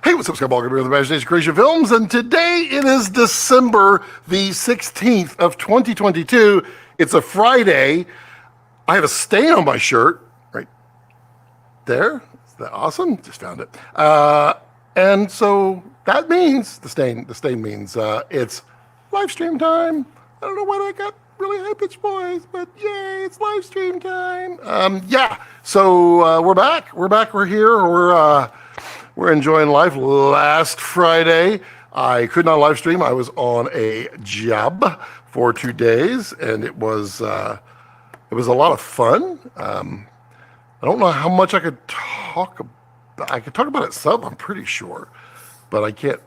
Hey, what's up, Skyball? With Imagination Creation Films, and today it is December the 16th of 2022. It's a Friday. I have a stain on my shirt right there. Is that awesome? Just found it. And so that means the stain means it's live stream time. I don't know why I got really high pitched voice, but yay, it's live stream time. Yeah. So we're back. We're here. We're enjoying life. Last Friday, I could not live stream. I was on a job for 2 days, and it was a lot of fun. I don't know how much I could talk about. I could talk about it some, I'm pretty sure, but I can't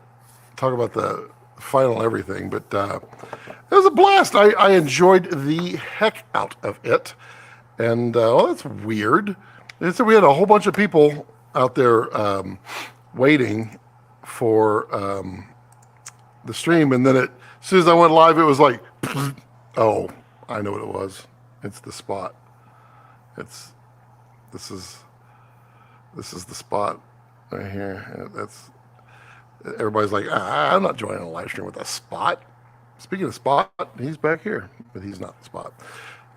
talk about the final everything. But it was a blast. I enjoyed the heck out of it, and well, that's weird. So we had a whole bunch of people out there waiting for the stream, and then as soon as I went live, it was like, oh, I know what it was. It's the spot. This is the spot right here. Everybody's like, I'm not joining a live stream with a spot. Speaking of spot, he's back here, but he's not the spot.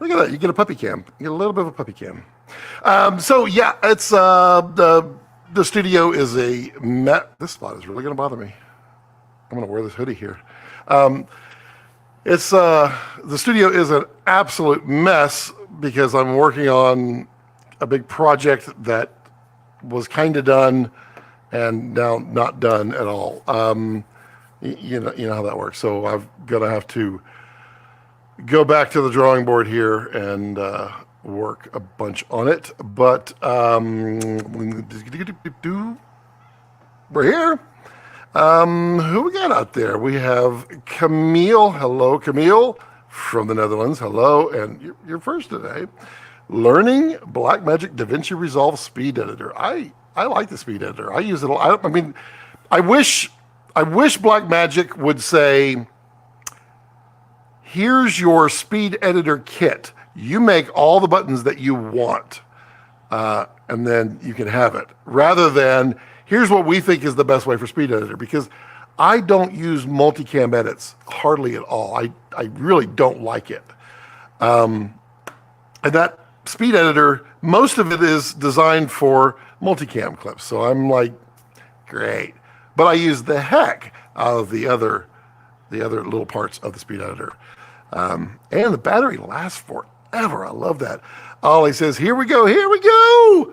Look at that. You get a puppy cam. You get a little bit of a puppy cam. So yeah, it's the studio is a this spot is really going to bother me. I'm going to wear this hoodie here. The studio is an absolute mess because I'm working on a big project that was kind of done and now not done at all. You know how that works. So I'm going to have to go back to the drawing board here and work a bunch on it, but we're here. Who we got out there? We have Camille. Hello, Camille from the Netherlands. Hello, and you're first today. Learning Blackmagic DaVinci Resolve Speed Editor. I like the Speed Editor. I use it a lot. I mean, I wish Blackmagic would say, here's your Speed Editor kit. You make all the buttons that you want, and then you can have it. Rather than, here's what we think is the best way for Speed Editor, because I don't use multicam edits hardly at all. I really don't like it. And that Speed Editor, most of it is designed for multicam clips. So I'm like, great. But I use the heck out of the other little parts of the Speed Editor. And the battery lasts forever. I love that. Ollie says, here we go.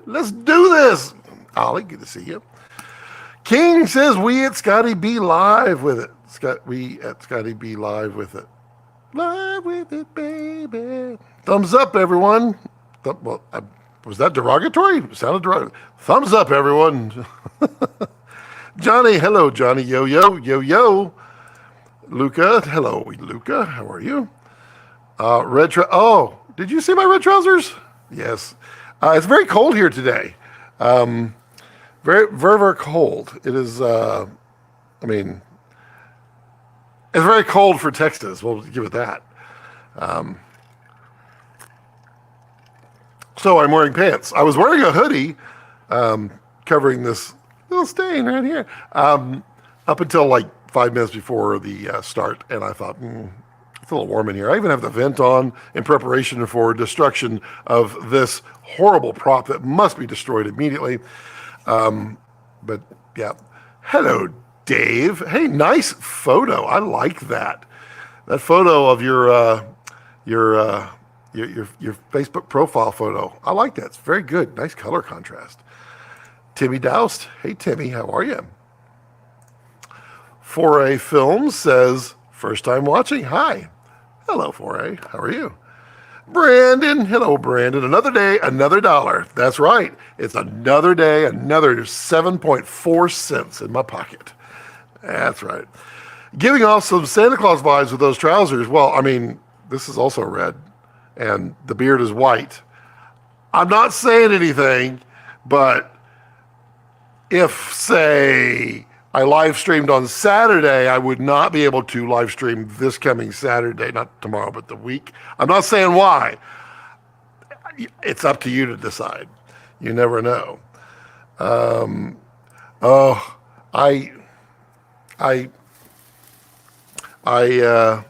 Let's do this. Ollie, good to see you. King says, we at Scotty B live with it. We at Scotty B live with it. Live with it, baby. Thumbs up, everyone. Was that derogatory? It sounded derogatory. Thumbs up, everyone. Johnny, hello, Johnny. Yo. Luca, hello, Luca. How are you? Did you see my red trousers? Yes. It's very cold here today. Very, very, very cold. It is, it's very cold for Texas. We'll give it that. So I'm wearing pants. I was wearing a hoodie covering this little stain right here up until like 5 minutes before the start, and I thought, it's a little warm in here. I even have the vent on in preparation for destruction of this horrible prop that must be destroyed immediately. But yeah, hello, Dave. Hey, nice photo. I like that. That photo of your Facebook profile photo. I like that. It's very good. Nice color contrast. Timmy Doust. Hey, Timmy, how are you? Foray Films says, first time watching. Hi. Hello, Foray. How are you? Brandon. Hello, Brandon. Another day, another dollar. That's right. It's another day, another 7.4 cents in my pocket. That's right. Giving off some Santa Claus vibes with those trousers. Well, I mean, this is also red, and the beard is white. I'm not saying anything, but if, say, I live streamed on Saturday, I would not be able to live stream this coming Saturday, not tomorrow, but the week. I'm not saying why. It's up to you to decide. You never know. I, I, I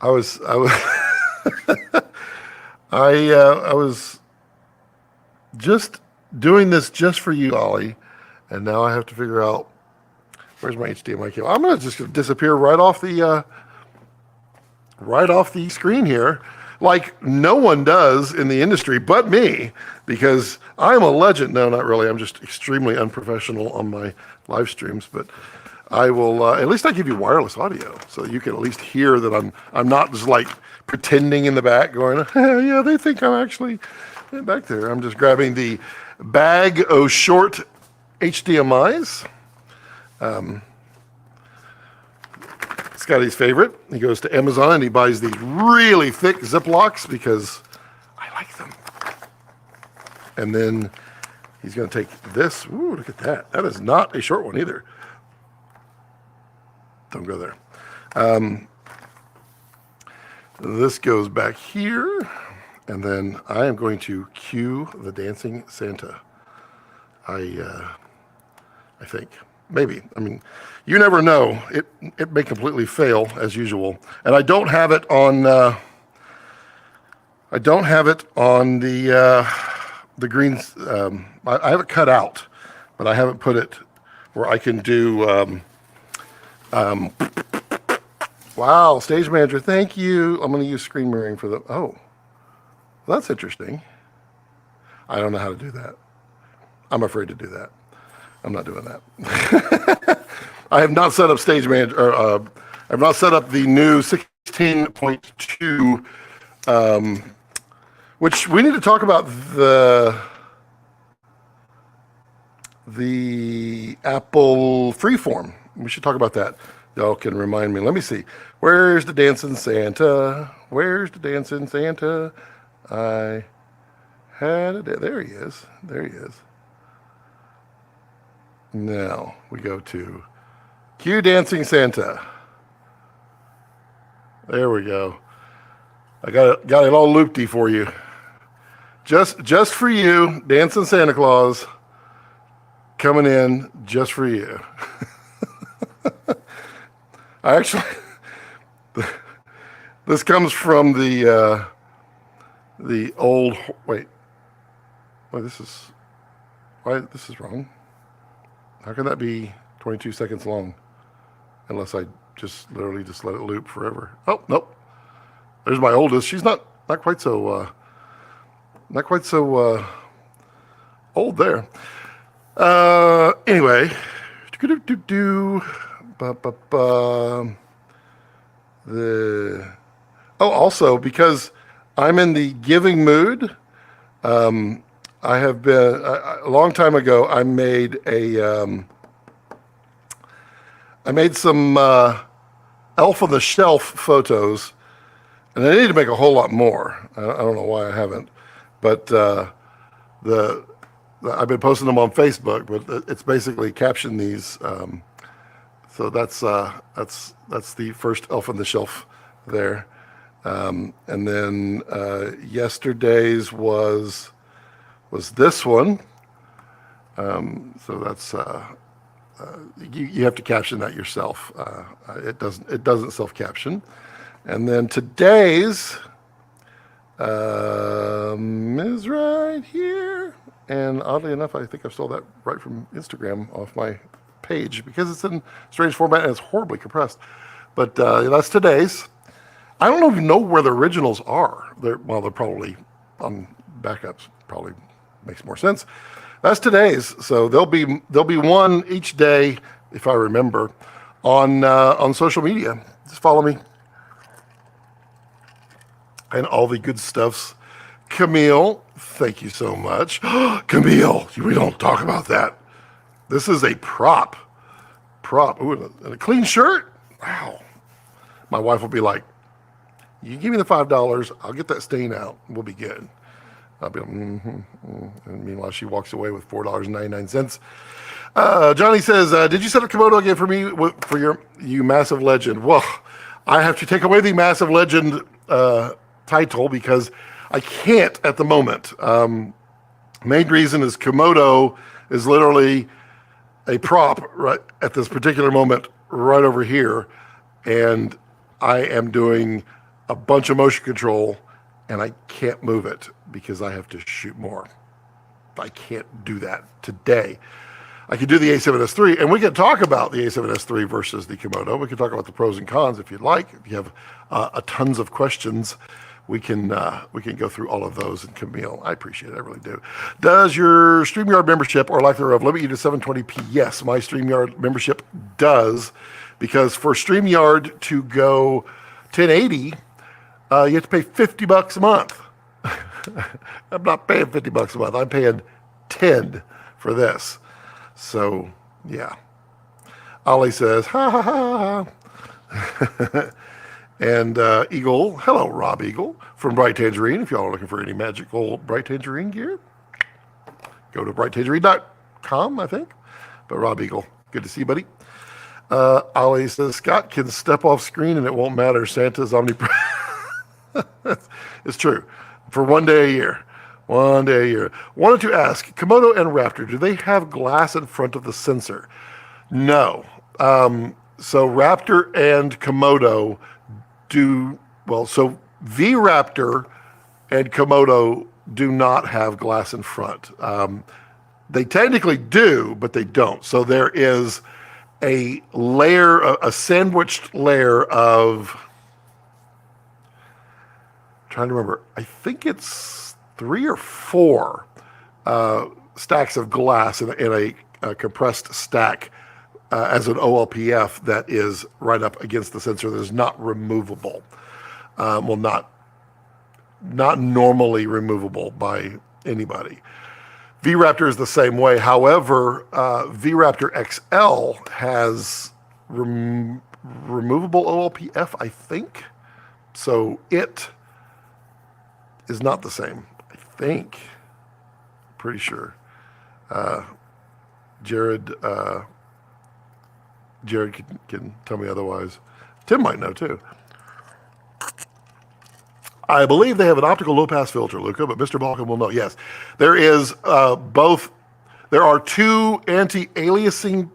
was, I was just doing this just for you, Ollie, and now I have to figure out where's my HDMI cable. I'm gonna just disappear right off the screen here, like no one does in the industry but me, because I'm a legend. No, not really. I'm just extremely unprofessional on my live streams, but I will, at least I give you wireless audio, so you can at least hear that I'm not just like pretending in the back going, yeah, they think I'm actually back there. I'm just grabbing the bag of short HDMIs. Scotty's favorite. He goes to Amazon and he buys these really thick Ziplocs because I like them. And then he's going to take this. Ooh, look at that. That is not a short one either. Don't go there. This goes back here. And then I am going to cue the dancing Santa. I think. Maybe. I mean, you never know. It may completely fail as usual. And I don't have it on the greens. I have it cut out, but I haven't put it where I can do. Wow, stage manager, thank you. I'm going to use screen mirroring for the. Oh, that's interesting. I don't know how to do that. I'm afraid to do that. I'm not doing that. I have not set up stage manager. I've not set up the new 16.2, which we need to talk about the Apple Freeform. We should talk about that. Y'all can remind me. Let me see. Where's the dancing Santa? Where's the dancing Santa? I had it. There he is. There he is. Now we go to cue dancing Santa. There we go. I got it all loopy for you. Just for you, dancing Santa Claus coming in just for you. I actually, this comes from the old. Wait, this is wrong. How can that be 22 seconds long? Unless I just literally just let it loop forever. Oh, nope. There's my oldest. She's not quite so old there. Anyway. Also because I'm in the giving mood, I have been a long time ago. I made some elf on the shelf photos, and I need to make a whole lot more. I don't know why I haven't, but I've been posting them on Facebook. But it's basically captioned these. So that's the first elf on the shelf there, and then yesterday's was this one. So that's you have to caption that yourself. It doesn't self-caption. And then today's is right here. And oddly enough, I think I stole that right from Instagram off my page because it's in strange format and it's horribly compressed. But that's today's. I don't even know where the originals are. They're probably on backups. Probably makes more sense. That's today's. So there'll be one each day, if I remember, on social media. Just follow me. And all the good stuffs. Camille, thank you so much. Camille, we don't talk about that. This is a prop. Ooh, and a clean shirt? Wow. My wife will be like, you give me the $5, I'll get that stain out, we'll be good. I'll be like, And meanwhile, she walks away with $4.99. Johnny says, did you set up Komodo again for me, for you massive legend? Well, I have to take away the massive legend title because I can't at the moment. Main reason is Komodo is literally a prop right at this particular moment right over here, and I am doing a bunch of motion control, and I can't move it because I have to shoot more. I can't do that today. I could do the A7S III, and we can talk about the A7S III versus the Komodo. We can talk about the pros and cons if you'd like. If you have tons of questions, we can go through all of those. And Camille, I appreciate it, I really do. Does your StreamYard membership or lack thereof limit you to 720p? Yes, my StreamYard membership does, because for StreamYard to go 1080, you have to pay $50 a month. I'm not paying $50 a month. I'm paying 10 for this. So, yeah. Ollie says, ha ha ha ha. And Eagle, hello, Rob Eagle from Bright Tangerine. If y'all are looking for any magical Bright Tangerine gear, go to brighttangerine.com, I think. But Rob Eagle, good to see you, buddy. Ollie says, Scott can step off screen and it won't matter. Santa's omnipresent. It's true. For one day a year. One day a year. Wanted to ask, Komodo and Raptor, do they have glass in front of the sensor? No. So Raptor and Komodo do, well, so V-RAPTOR and Komodo do not have glass in front. They technically do, but they don't. So there is a layer, a sandwiched layer of, I'm trying to remember, I think it's 3 or 4 stacks of glass in a compressed stack as an OLPF that is right up against the sensor that is not removable. Well, not normally removable by anybody. V-RAPTOR is the same way. However, V-RAPTOR XL has removable OLPF, I think. So it is not the same, I think. Pretty sure. Jared can tell me otherwise. Tim might know too. I believe they have an optical low-pass filter, Luca, but Mr. Balkan will know. Yes, there is both. There are 2 anti-aliasing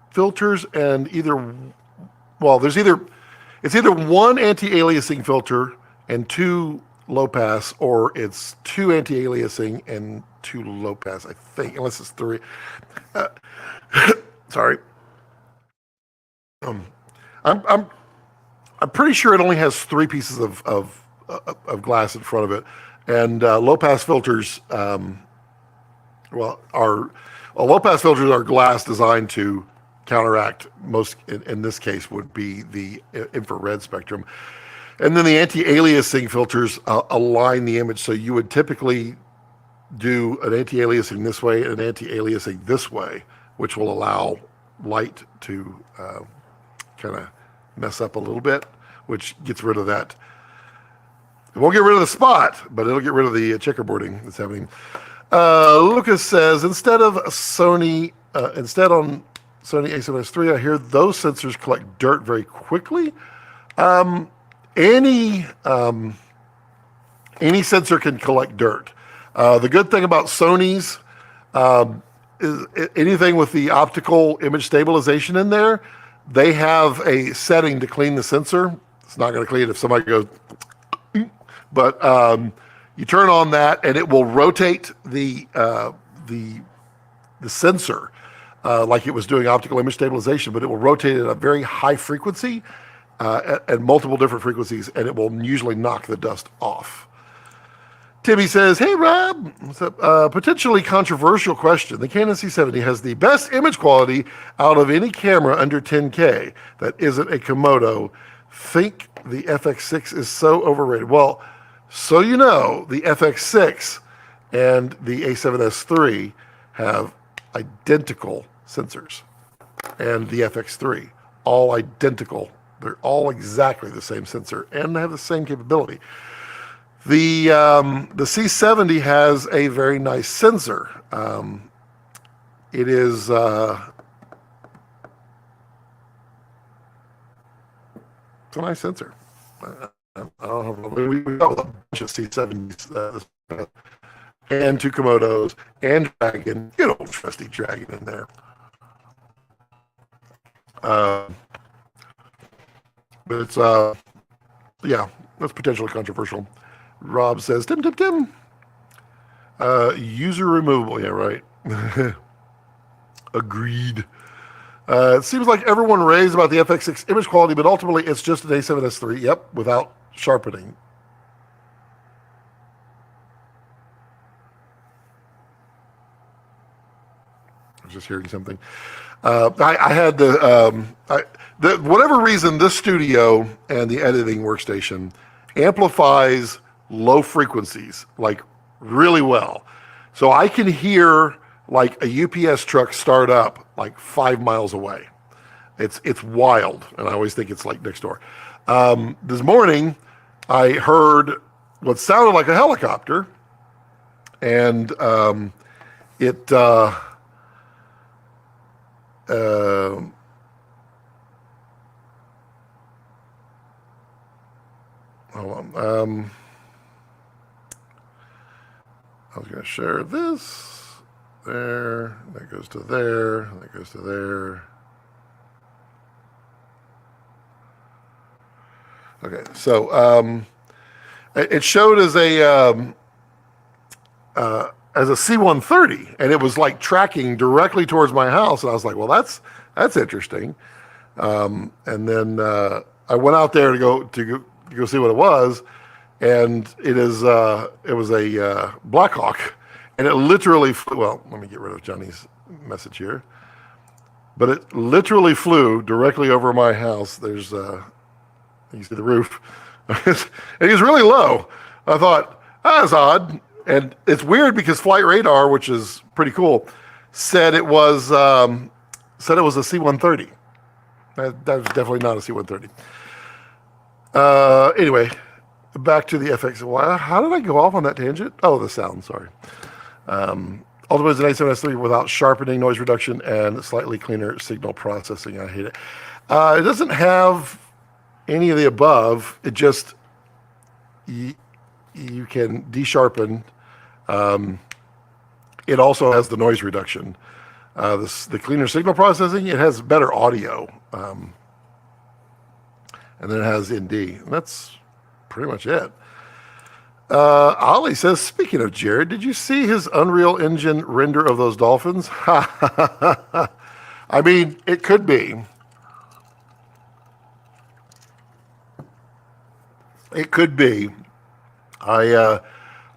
filters and it's either one anti-aliasing filter and 2 low-pass, or it's 2 anti-aliasing and 2 low-pass, I think, unless it's 3. Sorry. I'm pretty sure it only has 3 pieces of glass in front of it, and low-pass filters low-pass filters are glass designed to counteract most. In this case, would be the infrared spectrum, and then the anti-aliasing filters align the image. So you would typically do an anti-aliasing this way and an anti-aliasing this way, which will allow light to kind of mess up a little bit, which gets rid of that. It won't get rid of the spot, but it'll get rid of the checkerboarding that's happening. Lucas says, instead on Sony A7S III, I hear those sensors collect dirt very quickly. Any sensor can collect dirt. The good thing about Sony's is anything with the optical image stabilization in there, they have a setting to clean the sensor. It's not going to clean it if somebody goes, but you turn on that and it will rotate the sensor like it was doing optical image stabilization, but it will rotate at a very high frequency at multiple different frequencies, and it will usually knock the dust off. Timmy says, hey, Rob, what's up? Potentially controversial question. The Canon C70 has the best image quality out of any camera under 10K that isn't a Komodo. Think the FX6 is so overrated. Well, so you know, the FX6 and the A7S III have identical sensors. And the FX3, all identical. They're all exactly the same sensor, and they have the same capability. The C70 has a very nice sensor. It is it's a nice sensor. I don't know. We got a bunch of C70s and 2 Komodos and Dragon. Good old trusty Dragon in there. But it's yeah, that's potentially controversial. Rob says, Tim. User removable. Yeah, right. Agreed. It seems like everyone raves about the FX6 image quality, but ultimately it's just an A7S III. Yep, without sharpening. I was just hearing something. I had whatever reason, this studio and the editing workstation amplifies low frequencies like really well. So I can hear like a UPS truck start up like 5 miles away. It's wild, and I always think it's like next door. This morning, I heard what sounded like a helicopter, and it hold on. I was going to share this. There. That goes to there. That goes to there. Okay, so it showed as a C-130, and it was like tracking directly towards my house, and I was like, well, that's interesting. And then I went out there to go see what it was, and it was a Black Hawk, and it literally flew. Well, let me get rid of Johnny's message here, but it literally flew directly over my house. There's you see the roof, and it was really low. I thought that's odd, and it's weird because Flight Radar, which is pretty cool, said it was a C-130. That was definitely not a C-130. Anyway, back to the FX. How did I go off on that tangent? Oh, the sound, sorry. Ultimately, it's an A7S III without sharpening, noise reduction, and slightly cleaner signal processing. I hate it. It doesn't have any of the above. It just, you can de-sharpen. It also has the noise reduction. The cleaner signal processing, it has better audio. And then it has ND. And that's pretty much it. Ollie says, speaking of Jared, did you see his Unreal Engine render of those dolphins? I mean, it could be. It could be. I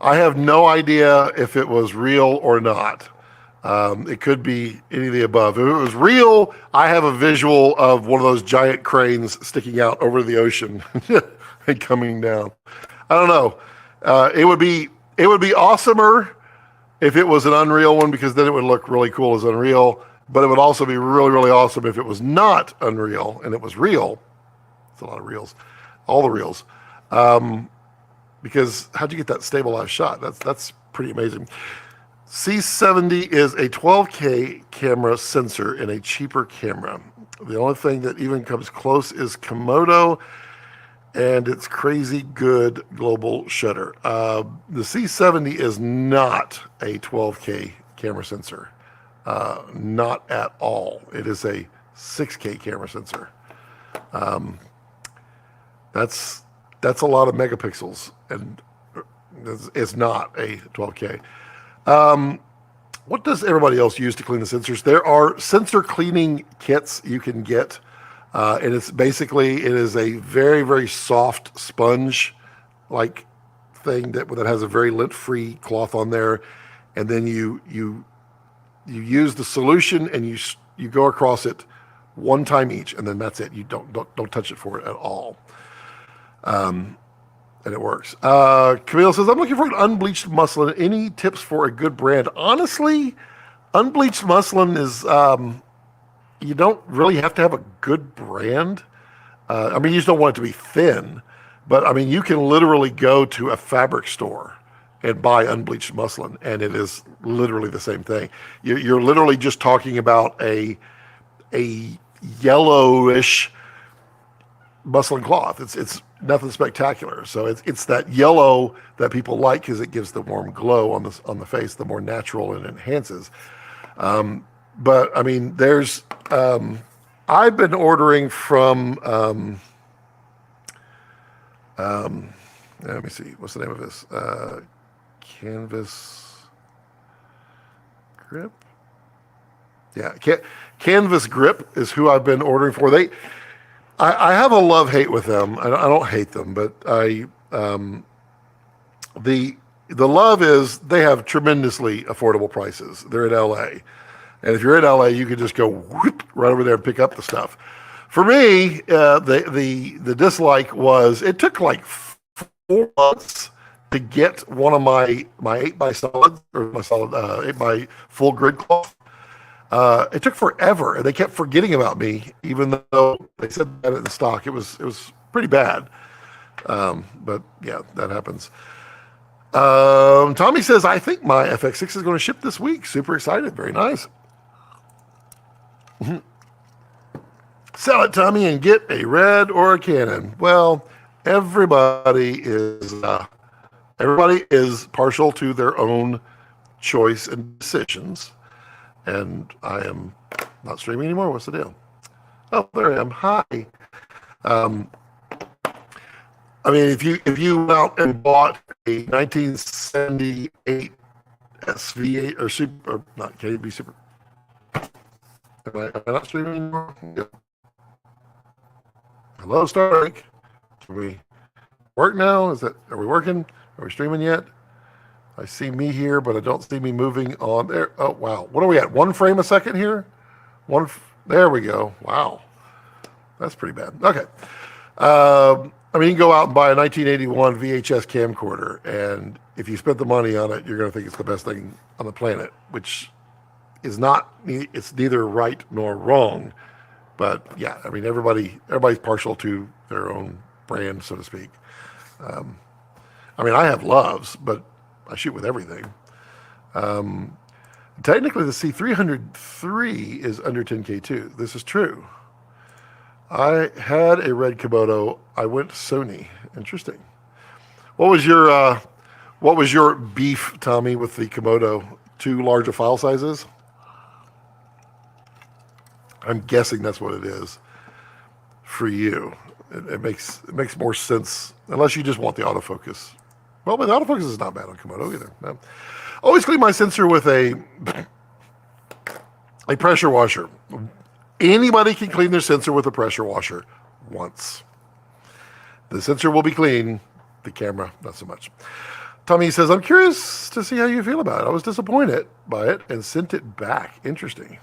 have no idea if it was real or not. It could be any of the above. If it was real, I have a visual of one of those giant cranes sticking out over the ocean and coming down. I don't know. It would be awesomer if it was an Unreal one, because then it would look really cool as Unreal. But it would also be really, really awesome if it was not Unreal and it was real. It's a lot of reels, all the reels. Because how'd you get that stabilized shot? That's pretty amazing. C70 is a 12K camera sensor in a cheaper camera. The only thing that even comes close is Komodo and its crazy good global shutter. The C70 is not a 12K camera sensor. Not at all. It is a 6K camera sensor. That's a lot of megapixels, and it's not a 12K. What does everybody else use to clean the sensors? There are sensor cleaning kits you can get, and it is a very, very soft sponge like thing that has a very lint-free cloth on there, and then you use the solution and you go across it one time each, and then that's it. You don't touch it for it at all. And it works. Camille says, I'm looking for an unbleached muslin. Any tips for a good brand? Honestly, unbleached muslin is, you don't really have to have a good brand. I mean, you just don't want it to be thin. But, I mean, you can literally go to a fabric store and buy unbleached muslin, and it is literally the same thing. You're literally just talking about a yellowish muslin cloth. It's nothing spectacular. So it's that yellow that people like because it gives the warm glow on the face, the more natural it enhances. But I mean, there's I've been ordering from, let me see, what's the name of this? Canvas Grip? Yeah, Canvas Grip is who I've been ordering for. I have a love-hate with them. I don't hate them, but the love is they have tremendously affordable prices. They're in LA. And if you're in LA, you can just go whoop, right over there and pick up the stuff. For me, the dislike was it took like 4 months to get one of my 8x solids or my solid 8x full grid cloth. It took forever, and they kept forgetting about me, even though they said that in stock. It was pretty bad. But yeah, that happens. Tommy says, I think my FX6 is going to ship this week. Super excited. Very nice. Sell it, Tommy, and get a Red or a Canon. Well, everybody is partial to their own choice and decisions. And I am not streaming anymore. What's the deal? Oh, there I am. Hi. I mean, if you went out and bought a 1978 SV8 or Super, or not KB Super, am I not streaming anymore? Yeah. Hello, Starlink. Can we work now? Are we working? Are we streaming yet? I see me here, but I don't see me moving on there. Oh, wow. What are we at? 1 frame a second here? There we go. Wow. That's pretty bad. Okay. I mean, you can go out and buy a 1981 VHS camcorder, and if you spent the money on it, you're going to think it's the best thing on the planet, which is not, it's neither right nor wrong. But yeah, I mean, everybody's partial to their own brand, so to speak. I mean, I have loves, but I shoot with everything. Technically, the C303 is under 10K too. This is true. I had a red Komodo. I went Sony. Interesting. What was your beef, Tommy, with the Komodo? Too large of file sizes? I'm guessing that's what it is for you. It makes more sense, unless you just want the autofocus. Well, but the autofocus is not bad on Komodo either. No. Always clean my sensor with a pressure washer. Anybody can clean their sensor with a pressure washer once. The sensor will be clean, the camera, not so much. Tommy says, I'm curious to see how you feel about it. I was disappointed by it and sent it back. Interesting.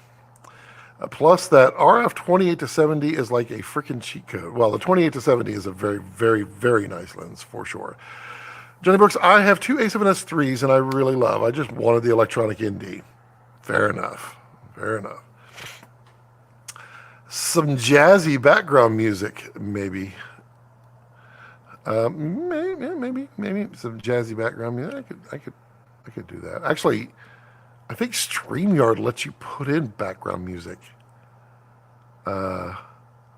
Plus, that RF 28 to 70 is like a freaking cheat code. Well, the 28 to 70 is a very, very, very nice lens for sure. Johnny Brooks, I have 2 A7S IIIs and I really love. I just wanted the electronic ND. Fair enough. Fair enough. Some jazzy background music, maybe. Maybe some jazzy background music. I could do that. Actually, I think StreamYard lets you put in background music. I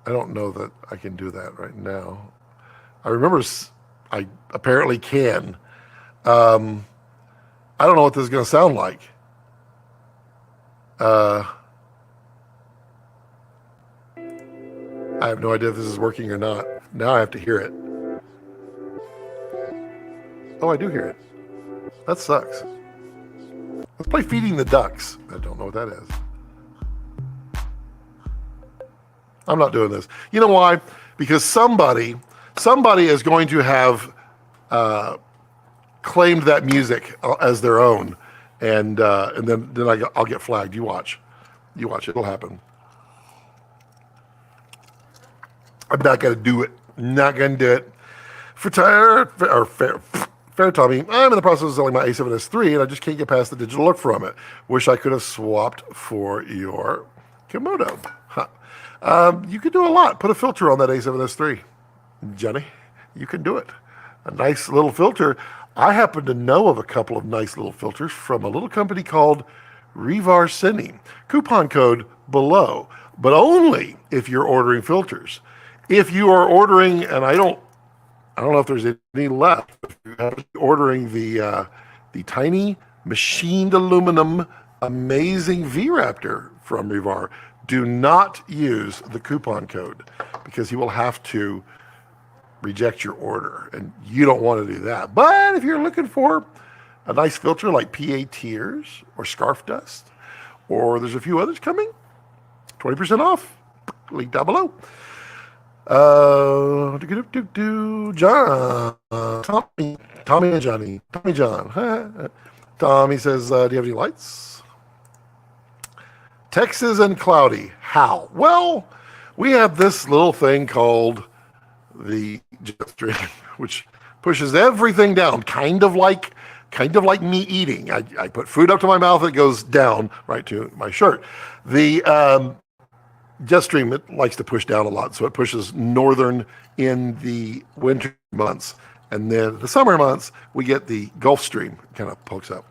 don't know that I can do that right now. I remember I apparently can. I don't know what this is going to sound like. I have no idea if this is working or not. Now I have to hear it. Oh, I do hear it. That sucks. Let's play Feeding the Ducks. I don't know what that is. I'm not doing this. You know why? Because somebody is going to have claimed that music as their own, and then I'll get flagged. You watch. It'll happen. I'm not going to do it. Not going to do it. Fair Tommy, I'm in the process of selling my A7S III, and I just can't get past the digital look from it. Wish I could have swapped for your Komodo. Huh. You could do a lot. Put a filter on that A7S III. Johnny, you can do it. A nice little filter. I happen to know of a couple of nice little filters from a little company called Cine. Coupon code below, but only if you're ordering filters. If you are ordering, and I don't know if there's any left. If you're ordering the tiny machined aluminum amazing V-RAPTOR from Revar, do not use the coupon code because he will have to reject your order, and you don't want to do that. But if you're looking for a nice filter like PA Tears or Scarf Dust, or there's a few others coming, 20% off. Link down below. John, Tommy and Johnny. Tommy John. Tommy says, do you have any lights? Texas and cloudy. How? Well, we have this little thing called the jet stream, which pushes everything down, kind of like me eating. I put food up to my mouth, it goes down right to my shirt. The jet stream, it likes to push down a lot, so it pushes northern in the winter months, and then the summer months we get the Gulf Stream, kind of pokes up.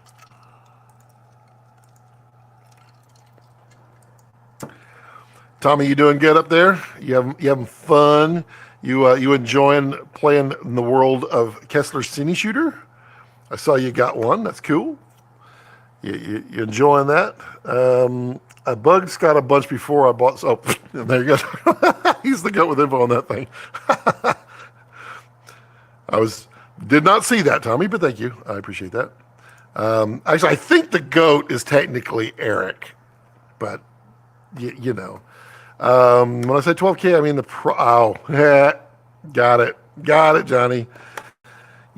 Tommy, you doing good up there? You having fun? You enjoying playing in the world of Kessler Cine Shooter? I saw you got one. That's cool. You enjoying that? I bugged Scott a bunch before I bought. So there you go. He's the goat with info on that thing. Did not see that, Tommy, but thank you. I appreciate that. Actually, I think the goat is technically Eric, but you know. When I say 12K, I mean the pro. Oh, got it, Johnny.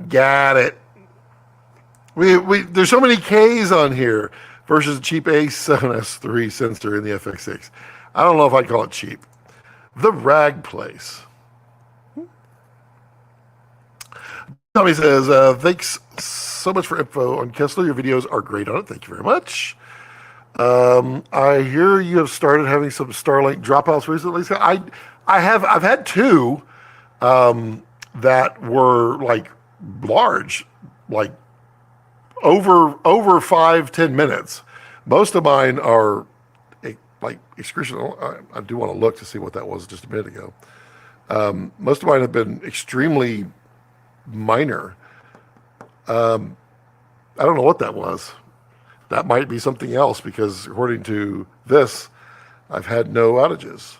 Got it. There's so many Ks on here versus a cheap A7S III sensor in the FX6. I don't know if I'd call it cheap. The Rag Place. Tommy says, thanks so much for info on Kessler. Your videos are great on it. Thank you very much. I hear you have started having some Starlink dropouts recently. So I've had two that were like large, like over 5-10 minutes. Most of mine are like excruciating. I do want to look to see what that was just a minute ago. Most of mine have been extremely minor. I don't know what that was. That might be something else because according to this, I've had no outages.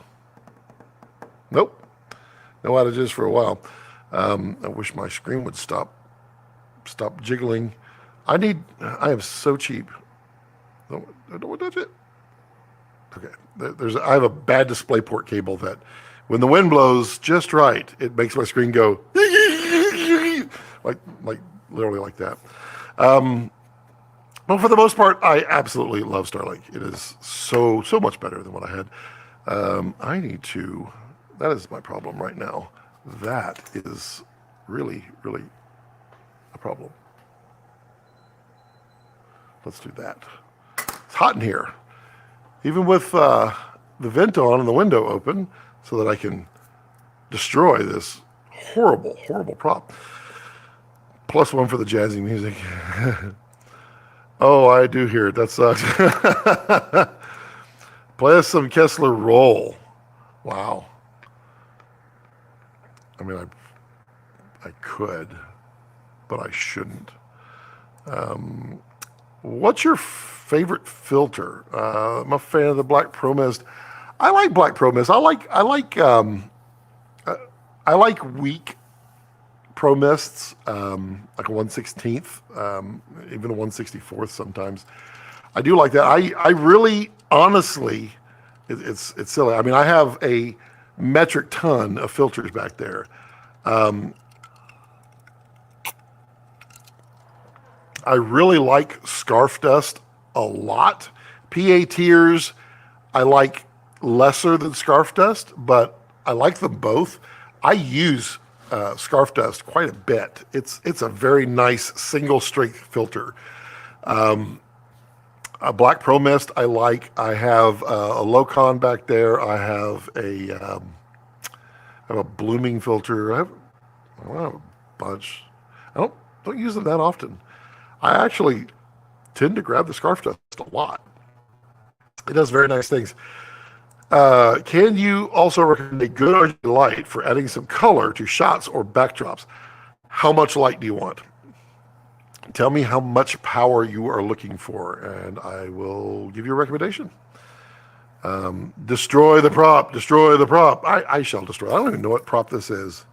Nope. No outages for a while. I wish my screen would stop jiggling. I am so cheap. Don't touch it. Okay. I have a bad DisplayPort cable that when the wind blows just right, it makes my screen go like literally like that. But for the most part, I absolutely love Starlink. It is so much better than what I had. That is my problem right now. That is really a problem. Let's do that. It's hot in here. Even with the vent on and the window open so that I can destroy this horrible prop. +1 for the jazzy music. Oh, I do hear it. That sucks. Play us some Kessler Roll. Wow. I mean, I could, but I shouldn't. What's your favorite filter? I'm a fan of the Black Pro Mist. I like Black Pro Mist. I like weak Pro Mists, like a 1/16th, even a 1/64th sometimes. I do like that. I really, honestly, it's silly. I mean, I have a metric ton of filters back there. I really like Scarf Dust a lot. PA Tears, I like lesser than Scarf Dust, but I like them both. I use Scarf Dust quite a bit. It's a very nice single strength filter. A Black Pro Mist I like. I have a Locon back there. I have a blooming filter. I don't have a bunch. I don't use them that often. I actually tend to grab the Scarf Dust a lot. It does very nice things. Can you also recommend a good RGB light for adding some color to shots or backdrops? How much light do you want? Tell me how much power you are looking for, and I will give you a recommendation. Destroy the prop. Destroy the prop. I shall destroy. I don't even know what prop this is.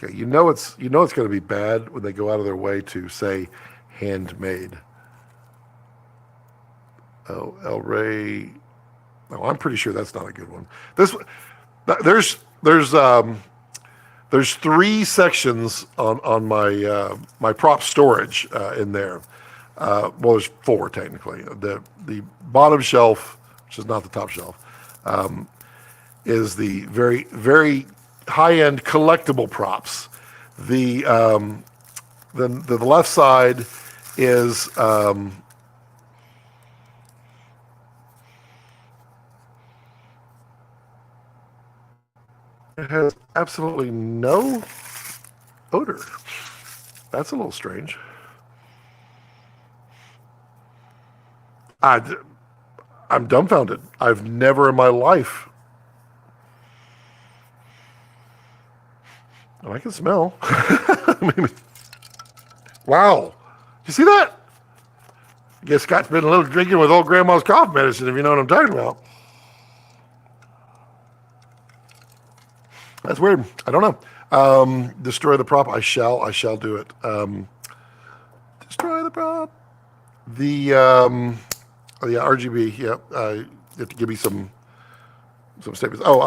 Okay, you know it's going to be bad when they go out of their way to say handmade. Oh, El Rey. No, I'm pretty sure that's not a good one. There's 3 sections on my my prop storage in there. Well, there's 4 technically. The bottom shelf, which is not the top shelf, is the very high-end collectible props. The left side is it has absolutely no odor. That's a little strange. I'm dumbfounded. I've never in my life. Oh, I can smell. Wow. You see that? I guess Scott's been a little drinking with old grandma's cough medicine, if you know what I'm talking about. That's weird. I don't know. Destroy the prop. I shall do it. Destroy the prop. The oh yeah, RGB. Yep. You have to give me some statements. Oh,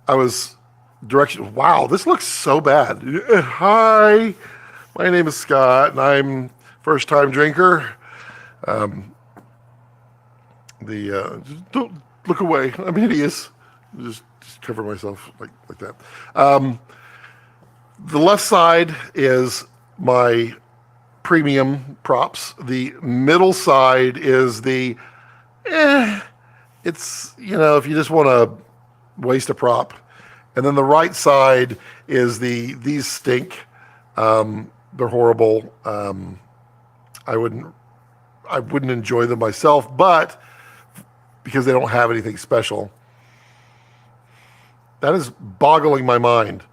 I was direction. Wow, this looks so bad. Hi, my name is Scott, and I'm first time drinker. Just don't look away. I'm hideous. Just cover myself like that. The left side is my premium props. The middle side is the it's, if you just want to waste a prop. And then the right side is these stink. They're horrible. I wouldn't enjoy them myself, but because they don't have anything special. That is boggling my mind.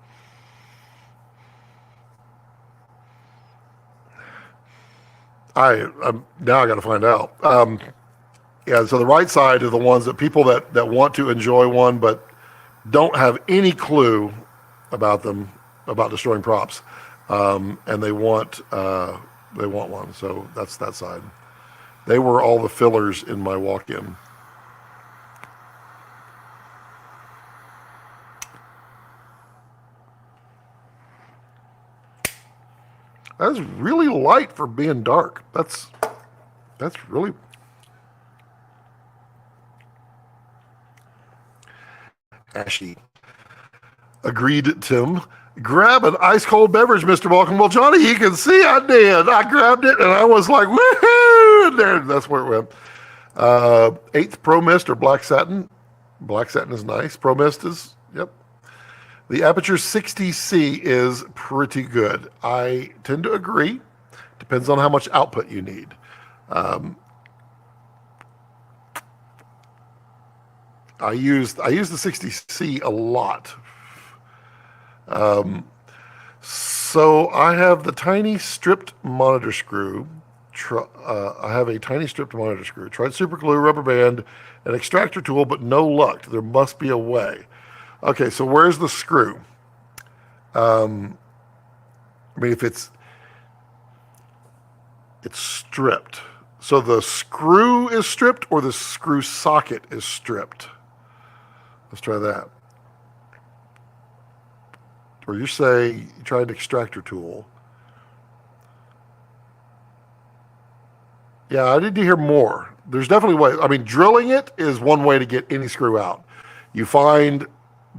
Now I got to find out. Yeah, so the right side are the ones that people that want to enjoy one but don't have any clue about them, about destroying props, and they want one. So that's that side. They were all the fillers in my walk-in. That is really light for being dark. That's really. Ashy. Agreed, Tim. Grab an ice cold beverage, Mr. Balkan. Well, Johnny, you can see I did. I grabbed it and I was like, woohoo! And there, that's where it went. 8th Pro Mist or Black Satin. Black Satin is nice. Pro Mist is, yep. The Aputure 60C is pretty good. I tend to agree. Depends on how much output you need. I use the 60C a lot. So I have the tiny stripped monitor screw. I have a tiny stripped monitor screw. Tried super glue, rubber band, an extractor tool, but no luck. There must be a way. Okay, so where's the screw? I mean, if it's stripped. So the screw is stripped or the screw socket is stripped? Let's try that. Or you say you try an extractor tool. Yeah, I need to hear more. There's definitely ways. I mean, drilling it is one way to get any screw out. You find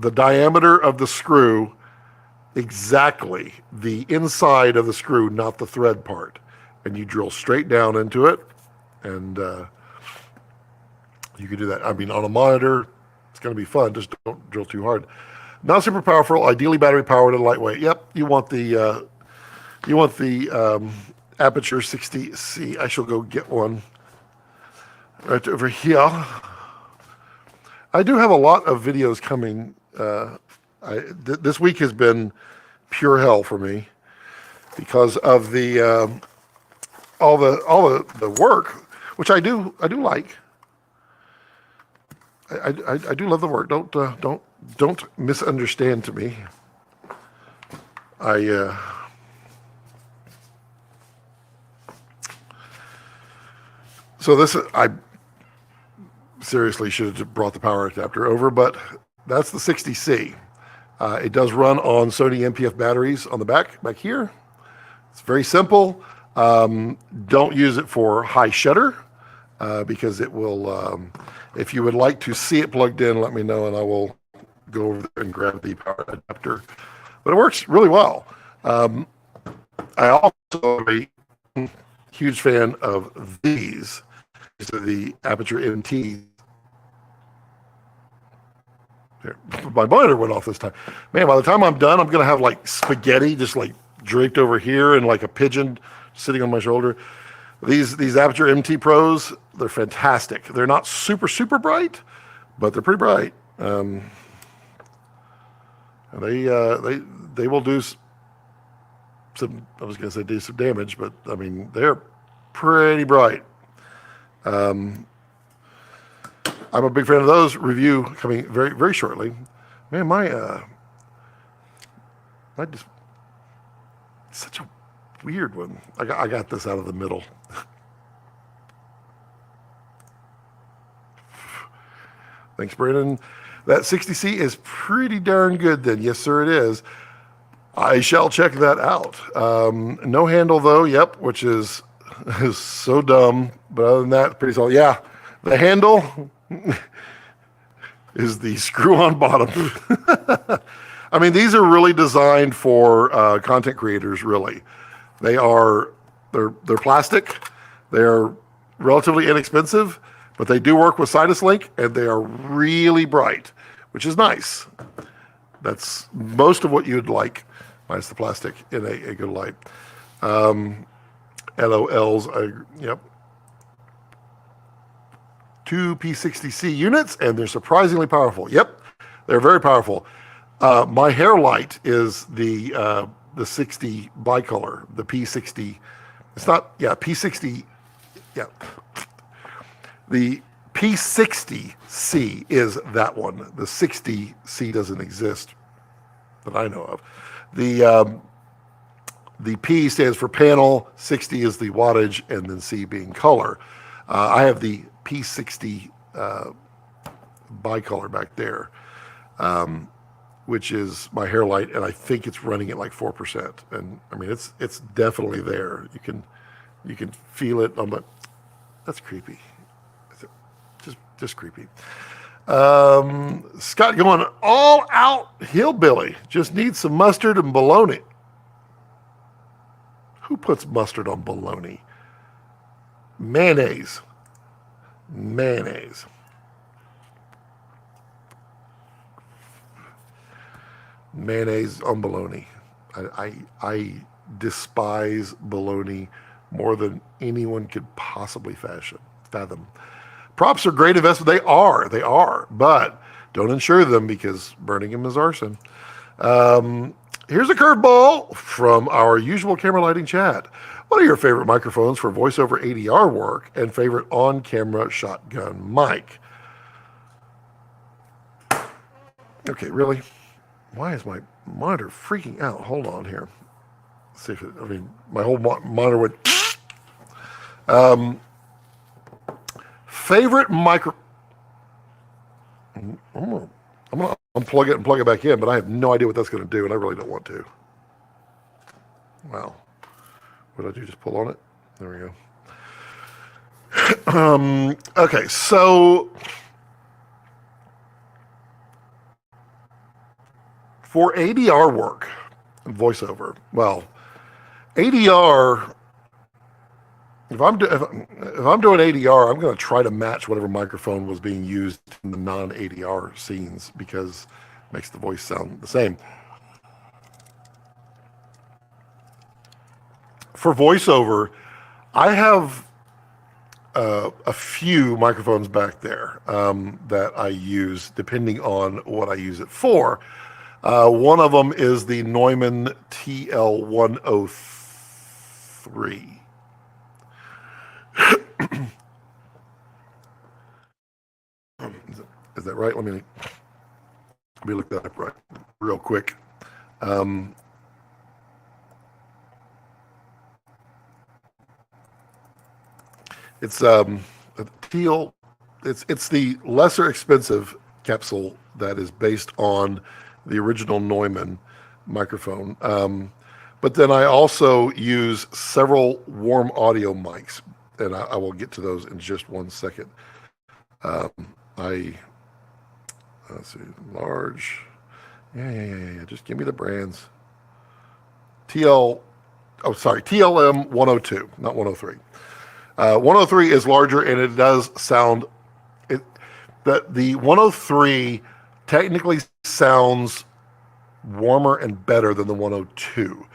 the diameter of the screw, exactly the inside of the screw, not the thread part. And you drill straight down into it, and you can do that. I mean, on a monitor, it's going to be fun. Just don't drill too hard. Not super powerful, ideally battery powered and lightweight. Yep, you want the Aputure 60C. I shall go get one right over here. I do have a lot of videos coming. This week has been pure hell for me because of the all the work, which I do like. I do love the work. Don't misunderstand to me. So this, I seriously should have brought the power adapter over, but that's the 60C. It does run on Sony MPF batteries on the back here. It's very simple. Don't use it for high shutter because it will, if you would like to see it plugged in, let me know and I will go over there and grab the power adapter. But it works really well. I also am a huge fan of these. These are the Aputure MT. There. My monitor went off this time. Man, by the time I'm done, I'm going to have like spaghetti just like draped over here and like a pigeon sitting on my shoulder. These Aputure MT Pros, they're fantastic. They're not super bright, but they're pretty bright. They will do some, I was going to say do some damage, but I mean, they're pretty bright. I'm a big fan of those. Review coming very shortly. Man, my just such a weird one. I got this out of the middle. Thanks, Brandon. That 60C is pretty darn good then. Yes, sir, it is. I shall check that out. No handle though, yep, which is so dumb. But other than that, pretty solid. Yeah, the handle is the screw-on bottom. I mean, these are really designed for content creators, really. They're plastic. They're relatively inexpensive, but they do work with Sidus Link, and they are really bright, which is nice. That's most of what you'd like, minus the plastic, in a good light. LOLs, yep. 2 P60C units, and they're surprisingly powerful. Yep, they're very powerful. My hair light is the 60 bicolor, the P60. It's not, yeah, P60, yeah. The P60C is that one. The 60C doesn't exist that I know of. The P stands for panel, 60 is the wattage, and then C being color. I have the P60 bicolor back there, which is my hair light, and I think it's running at like 4%. And I mean, it's definitely there. You can feel it on the. That's creepy. Just creepy. Scott going all out hillbilly. Just needs some mustard and bologna. Who puts mustard on bologna? Mayonnaise. Mayonnaise on bologna. I despise bologna more than anyone could possibly fathom. Props are great investment. They are, but don't insure them because burning them is arson. Here's a curveball from our usual camera lighting chat. What are your favorite microphones for voiceover ADR work and favorite on-camera shotgun mic? Okay, really? Why is my monitor freaking out? Hold on here. Let's see if it, I mean, my whole monitor went. Favorite micro. I'm gonna unplug it and plug it back in, but I have no idea what that's going to do, and I really don't want to. Wow. What did I do? Just pull on it? There we go. Okay, so for ADR work and voiceover, well, ADR, if I'm doing ADR, I'm going to try to match whatever microphone was being used in the non-ADR scenes because it makes the voice sound the same. For voiceover, I have a few microphones back there that I use depending on what I use it for. One of them is the Neumann TL103. that right? Let me look that up real quick. It's teal. It's the lesser expensive capsule that is based on the original Neumann microphone. But then I also use several warm audio mics, and I will get to those in just one second. Let's see, large. Yeah. Just give me the brands. TLM 102, not 103. 103 is larger, and it does sound. The 103 technically sounds warmer and better than the 102,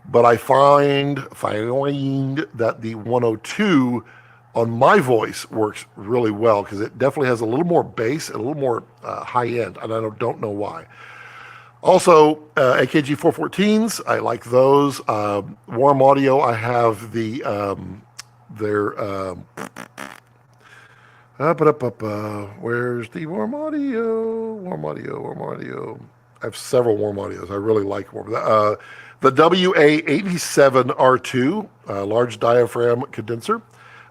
but I find that the 102 on my voice works really well because it definitely has a little more bass and a little more high end, and I don't know why. Also, AKG 414s, I like those. Warm audio, I have their where's the warm audio? Warm audio. I have several warm audios. I really like warm. The WA87R2, large diaphragm condenser.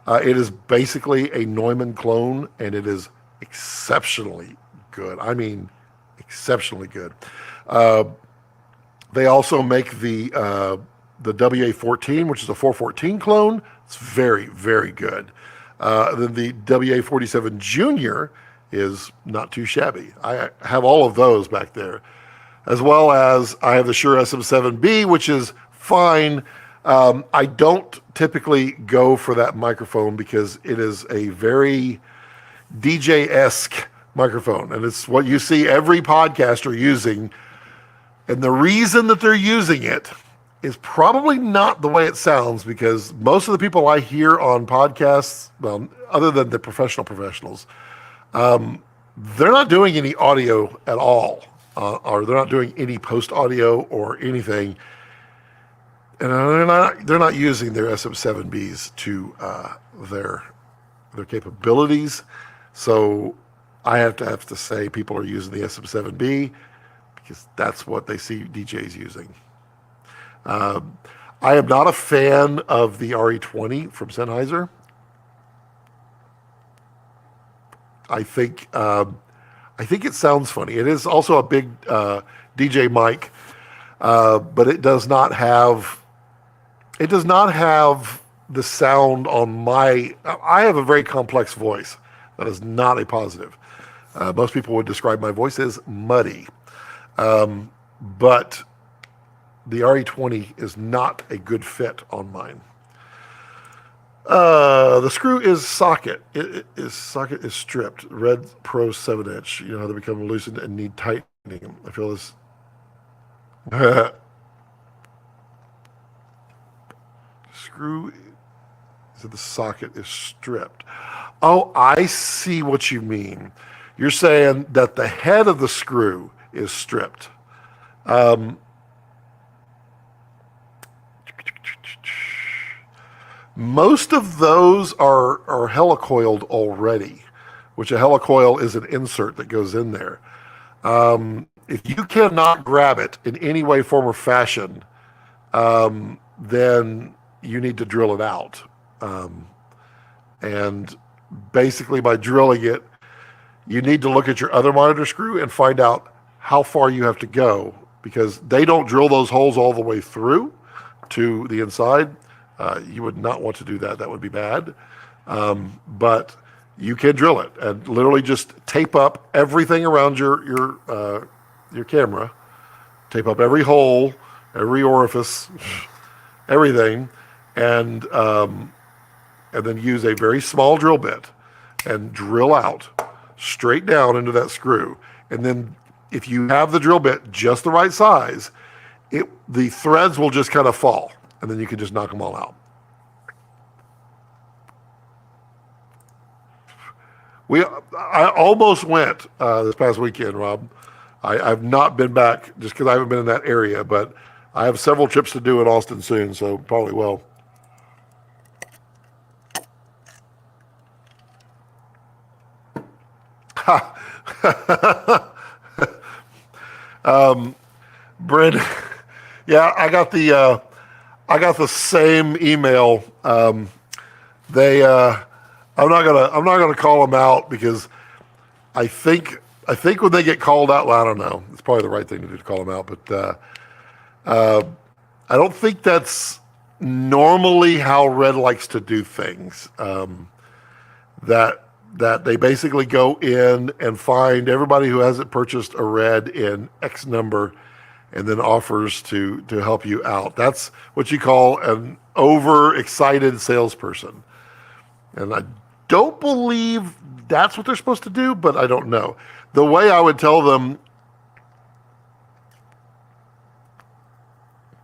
It is basically a Neumann clone, and it is exceptionally good. I mean, exceptionally good. They also make the WA14, which is a 414 clone. It's very, very good. Then the WA47 Junior is not too shabby. I have all of those back there, as well as I have the Shure SM7B, which is fine. I don't typically go for that microphone because it is a very DJ-esque microphone, and it's what you see every podcaster using. And the reason that they're using it is probably not the way it sounds, because most of the people I hear on podcasts, well, other than the professionals, they're not doing any audio at all, or they're not doing any post audio or anything, and they're not using their SM7Bs to their capabilities. So I have to say people are using the SM7B because that's what they see DJs using. I am not a fan of the RE20 from Sennheiser. I think it sounds funny. It is also a big DJ mic, but it does not have the sound on my. I have a very complex voice. That is not a positive. Most people would describe my voice as muddy, but the RE20 is not a good fit on mine. The screw is socket. Socket is stripped. Red Pro 7-inch. You know how they become loosened and need tightening. I feel this. Screw. So the socket is stripped. Oh, I see what you mean. You're saying that the head of the screw is stripped. Most of those are helicoiled already, which a helicoil is an insert that goes in there. If you cannot grab it in any way, form, or fashion, then you need to drill it out. And basically by drilling it, you need to look at your other monitor screw and find out how far you have to go, because they don't drill those holes all the way through to the inside. You would not want to do that. That would be bad. But you can drill it and literally just tape up everything around your camera. Tape up every hole, every orifice, everything, and then use a very small drill bit and drill out straight down into that screw. And then if you have the drill bit just the right size, the threads will just kind of fall, and then you can just knock them all out. I almost went this past weekend, Rob. I've not been back just because I haven't been in that area, but I have several trips to do in Austin soon, so probably will. Brandon, yeah, I got the same email. They I'm not gonna call them out because I think when they get called out, well, I don't know. It's probably the right thing to do to call them out, but I don't think that's normally how Red likes to do things. That they basically go in and find everybody who hasn't purchased a Red in X number, and then offers to help you out. That's what you call an overexcited salesperson, and I don't believe that's what they're supposed to do, but I don't know. The way I would tell them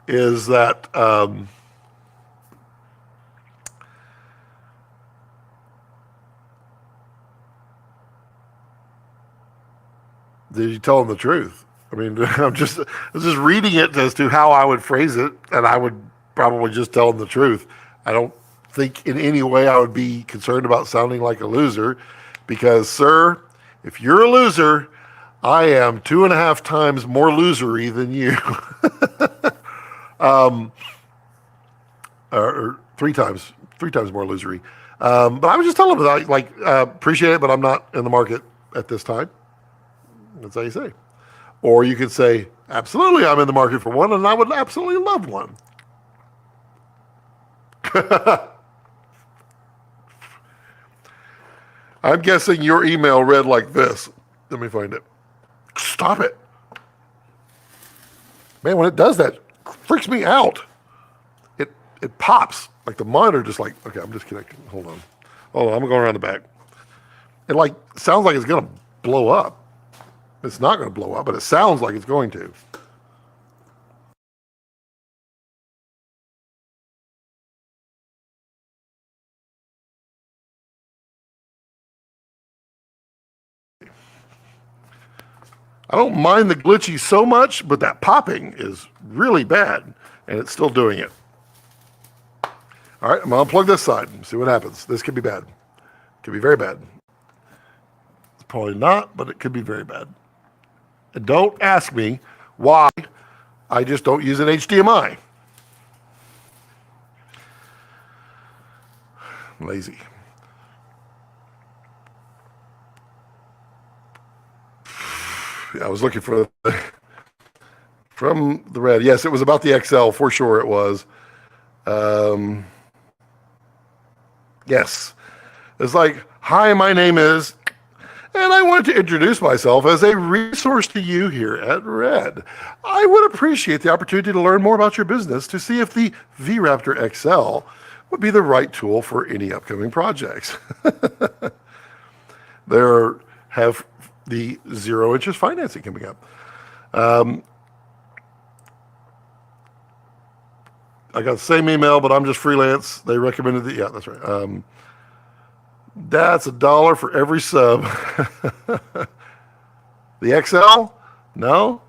is that did you tell them the truth? I mean, I was just reading it as to how I would phrase it, and I would probably just tell them the truth. I don't think in any way I would be concerned about sounding like a loser, because, sir, if you're a loser, I am 2.5 times more losery than you. Or 3 times more losery. But I would just tell them that appreciate it, but I'm not in the market at this time. That's how you say. Or you could say, absolutely, I'm in the market for one, and I would absolutely love one. I'm guessing your email read like this. Let me find it. Stop it. Man, when it does that, it freaks me out. It pops. Like the monitor just like, okay, I'm disconnecting. Hold on. I'm going around the back. It sounds like it's going to blow up. It's not going to blow up, but it sounds like it's going to. I don't mind the glitchy so much, but that popping is really bad, and it's still doing it. All right, I'm going to unplug this side and see what happens. This could be bad. It could be very bad. It's probably not, but it could be very bad. And don't ask me why I just don't use an HDMI. Lazy. I was looking for from the Red. Yes, it was about the XL for sure. It was. Yes, it's like, hi, my name is, and I wanted to introduce myself as a resource to you here at Red. I would appreciate the opportunity to learn more about your business to see if the V-RAPTOR XL would be the right tool for any upcoming projects. There have the 0 interest financing coming up. I got the same email, but I'm just freelance. They recommended that. Yeah, that's right. That's $1 for every sub. The XL? No,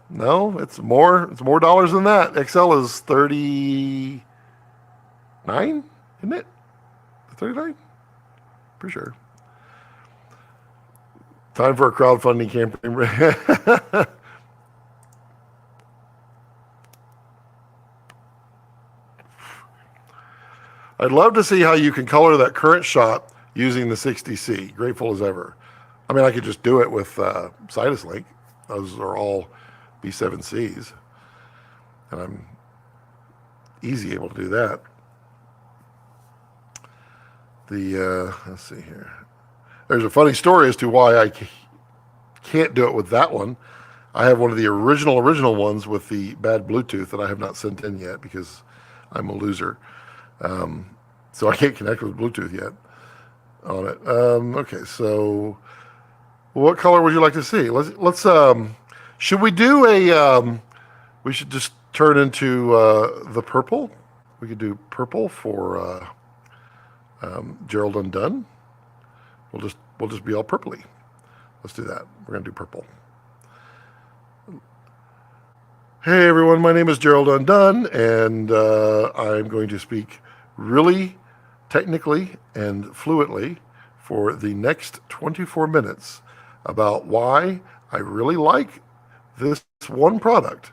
it's more. It's more dollars than that. XL is 39, isn't it? 39? Pretty sure. Time for a crowdfunding campaign. I'd love to see how you can color that current shot using the 60C. Grateful as ever. I mean, I could just do it with Sidus Link. Those are all B7Cs. And I'm easy able to do that. Let's see here. There's a funny story as to why I can't do it with that one. I have one of the original ones with the bad Bluetooth that I have not sent in yet because I'm a loser. So I can't connect with Bluetooth yet on it. Okay, so what color would you like to see? Let's should we do a we should just turn into the purple. We could do purple for Gerald Undone. We'll just be all purpley. Let's do that. We're gonna do purple. Hey everyone, my name is Gerald Undone, and I'm going to speak really technically and fluently for the next 24 minutes about why I really like this one product,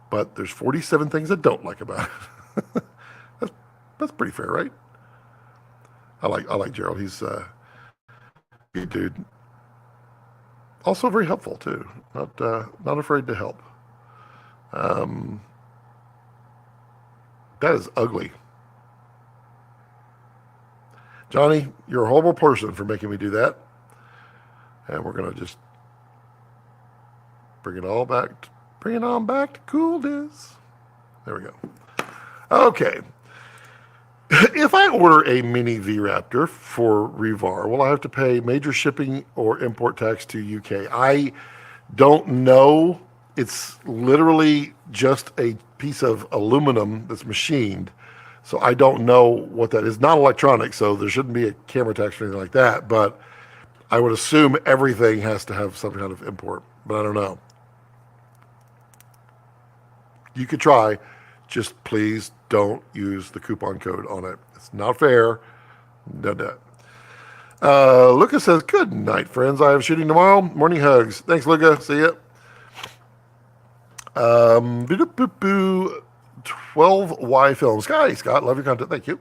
but there's 47 things I don't like about it. that's pretty fair, right? I like Gerald. He's a good dude. Also very helpful too. Not afraid to help. Um, that is ugly. Johnny, you're a horrible person for making me do that. And we're gonna just bring it all back. Bring it on back to coolness. There we go. Okay. If I order a mini V-RAPTOR for Revar, will I have to pay major shipping or import tax to UK? I don't know. It's literally just a piece of aluminum that's machined. So I don't know what that is. Not electronic, so there shouldn't be a camera tax or anything like that. But I would assume everything has to have some kind of import, but I don't know. You could try. Just please don't use the coupon code on it. It's not fair. No, no. Luca says, good night, friends. I have shooting tomorrow. Morning hugs. Thanks, Luca. See ya. 12Y Films. Hi, Scott. Love your content. Thank you.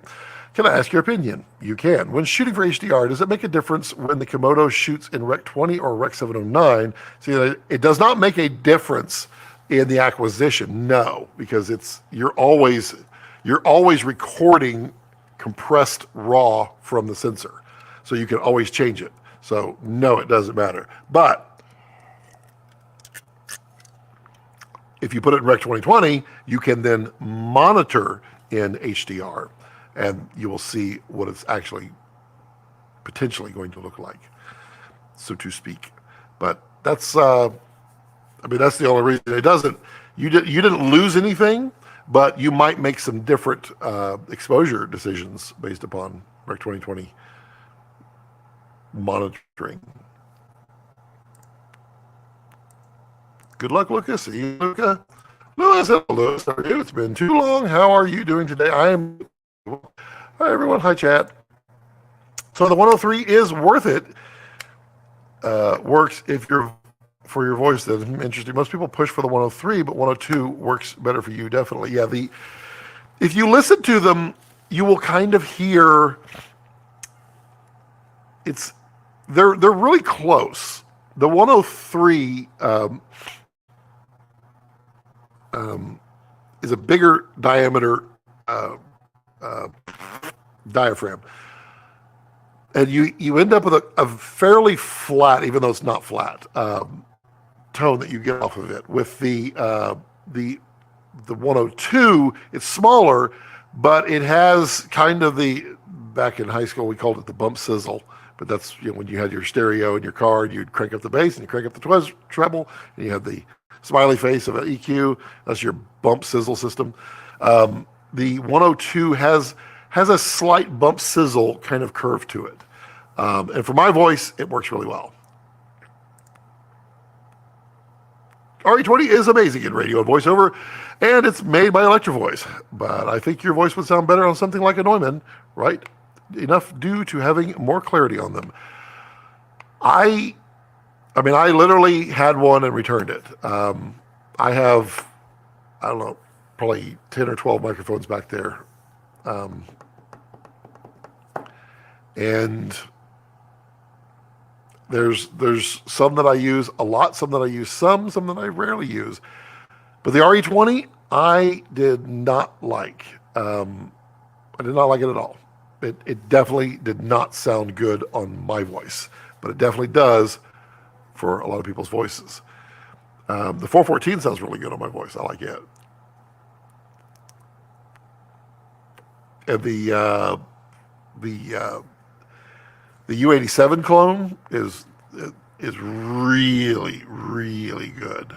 Can I ask your opinion? You can. When shooting for HDR, does it make a difference when the Komodo shoots in Rec 20 or Rec 709? See, it does not make a difference in the acquisition. No, because you're always recording compressed raw from the sensor, so you can always change it. So no, it doesn't matter. But if you put it in Rec 2020, you can then monitor in HDR, and you will see what it's actually potentially going to look like, so to speak. But that's that's the only reason it doesn't. You didn't lose anything, but you might make some different exposure decisions based upon Rec 2020 monitoring. Good luck, Lucas. See you, Luca. Lewis, hello, Lewis. How are you? It's been too long. How are you doing today? I am. Hi, everyone. Hi, chat. So the 103 is worth it. Works if you're for your voice. That's interesting. Most people push for the 103, but 102 works better for you. Definitely. Yeah. If you listen to them, you will kind of hear. They're really close. The 103. Is a bigger diameter diaphragm, and you end up with a fairly flat, even though it's not flat, tone that you get off of it. With the 102, it's smaller, but it has kind of back in high school we called it the bump sizzle. But that's when you had your stereo in your car, and you'd crank up the bass and you crank up the treble, and you had the smiley face of an EQ. That's your bump sizzle system. The 102 has a slight bump sizzle kind of curve to it. And for my voice, it works really well. RE20 is amazing in radio and voiceover, and it's made by Electro Voice. But I think your voice would sound better on something like a Neumann, right? Enough due to having more clarity on them. I literally had one and returned it. I have, I don't know, probably 10 or 12 microphones back there. And there's some that I use a lot, some that I use some that I rarely use. But the RE20, I did not like. I did not like it at all. It definitely did not sound good on my voice, but it definitely does for a lot of people's voices. The 414 sounds really good on my voice. I like it. And the U87 clone is really, really good.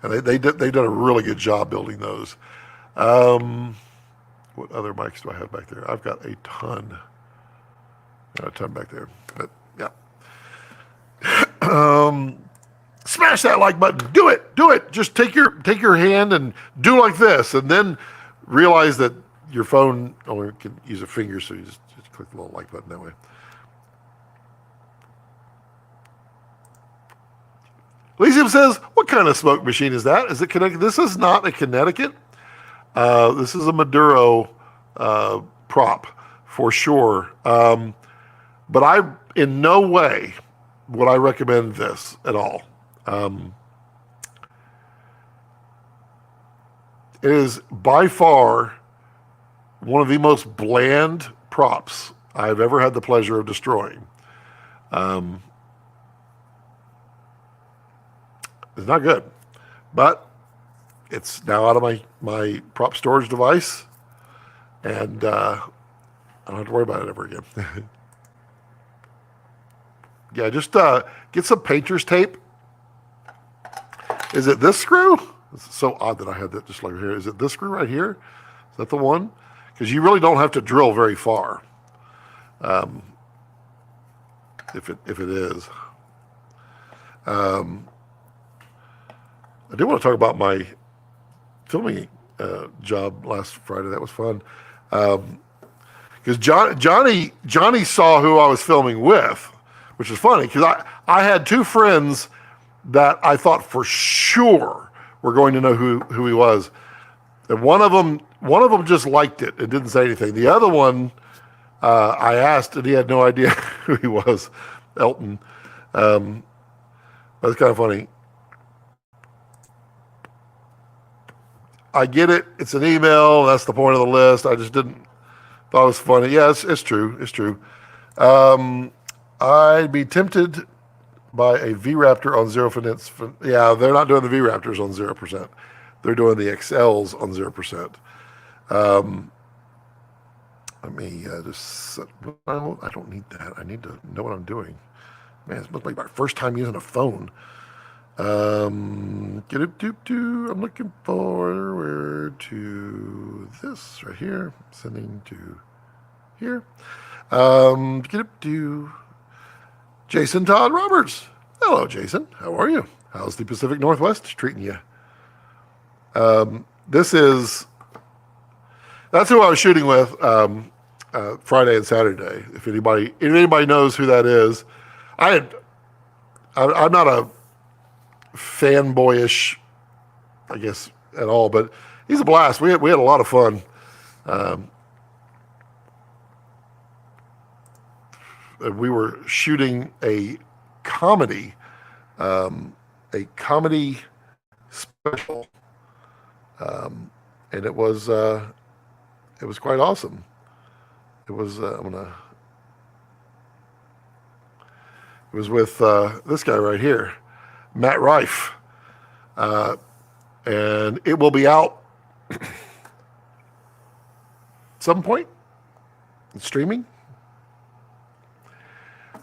And they've done a really good job building those. What other mics do I have back there? I've got a ton. Got a ton back there. But yeah. Smash that like button. Do it. Just take your hand and do like this, and then realize that your phone only can use a finger, so you just click the little like button that way. Elysium says, what kind of smoke machine is that? Is it connected? This is not a Connecticut. This is a Maduro prop for sure. But in no way would I recommend this at all. It is by far one of the most bland props I've ever had the pleasure of destroying. It's not good, but it's now out of my prop storage device, and I don't have to worry about it ever again. Yeah, just get some painter's tape. Is it this screw? It's so odd that I had that just like here. Is it this screw right here? Is that the one? Because you really don't have to drill very far. If it is. I did want to talk about my filming job last Friday. That was fun. Because Johnny saw who I was filming with, which is funny because I had two friends that I thought for sure were going to know who he was, and one of them just liked it and didn't say anything. The other one I asked and he had no idea who he was, Elton. That's kind of funny. I get it. It's an email. That's the point of the list. I just thought it was funny. Yeah, it's true. It's true. I'd be tempted by a V-RAPTOR on 0%. Yeah, they're not doing the V-RAPTORs on 0%. They're doing the XLs on 0%. Let me just, I don't need that. I need to know what I'm doing. Man, this must be my first time using a phone. I'm looking forward to this right here. Sending to here. Jason Todd Roberts. Hello, Jason. How are you? How's the Pacific Northwest treating you? That's who I was shooting with Friday and Saturday. If anybody knows who that is, I'm not a fanboyish, I guess, at all, but he's a blast. We had a lot of fun. We were shooting a comedy special, and it was quite awesome. It was it was with this guy right here, Matt Rife, and it will be out at some point. It's streaming.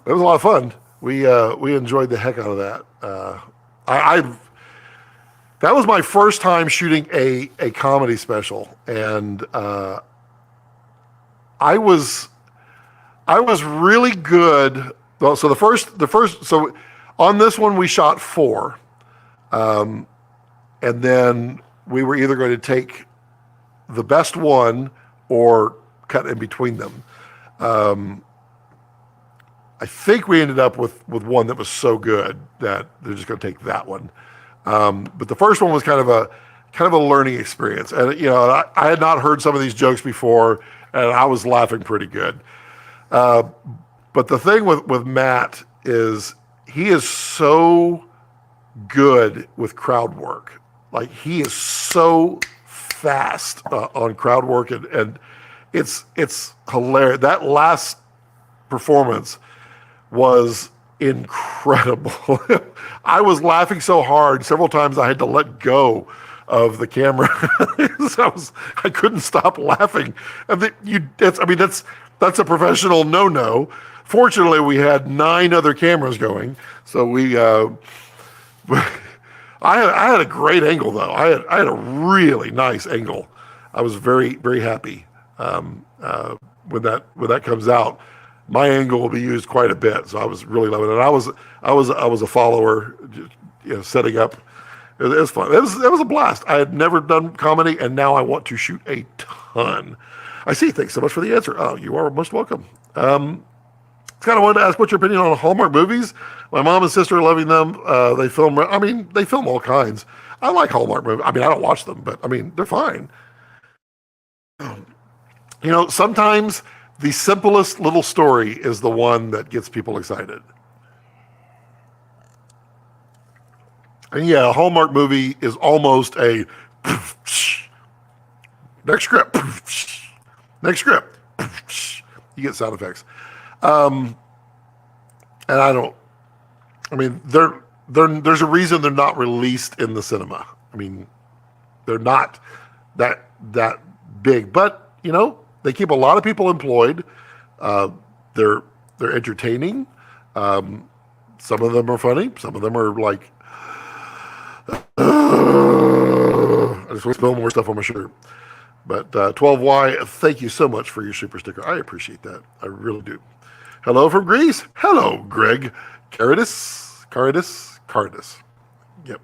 It was a lot of fun. We enjoyed the heck out of that. That was my first time shooting a comedy special, and I was really good. Well, so the first so on this one we shot 4, and then we were either going to take the best one or cut in between them. I think we ended up with one that was so good that they're just going to take that one. But the first one was kind of a learning experience, and I had not heard some of these jokes before, and I was laughing pretty good. But the thing with Matt is he is so good with crowd work. Like, he is so fast on crowd work, and it's hilarious. That last performance was incredible. I was laughing so hard several times I had to let go of the camera. I couldn't stop laughing. And that's a professional no-no. Fortunately, we had 9 other cameras going, so I had a great angle though. I had a really nice angle. I was very, very happy when that comes out. My angle will be used quite a bit, so I was really loving it. And I was a follower, setting up. It was fun. It was a blast. I had never done comedy, and now I want to shoot a ton. I see. Thanks so much for the answer. Oh, you are most welcome. Scott, I wanted to ask what's your opinion on Hallmark movies? My mom and sister are loving them. They film all kinds. I like Hallmark movies. I mean, I don't watch them, but I mean, they're fine. You know, sometimes the simplest little story is the one that gets people excited. And yeah, a Hallmark movie is almost a next script, next script. You get sound effects. And there's a reason they're not released in the cinema. I mean, they're not that big, but you know, they keep a lot of people employed. They're entertaining. Some of them are funny. Some of them are like, I just want to spill more stuff on my shirt. But 12Y, thank you so much for your super sticker. I appreciate that. I really do. Hello from Greece. Hello, Greg. Cardis. Yep.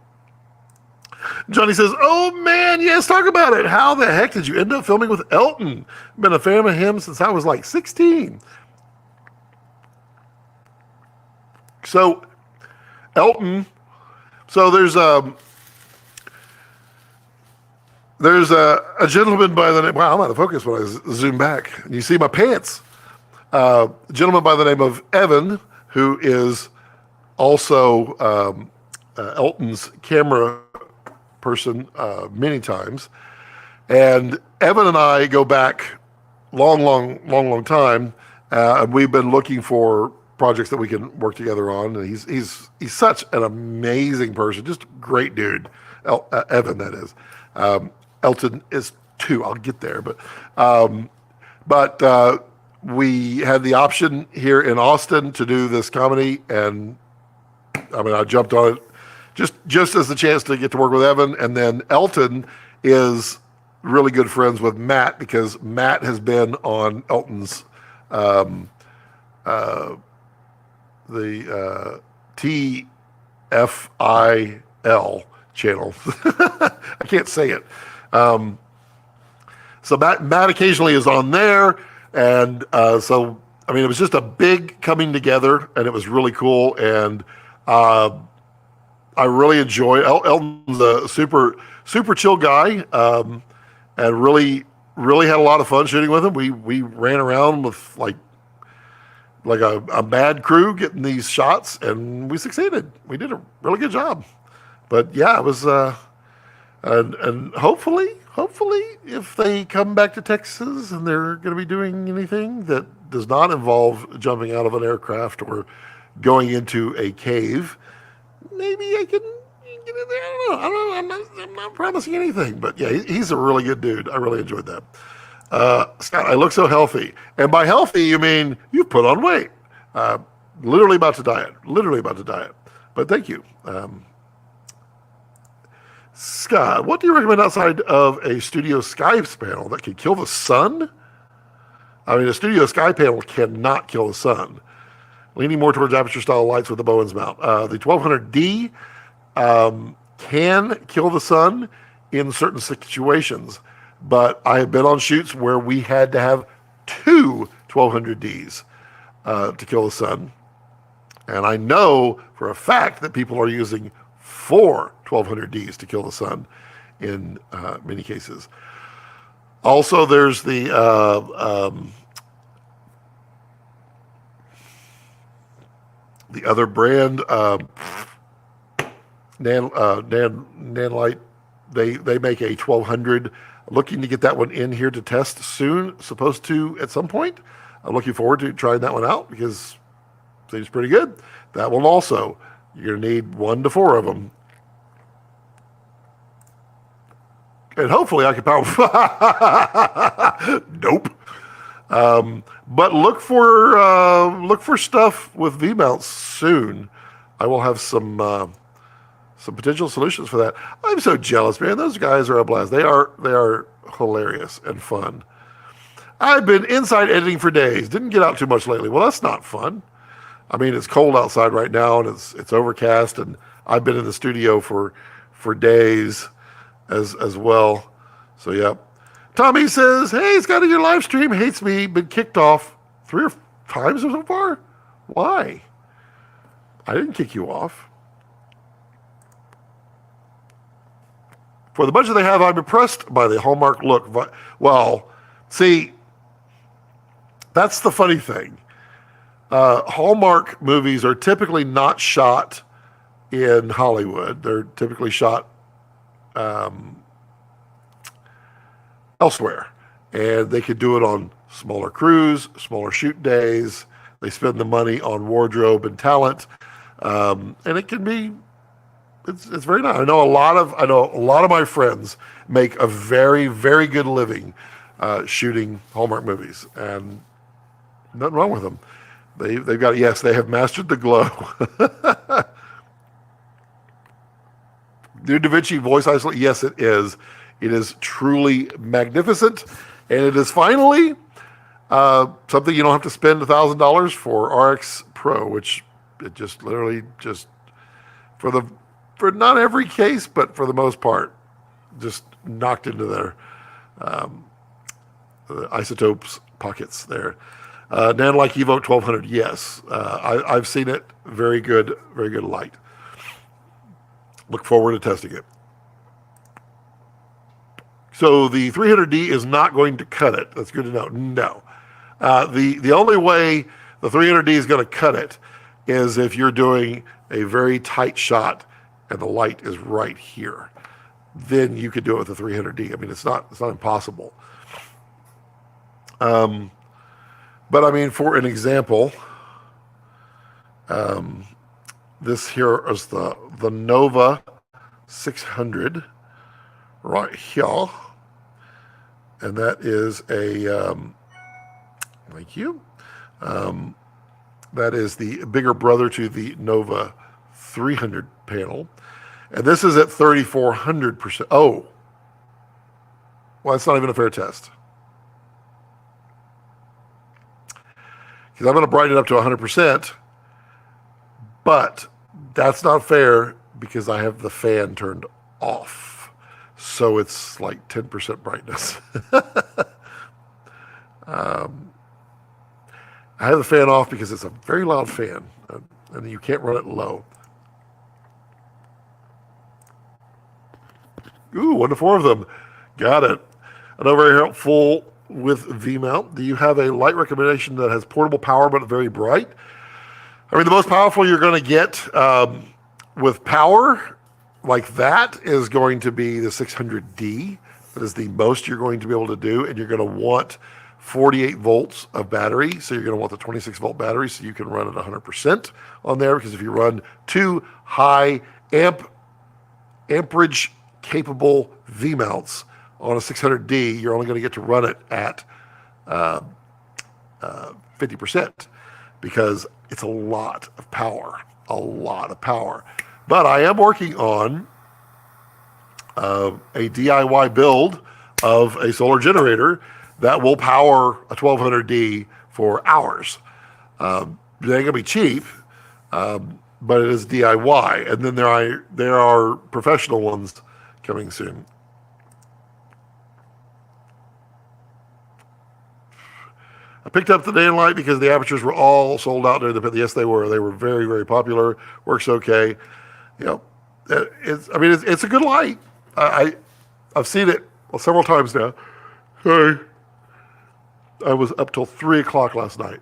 Johnny says, oh man, yes, talk about it. How the heck did you end up filming with Elton? Been a fan of him since I was like 16. So, Elton, so there's a gentleman by the name, wow, I'm out of focus when I zoom back. You see my pants. A gentleman by the name of Evan, who is also Elton's camera person many times. And Evan and I go back long time. And we've been looking for projects that we can work together on. And he's such an amazing person, just a great dude. Evan, that is. Elton is too. I'll get there, but we had the option here in Austin to do this comedy, and I mean, I jumped on it just as the chance to get to work with Evan. And then Elton is really good friends with Matt because Matt has been on Elton's the TFIL channel. I can't say it. So Matt occasionally is on there. And so, I mean, it was just a big coming together, and it was really cool. And I really enjoyed it. Elton's a super chill guy, and really had a lot of fun shooting with him. We ran around with like a bad crew getting these shots, and we succeeded. We did a really good job. But yeah, it was, and hopefully, if they come back to Texas and they're going to be doing anything that does not involve jumping out of an aircraft or going into a cave, maybe I can get in there. I don't know. I'm not promising anything, but yeah, he's a really good dude. I really enjoyed that. Scott, I look so healthy. And by healthy, you mean you've put on weight. Literally about to diet. But thank you. Scott, what do you recommend outside of a studio Skype panel that can kill the sun? I mean, a studio Skype panel cannot kill the sun. Leaning more towards aperture style lights with the Bowens mount. The 1200D can kill the sun in certain situations, but I have been on shoots where we had to have two 1200Ds to kill the sun. And I know for a fact that people are using 4 1200Ds to kill the sun in many cases. Also, there's the other brand, Nanlite. They make a 1200. Looking to get that one in here to test soon. Supposed to at some point. I'm looking forward to trying that one out because it seems pretty good. That one also, you're gonna need 1 to 4 of them. And hopefully I can power. Nope. But look for stuff with V mounts soon. I will have some potential solutions for that. I'm so jealous, man. Those guys are a blast. They are hilarious and fun. I've been inside editing for days. Didn't get out too much lately. Well, that's not fun. I mean, it's cold outside right now, and it's overcast, and I've been in the studio for days as well. So yeah. Tommy says, hey, Scott, in your live stream hates me, been kicked off 3 or 5 times so far. Why? I didn't kick you off. For the budget they have, I'm impressed by the Hallmark look. Well, see, that's the funny thing. Hallmark movies are typically not shot in Hollywood. They're typically shot elsewhere. And they could do it on smaller crews, smaller shoot days. They spend the money on wardrobe and talent. And it can be, it's very nice. I know a lot of my friends make a very, very good living shooting Hallmark movies, and nothing wrong with them. They've got, yes, they have mastered the glow. New Da Vinci voice isolate, yes, it is. It is truly magnificent, and it is finally something you don't have to spend $1,000 for RHINO Pro, which it just literally just for not every case, but for the most part, just knocked into their the isotopes pockets there. Nanolike Evoke 1200, yes, I've seen it. Very good light. Look forward to testing it. So the 300D is not going to cut it. That's good to know. No. The only way the 300D is going to cut it is if you're doing a very tight shot and the light is right here. Then you could do it with the 300D. I mean, it's not impossible. But I mean, for an example, this here is the Nova 600 right here. And that is a, thank you. That is the bigger brother to the Nova 300 panel. And this is at 3,400%. Oh, well, that's not even a fair test. Because I'm going to brighten it up to 100%, but that's not fair because I have the fan turned off. So it's like 10% brightness. I have the fan off because it's a very loud fan, and you can't run it low. Ooh, 1 to 4 of them. Got it. Another very helpful with V-mount. Do you have a light recommendation that has portable power but very bright? I mean, the most powerful you're going to get with power like that is going to be the 600D. That is the most you're going to be able to do, and you're going to want 48 volts of battery. So you're going to want the 26 volt battery so you can run at 100% on there, because if you run two high amperage capable V-mounts on a 600D, you're only going to get to run it at 50% because it's a lot of power, But I am working on a DIY build of a solar generator that will power a 1200D for hours. It ain't gonna be cheap, but it is DIY. And then there are professional ones coming soon. I picked up the Nanolite because the apertures were all sold out during the pit. Yes, they were. They were very, very popular. Works okay. You know, it's a good light. I've seen it several times now. Sorry. I was up till 3 o'clock last night.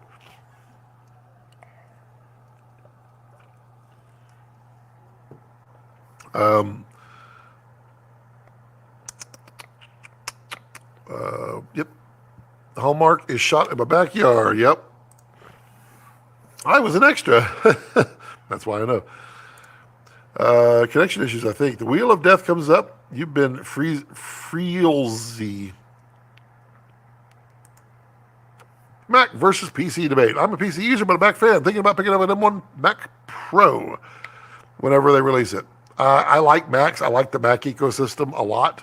Yep. Hallmark is shot in my backyard. Yep. I was an extra. That's why I know. Connection issues, I think. The wheel of death comes up. You've been Freelzy. Mac versus PC debate. I'm a PC user, but a Mac fan. Thinking about picking up an M1 Mac Pro whenever they release it. I like Macs. I like the Mac ecosystem a lot.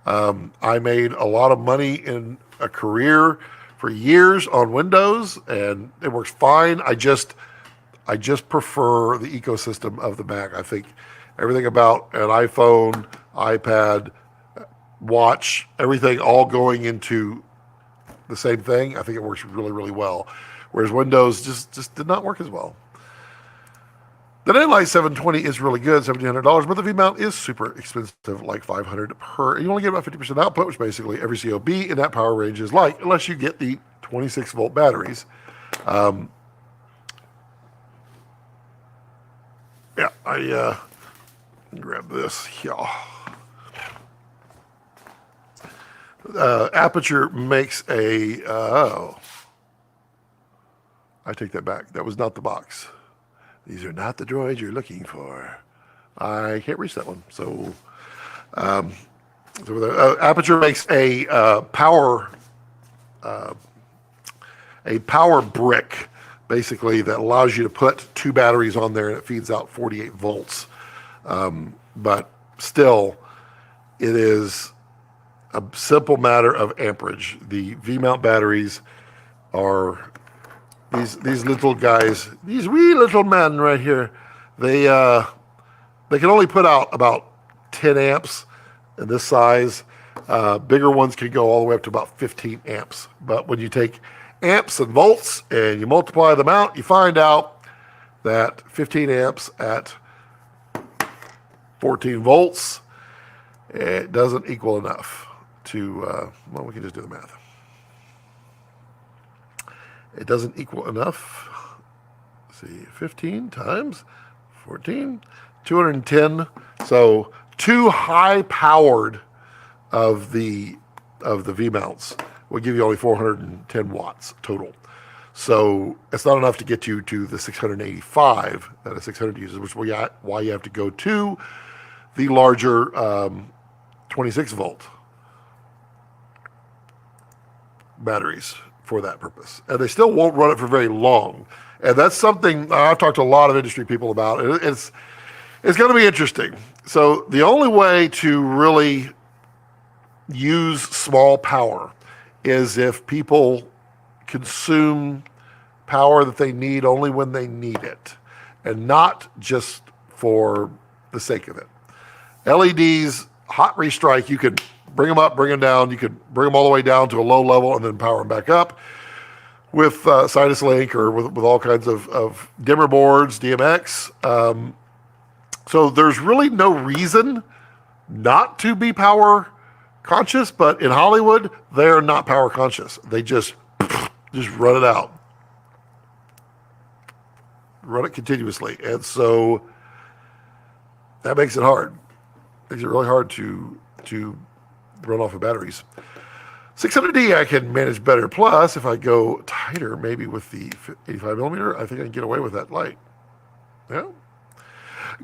I made a lot of money in a career for years on Windows, and it works fine. I just prefer the ecosystem of the Mac. I think everything about an iPhone, iPad, watch, everything all going into the same thing. I think it works really, really well. whereas Windows just did not work as well. The Nanolight 720 is really good, $1,700, but the V-mount is super expensive, like $500 per. You only get about 50% output, which basically every COB in that power range is like, unless you get the 26-volt batteries. Yeah, I grab this. Yeah. Aputure makes a. I take that back. That was not the box. These are not the droids you're looking for. I can't reach that one. So, Aputure makes a power brick, basically, that allows you to put 2 batteries on there and it feeds out 48 volts. But still, it is a simple matter of amperage. The V-mount batteries are these little guys, these wee little men right here. They can only put out about 10 amps in this size. Bigger ones can go all the way up to about 15 amps. But when you take amps and volts and you multiply them out, you find out that 15 amps at 14 volts, it doesn't equal enough to, well, we can just do the math. It doesn't equal enough. Let's see, 15 times 14, 210. So 2 high-powered of the V-mounts will give you only 410 watts total. So it's not enough to get you to the 685 that a 600 uses, which is why you have to go to the larger 26-volt batteries for that purpose. And they still won't run it for very long. And that's something I've talked to a lot of industry people about. It's going to be interesting. So the only way to really use small power is if people consume power that they need only when they need it, and not just for the sake of it. LEDs, hot restrike, you can bring them up, bring them down. You could bring them all the way down to a low level and then power them back up with Sinus Link or with all kinds of dimmer boards, DMX. So there's really no reason not to be power conscious, but in Hollywood, they're not power conscious. They just run it out. Run it continuously. And so that makes it hard. Makes it really hard to run off of batteries. 600D I can manage better. Plus, if I go tighter, maybe with the 85 millimeter, I think I can get away with that light. Yeah.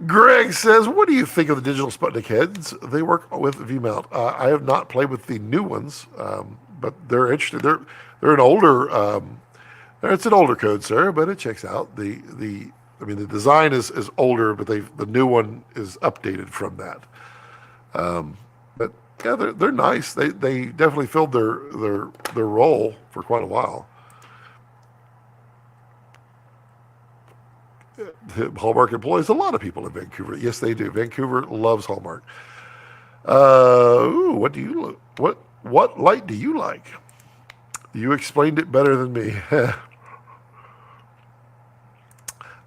Greg says, what do you think of the digital Sputnik heads? They work with V-mount. I have not played with the new ones, but they're interesting. They're an older, it's an older code, sir, but it checks out. The design is older, but the new one is updated from that. But yeah, they're nice. They definitely filled their role for quite a while. Hallmark employs a lot of people in Vancouver. Yes, they do. Vancouver loves Hallmark. What light do you like? You explained it better than me.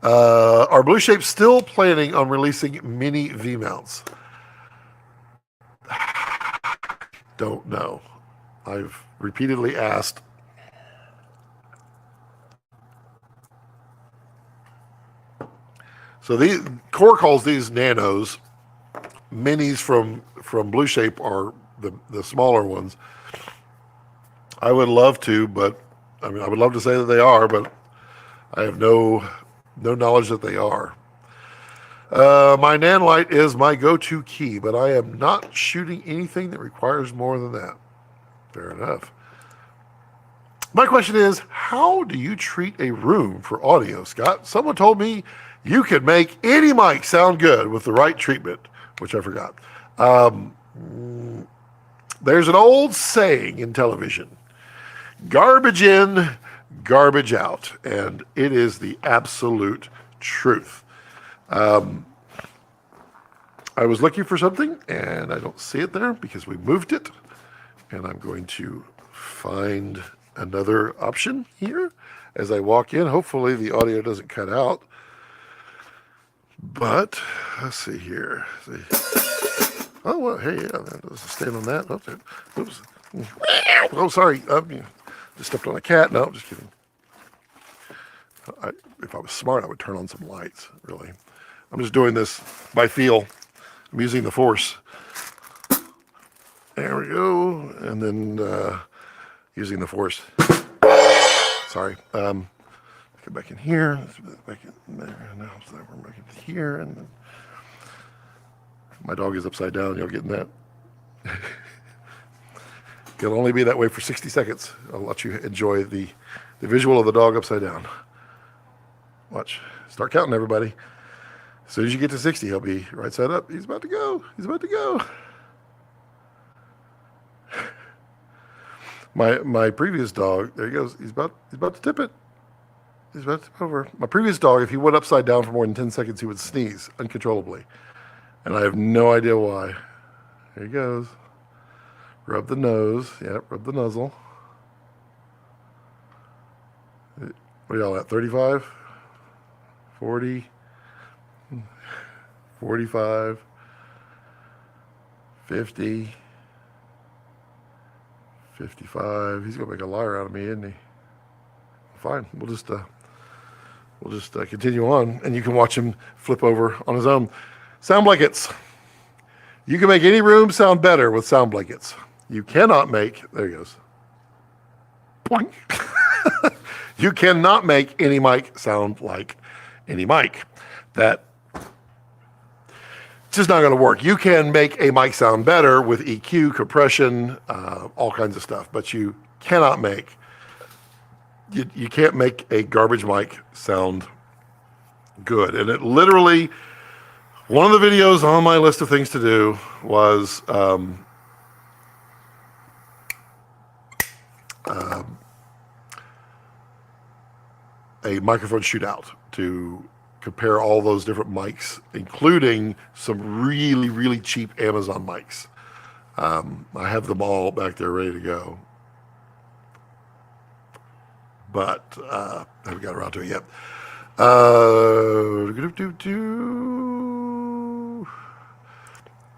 Are Blue Shape still planning on releasing mini V-mounts? Don't know. I've repeatedly asked. So Core calls these nanos. Minis from Blue Shape are the smaller ones. I would love to, but I would love to say that they are, but I have no knowledge that they are. My nanlight is my go-to key, but I am not shooting anything that requires more than that. Fair enough. My question is, how do you treat a room for audio, Scott? Someone told me you can make any mic sound good with the right treatment, which I forgot. There's an old saying in television, garbage in, garbage out, and it is the absolute truth. I was looking for something, and I don't see it there because we moved it, and I'm going to find another option here, as I walk in. Hopefully the audio doesn't cut out. But let's see here. Oh, well, hey, yeah, there's a stand on that. Oops. Oh, sorry. Just stepped on a cat. No, just kidding. If I was smart, I would turn on some lights, really. I'm just doing this by feel. I'm using the force. There we go. And then using the force. Sorry. Get back in here. Back in there. Now we're back in here. And then my dog is upside down. Y'all getting that? It'll only be that way for 60 seconds. I'll let you enjoy the visual of the dog upside down. Watch. Start counting, everybody. As soon as you get to 60, he'll be right side up. He's about to go. He's about to go. My previous dog, there he goes. He's about to tip it. He's about to tip over. My previous dog, if he went upside down for more than 10 seconds, he would sneeze uncontrollably. And I have no idea why. There he goes. Rub the nose. Yep, rub the nuzzle. What are y'all at? 35? 40? 45? 50? 55. He's gonna make a liar out of me, isn't he? Fine. We'll just continue on, and you can watch him flip over on his own. Sound blankets. You can make any room sound better with sound blankets. You cannot make. There he goes. Boink. You cannot make any mic sound like any mic. That it's just not going to work. You can make a mic sound better with EQ, compression, all kinds of stuff, but you cannot make, you can't make a garbage mic sound good. And it literally, one of the videos on my list of things to do was a microphone shootout to compare all those different mics, including some really, really cheap Amazon mics. I have them all back there ready to go, but haven't got around to it yet.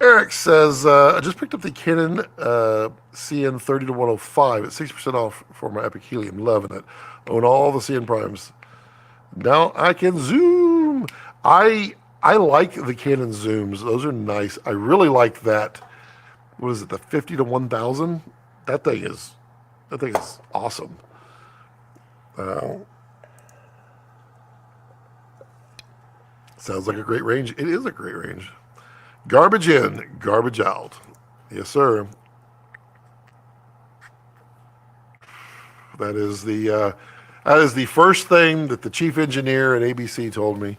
Eric says, I just picked up the Canon CN 30-105 at 60% off for my Epic Helium. Loving it. Own all the CN primes. Now I can zoom. I like the Canon zooms. Those are nice. I really like that. What is it? The 50-1000. That thing is awesome. Sounds like a great range. It is a great range. Garbage in, garbage out. Yes, sir. That is the first thing that the chief engineer at ABC told me.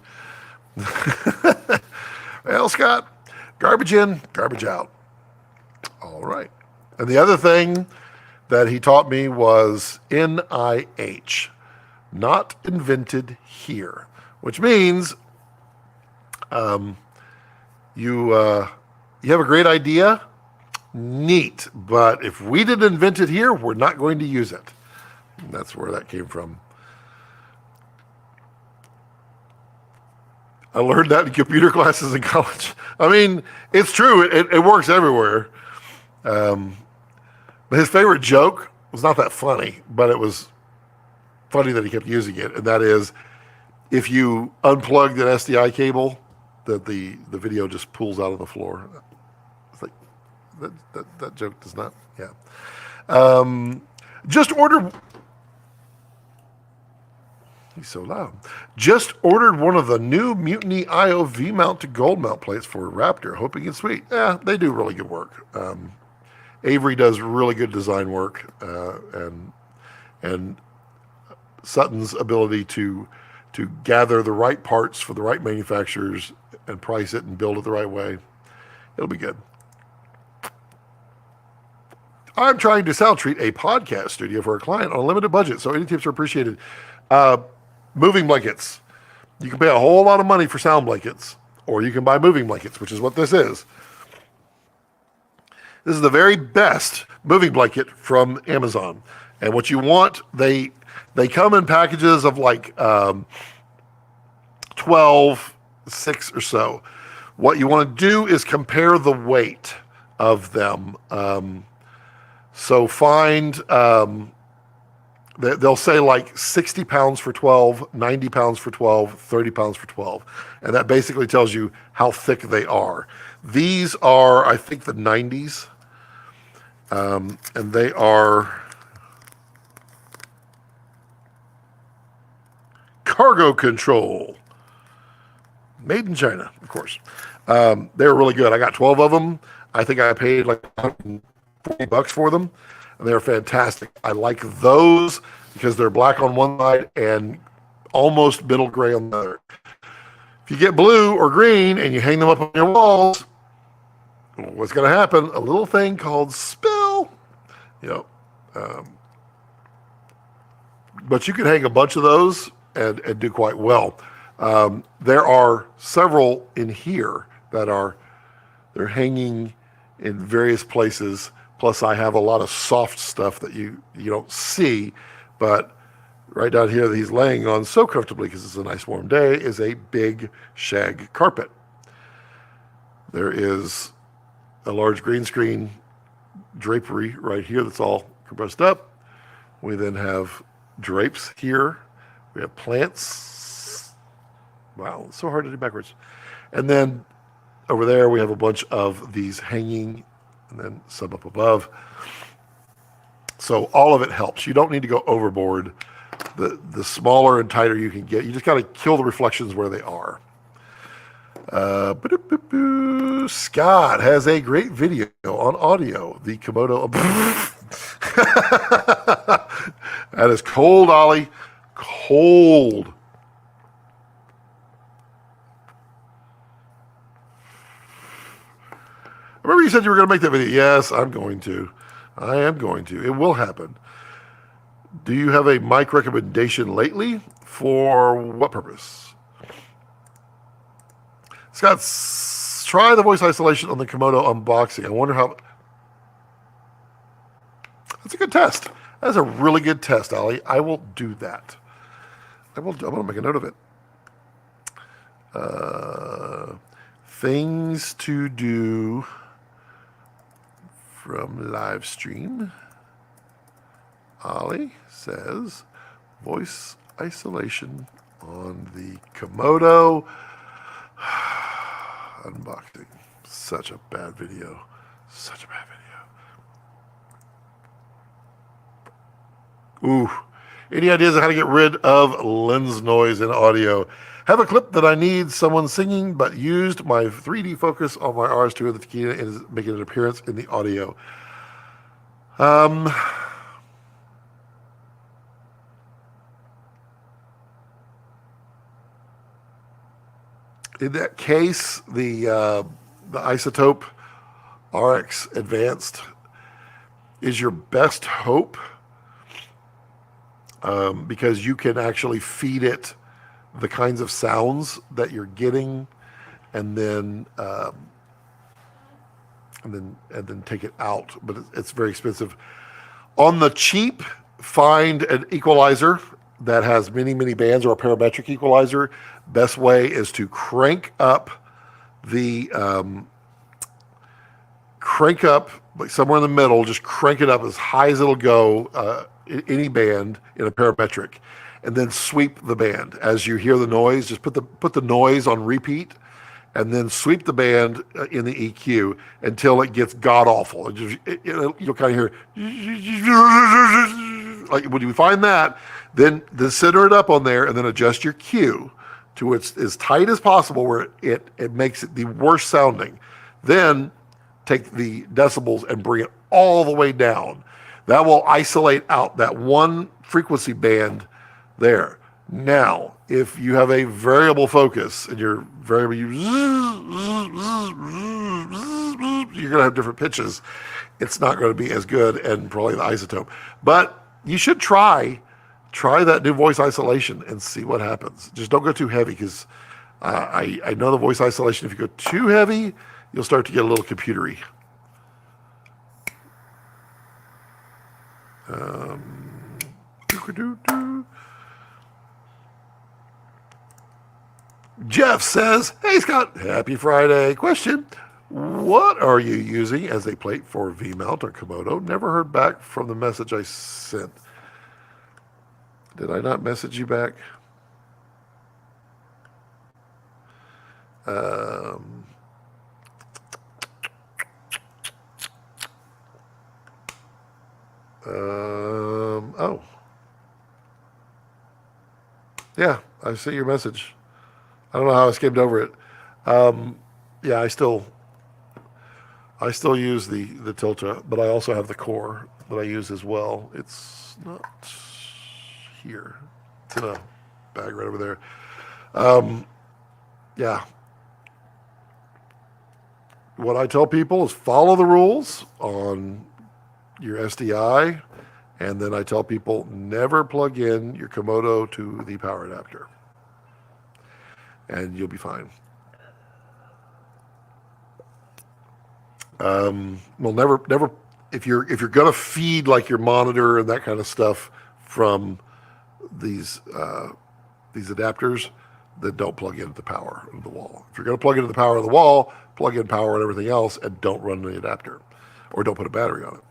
Well, Scott, garbage in, garbage out. All right. And the other thing that he taught me was NIH, not invented here, which means you have a great idea, neat, but if we didn't invent it here, we're not going to use it. And that's where that came from. I learned that in computer classes in college. I mean, it's true. It works everywhere. But his favorite joke was not that funny, but it was funny that he kept using it. And that is, if you unplugged an SDI cable, that the video just pulls out on the floor. It's like, that joke does not, yeah. Just ordered, he's so loud. Just ordered one of the new Mutiny IO V-mount to gold mount plates for Raptor, hoping it's sweet. Yeah, they do really good work. Avery does really good design work, and Sutton's ability to gather the right parts for the right manufacturers and price it and build it the right way, it'll be good. I'm trying to sound treat a podcast studio for a client on a limited budget, so any tips are appreciated. Moving blankets. You can pay a whole lot of money for sound blankets, or you can buy moving blankets, which is what this is. This is the very best moving blanket from Amazon. And what you want, They come in packages of like 12, 6 or so. What you want to do is compare the weight of them. So find, they'll say like 60 pounds for 12, 90 pounds for 12, 30 pounds for 12. And that basically tells you how thick they are. These are, I think, the 90s. And they are cargo control. Made in China, of course. They were really good. I got 12 of them. I think I paid like $140 for them. And they're fantastic. I like those because they're black on one side and almost middle gray on the other. If you get blue or green and you hang them up on your walls, what's going to happen? A little thing called spill. But you can hang a bunch of those and do quite well. There are several in here that they're hanging in various places. Plus, I have a lot of soft stuff that you don't see, but right down here that he's laying on so comfortably because it's a nice warm day is a big shag carpet. There is a large green screen drapery right here that's all compressed up. We then have drapes here. We have plants. Wow, it's so hard to do backwards. And then over there we have a bunch of these hanging and then some up above. So all of it helps. You don't need to go overboard. The smaller and tighter you can get, you just got to kill the reflections where they are. Scott has a great video on audio. The Komodo. That is cold, Ollie. Cold. I remember you said you were going to make that video. Yes, I'm going to. I am going to. It will happen. Do you have a mic recommendation lately? For what purpose? Scott, try the voice isolation on the Komodo unboxing. I wonder how... That's a good test. That's a really good test, Ollie. I will do that. I'm going to make a note of it. Things to do from live stream. Ollie says voice isolation on the Komodo unboxing. Such a bad video. Such a bad video. Ooh. Any ideas on how to get rid of lens noise in audio? Have a clip that I need someone singing, but used my 3D focus on my RS2 of the Tokina and is making an appearance in the audio. In that case, the isotope RX Advanced is your best hope because you can actually feed it the kinds of sounds that you're getting, and then take it out. But it's very expensive. On the cheap, find an equalizer that has many bands or a parametric equalizer. Best way is to crank up like somewhere in the middle. Just crank it up as high as it'll go. Any band in a parametric. And then sweep the band as you hear the noise. Just put the noise on repeat, and then sweep the band in the EQ until it gets god awful. You'll kind of hear like when you find that, then center it up on there, and then adjust your Q to it's as tight as possible where it makes it the worst sounding. Then take the decibels and bring it all the way down. That will isolate out that one frequency band there. Now, if you have a variable focus and you're going to have different pitches, it's not going to be as good, and probably the isotope. But you should try that new voice isolation and see what happens. Just don't go too heavy, because I know the voice isolation, if you go too heavy, you'll start to get a little computery. Jeff says, hey Scott, happy Friday. Question, what are you using as a plate for V-mount or Komodo? Never heard back from the message I sent. Did I not message you back? Oh. Yeah, I see your message. I don't know how I skimmed over it. Yeah, I still use the Tilta, but I also have the core that I use as well. It's not here. It's in a bag right over there. Yeah. What I tell people is follow the rules on your SDI, and then I tell people never plug in your Komodo to the power adapter, and you'll be fine. Well, never. If you're gonna feed like your monitor and that kind of stuff from these adapters, then don't plug into the power of the wall. If you're gonna plug into the power of the wall, plug in power and everything else, and don't run the adapter, or don't put a battery on it.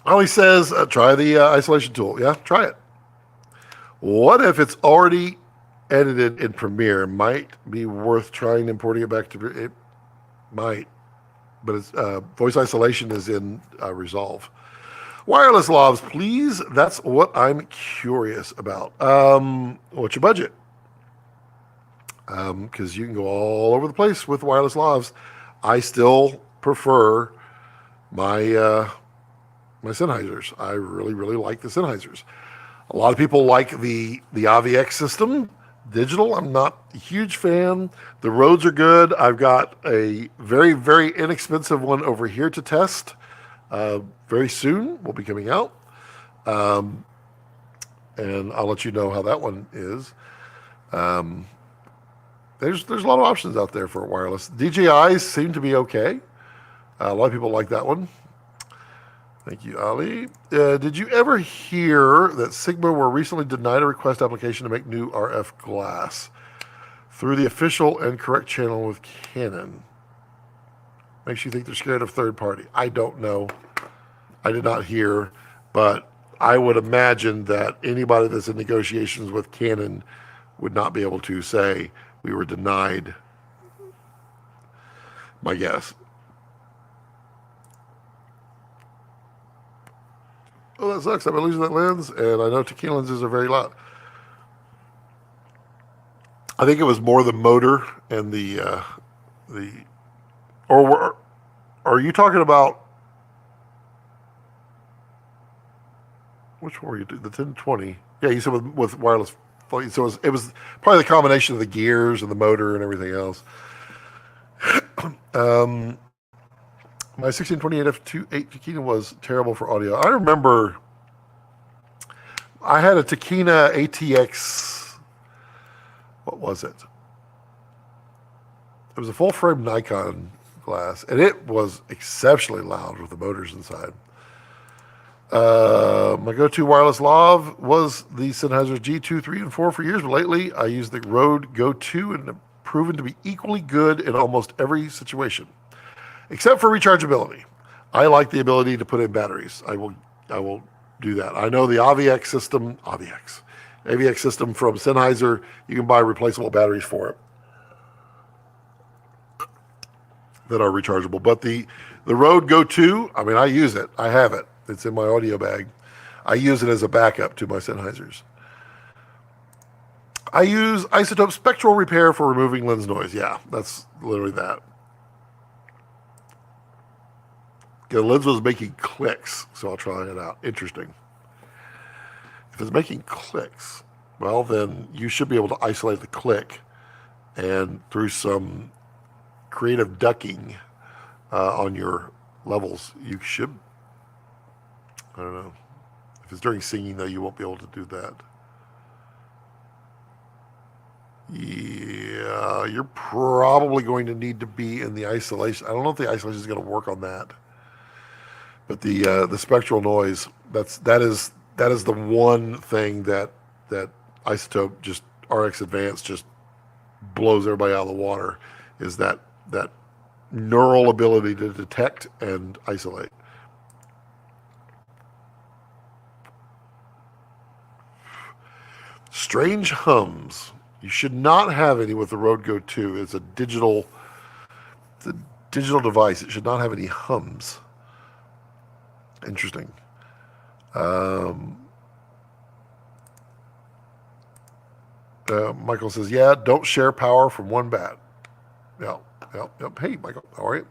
Ollie says, try the isolation tool. Yeah, try it. What if it's already edited in Premiere? Might be worth trying importing it back to it. Might, but it's voice isolation is in Resolve. Wireless lavs, please. That's what I'm curious about. What's your budget? Because you can go all over the place with wireless lavs. I still prefer my my Sennheisers. I really like the Sennheisers. A lot of people like the IRIX system. Digital, I'm not a huge fan. The Rodes are good. I've got a very inexpensive one over here to test. Very soon will be coming out. And I'll let you know how that one is. There's a lot of options out there for wireless. DJIs seem to be okay. A lot of people like that one. Thank you, Ali. Did you ever hear that Sigma were recently denied a request application to make new RF glass through the official and correct channel with Canon? Makes you think they're scared of third party. I don't know. I did not hear, but I would imagine that anybody that's in negotiations with Canon would not be able to say we were denied. My guess. Oh, that sucks. I've been losing that lens, and I know Tokina lenses are very loud. I think it was more the motor and or are you talking about, which one were you doing? The 1020. Yeah, you said with wireless. So it was probably the combination of the gears and the motor and everything else. My 1628 f2.8 Tokina was terrible for audio. I remember I had a Tokina ATX. What was it? It was a full frame Nikon glass, and it was exceptionally loud with the motors inside. My go-to wireless lav was the Sennheiser G2, 3, and 4 for years, but lately I use the Rode Go 2 and have proven to be equally good in almost every situation. Except for rechargeability. I like the ability to put in batteries. I will do that. I know the AVX system from Sennheiser, you can buy replaceable batteries for it that are rechargeable. But the Rode Go 2, I mean, I use it. I have it. It's in my audio bag. I use it as a backup to my Sennheisers. I use isotope spectral repair for removing lens noise. Yeah, that's literally that. The lens was making clicks, so I'll try it out. Interesting. If it's making clicks, well, then you should be able to isolate the click, and through some creative ducking on your levels, you should. I don't know. If it's during singing, though, you won't be able to do that. Yeah, you're probably going to need to be in the isolation. I don't know if the isolation is going to work on that. But the spectral noise, that is the one thing that isotope just RX Advanced just blows everybody out of the water, is that neural ability to detect and isolate. Strange hums. You should not have any with the Rode Go 2. It's a digital device. It should not have any hums. Interesting. Michael says, yeah, don't share power from one bat. Yep. Hey, Michael, how are you?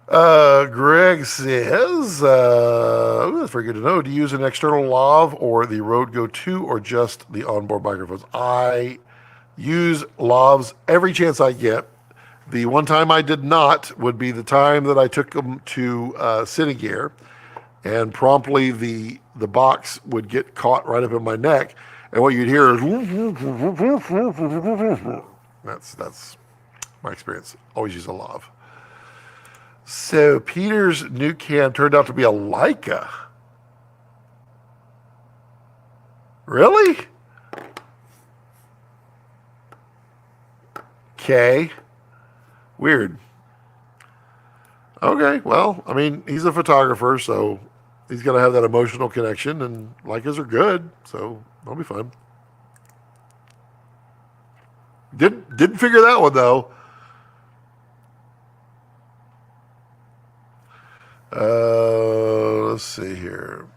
Greg says, that's very good to know. Do you use an external lav or the Rode Go 2 or just the onboard microphones? I use lavs every chance I get. The one time I did not would be the time that I took them to Cine Gear, and promptly the box would get caught right up in my neck, and what you'd hear is that's my experience. Always use a lav. So Peter's new cam turned out to be a Leica. Really? Okay. Weird. Okay, well, I mean, he's a photographer, so he's going to have that emotional connection, and Leicas are good, so that'll be fun. Didn't figure that one, though. Let's see here.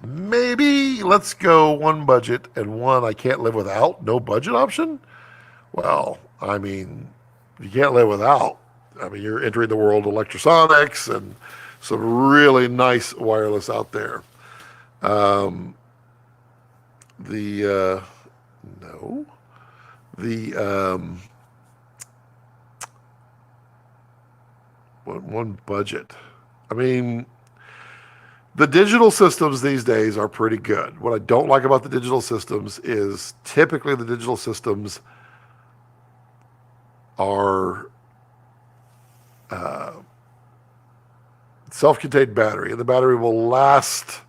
Maybe let's go one budget and one I can't live without. No budget option? Well, I mean, you can't live without. I mean, you're entering the world of electrosonics and some really nice wireless out there. One budget. I mean, the digital systems these days are pretty good. What I don't like about the digital systems is typically the digital systems are self-contained battery, and the battery will last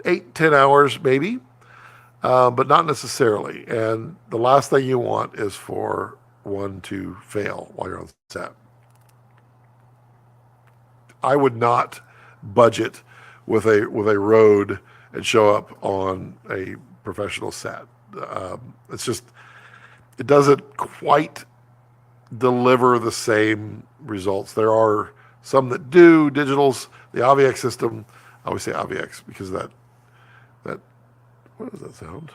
8-10 hours maybe, but not necessarily. And the last thing you want is for one to fail while you're on set. I would not budget with a Rode and show up on a professional set. It's just, it doesn't quite deliver the same results. There are some that do. Digitals, the AVIX system, I always say AVIX because that what does that sound?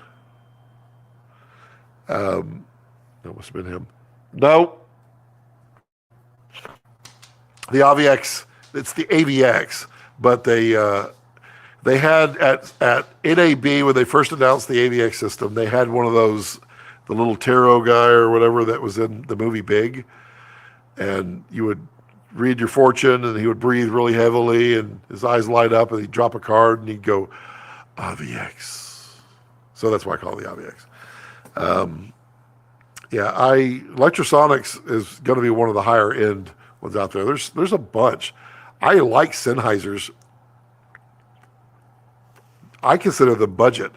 That must have been him. No. The AVIX, it's the AVX, but they had at NAB when they first announced the AVX system, they had one of those, the little tarot guy or whatever that was in the movie Big, and you would read your fortune and he would breathe really heavily and his eyes light up and he'd drop a card and he'd go, AVX. So that's why I call it the AVX. Electrosonics is going to be one of the higher end ones out there. There's a bunch. I like Sennheisers. I consider the budget.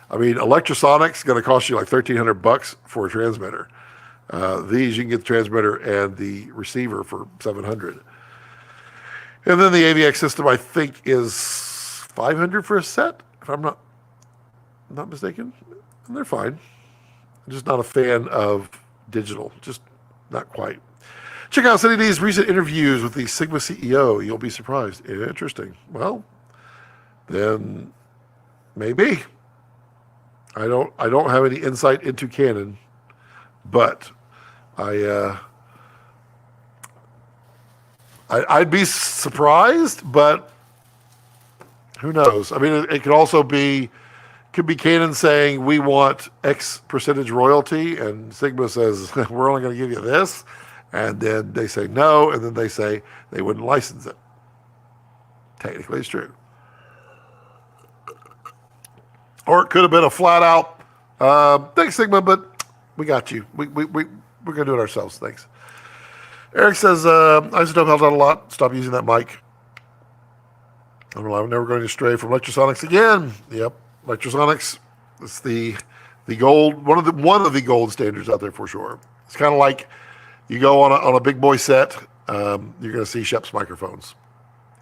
I mean, electrosonics is going to cost you like $1,300 for a transmitter. These you can get the transmitter and the receiver for $700. And then the AVX system I think is $500 for a set, if I'm not mistaken. And they're fine. I'm just not a fan of digital, just not quite. Check out Cine D's recent interviews with the Sigma CEO. You'll be surprised. Interesting. Well, then maybe. I don't have any insight into Canon, but I'd be surprised, but who knows? I mean, it could also be Canon saying we want X percentage royalty, and Sigma says we're only going to give you this, and then they say no, and then they say they wouldn't license it. Technically, it's true. Or it could have been a flat out, thanks Sigma, but we got you. We're going to do it ourselves. Thanks. Eric says, Isotope helped out a lot. Stop using that mic. I'm never going to stray from electrosonics again. Yep. Electrosonics It's the gold, one of the gold standards out there for sure. It's kind of like you go on a big boy set, you're going to see Shep's microphones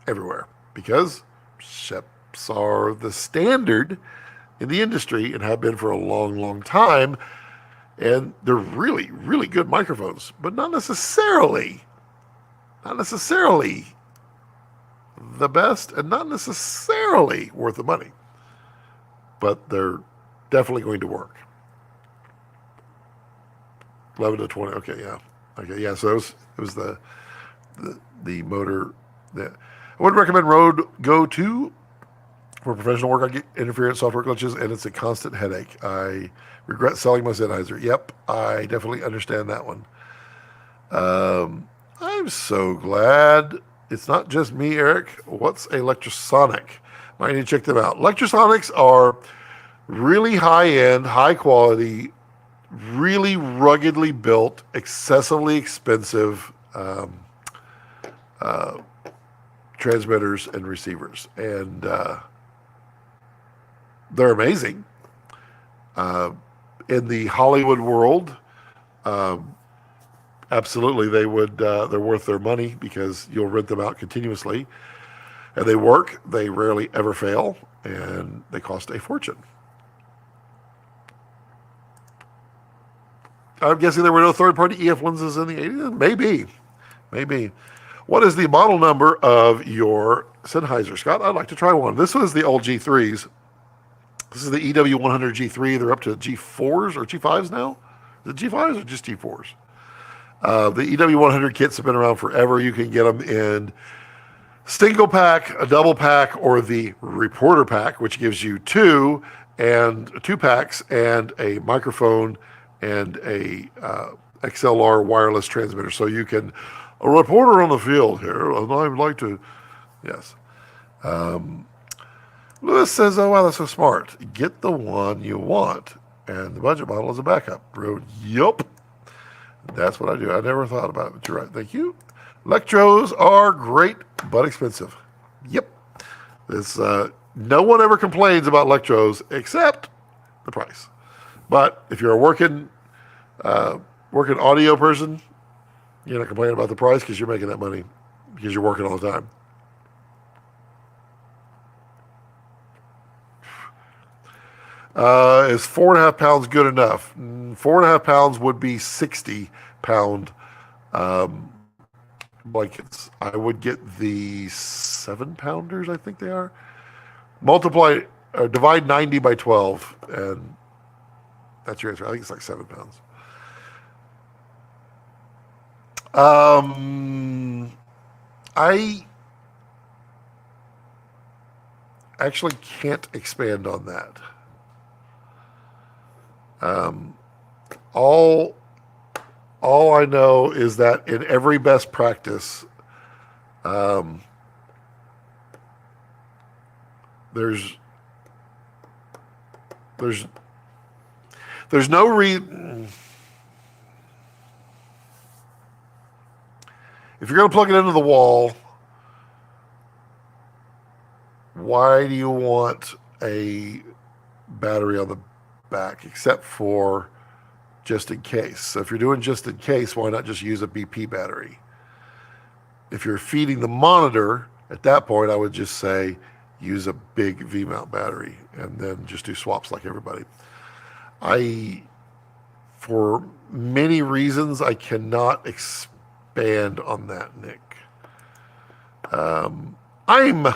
everywhere because Sheps are the standard in the industry and have been for a long, long time. And they're really, really good microphones, but not necessarily the best and not necessarily worth the money. But they're definitely going to work. 11 to 20. Okay, yeah. Okay, yeah. So it was the motor. I would recommend Rode Go 2 for professional work. I get interference, software glitches, and it's a constant headache. I regret selling my Sennheiser. Yep, I definitely understand that one. I'm so glad it's not just me, Eric. What's Electrosonic? I need to check them out. Electrosonics are really high-end, high-quality, really ruggedly built, excessively expensive transmitters and receivers. And they're amazing. In the Hollywood world, absolutely they're worth their money because you'll rent them out continuously. And they work, they rarely ever fail, and they cost a fortune. I'm guessing there were no third-party EF lenses in the 80s? Maybe. What is the model number of your Sennheiser, Scott? I'd like to try one. This was the old G3s. This is the EW100 G3. They're up to G4s or G5s now? Is it G5s or just G4s? The EW100 kits have been around forever. You can get them in single pack, a double pack, or the reporter pack, which gives you two packs and a microphone and a XLR wireless transmitter. So you can, a reporter on the field here, and I would like to, yes. Lewis says, oh, wow, that's so smart. Get the one you want. And the budget model is a backup. Yup. That's what I do. I never thought about it, but you're right. Thank you. Electros are great, but expensive. Yep. This, no one ever complains about Electros except the price. But if you're a working audio person, you're not complaining about the price because you're making that money because you're working all the time. Is 4.5 pounds good enough? 4.5 pounds would be 60-pound blankets. I would get the 7-pounders, I think they are. Divide 90 by 12, and that's your answer. I think it's like 7 pounds. I actually can't expand on that. All I know is that in every best practice, there's no reason. If you're going to plug it into the wall, why do you want a battery on the back, except for just in case? So if you're doing just in case, why not just use a BP battery? If you're feeding the monitor, at that point, I would just say use a big V-mount battery and then just do swaps like everybody. For many reasons, I cannot expand on that, Nick. I'm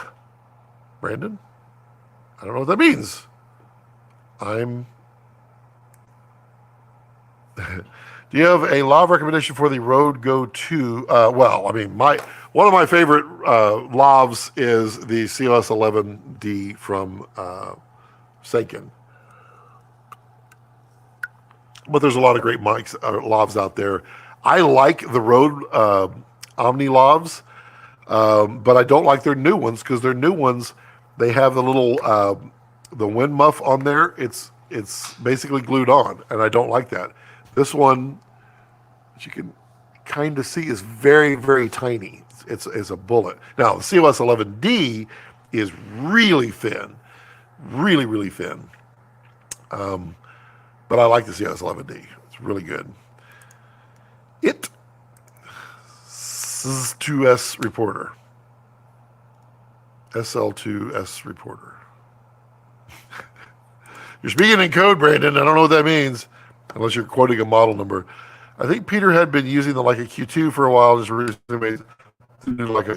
Brandon. I don't know what that means. Do you have a lav recommendation for the Rode Go 2? Well, I mean, one of my favorite lavs is the COS11D from Sanken. But there's a lot of great mics, lavs out there. I like the Rode Omni lavs, but I don't like their new ones because their new ones, they have the little the wind muff on there. It's basically glued on, and I don't like that. This one, as you can kind of see, is very, very tiny. It's a bullet. Now, the COS11D is really thin, really, really thin. But I like the CS11D. It's really good. It S2S reporter. SL2S reporter. You're speaking in code, Brandon. I don't know what that means, unless you're quoting a model number. I think Peter had been using the Leica Q2 for a while. Just recently,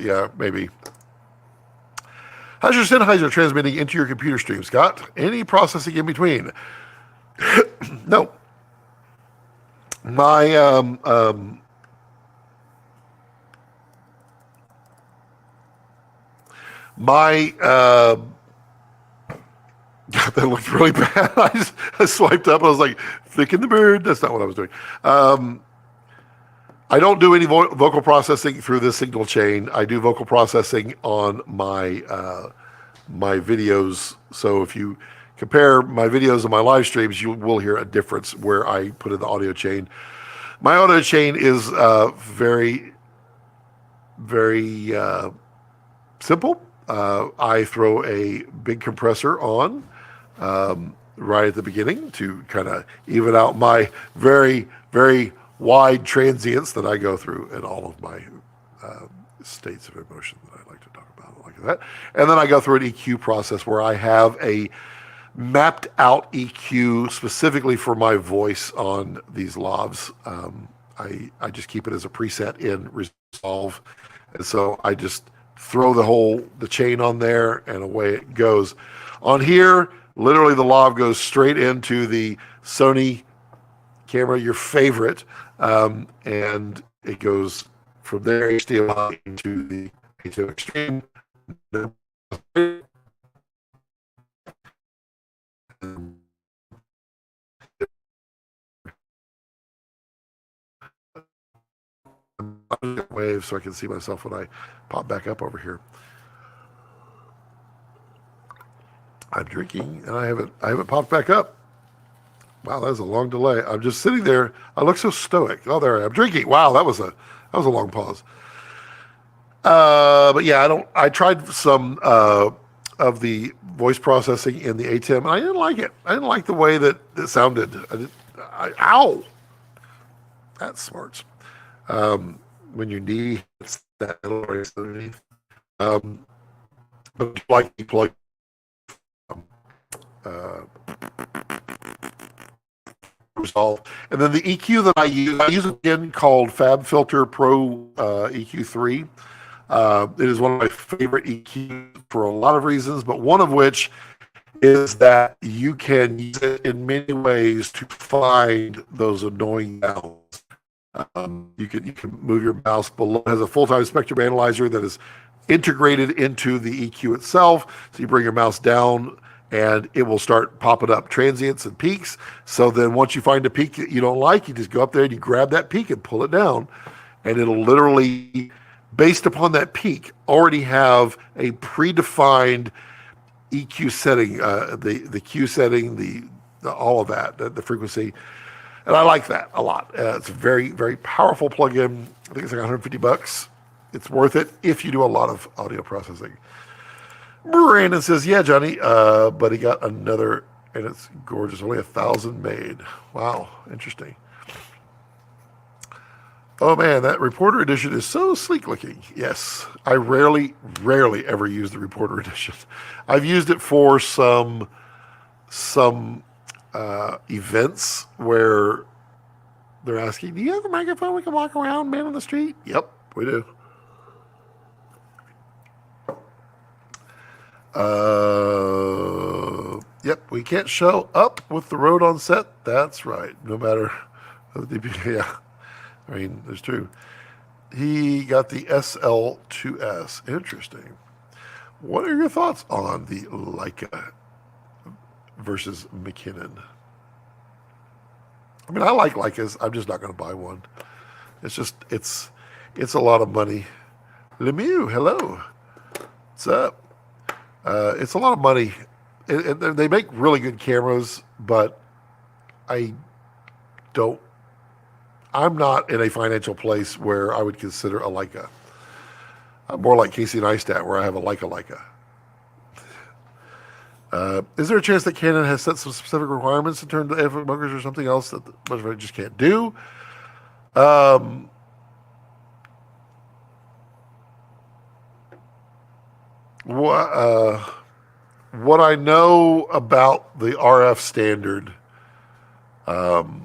yeah, maybe. How's your Sennheiser transmitting into your computer stream, Scott? Any processing in between? No. My that looked really bad. I swiped up. I was like, flicking the bird. That's not what I was doing. I don't do any vocal processing through this signal chain. I do vocal processing on my my videos. So if you compare my videos and my live streams, you will hear a difference where I put in the audio chain. My audio chain is very, very simple. I throw a big compressor on right at the beginning to kind of even out my very, very wide transients that I go through in all of my states of emotion that I like to talk about, like that. And then I go through an EQ process where I have a mapped out EQ specifically for my voice on these lavs. I just keep it as a preset in Resolve. And so I just throw the chain on there and away it goes. On here, literally the lav goes straight into the Sony camera, your favorite, and it goes from there HDMI into the A2 Extreme. Wave so I can see myself when I pop back up over here. I'm drinking and I haven't popped back up. Wow, that was a long delay. I'm just sitting there. I look so stoic. Oh, there I am drinking. Wow, that was a long pause. But yeah, I tried some of the voice processing in the ATEM and I didn't like it. I didn't like the way that it sounded. Ow! That smarts. When your knee hits that right underneath. But like you plug Resolve. And then the EQ that I use again called FabFilter Pro EQ3. It is one of my favorite EQs for a lot of reasons, but one of which is that you can use it in many ways to find those annoying sounds. You can move your mouse below. It has a full-time spectrum analyzer that is integrated into the EQ itself. So you bring your mouse down and it will start popping up transients and peaks. So then once you find a peak that you don't like, you just go up there and you grab that peak and pull it down. And it'll literally, based upon that peak, already have a predefined EQ setting, the Q setting, the all of that, the frequency. And I like that a lot. It's a very, very powerful plugin. I think it's like $150. It's worth it if you do a lot of audio processing. Brandon says, yeah, Johnny, but he got another, and it's gorgeous. Only 1,000 made. Wow, interesting. Oh man, that Reporter Edition is so sleek looking. Yes, I rarely ever use the Reporter Edition. I've used it for some events where they're asking, do you have a microphone we can walk around, man on the street? Yep, we do. Yep, we can't show up with the road on set. That's right. No matter, yeah. I mean, it's true. He got the SL2S. Interesting. What are your thoughts on the Leica versus McKinnon? I mean, I like Leicas. I'm just not going to buy one. It's a lot of money. Lemieux, hello. What's up? It's a lot of money. They make really good cameras, but I'm not in a financial place where I would consider a Leica. I'm more like Casey Neistat, where I have a Leica. Is there a chance that Canon has set some specific requirements in terms of AF bunkers or something else that the Motion just can't do? What I know about the RF standard, that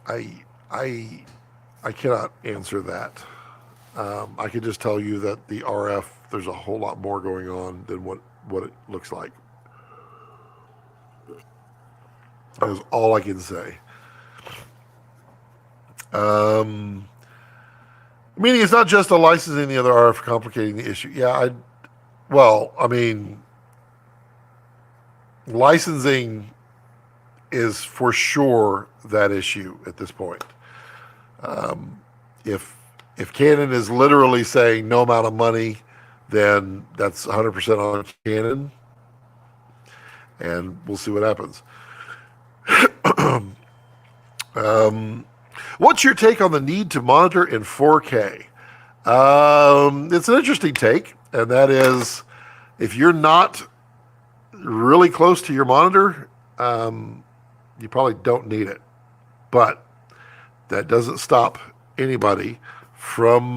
I cannot answer that. I can just tell you that the RF, there's a whole lot more going on than what it looks like. That is all I can say. Meaning it's not just the licensing the other RF complicating the issue. Yeah, I mean, licensing is for sure that issue at this point. If Canon is literally saying no amount of money, then that's 100% on Canon, and we'll see what happens. What's your take on the need to monitor in 4K? It's an interesting take, and that is, if you're not really close to your monitor, you probably don't need it. But that doesn't stop anybody from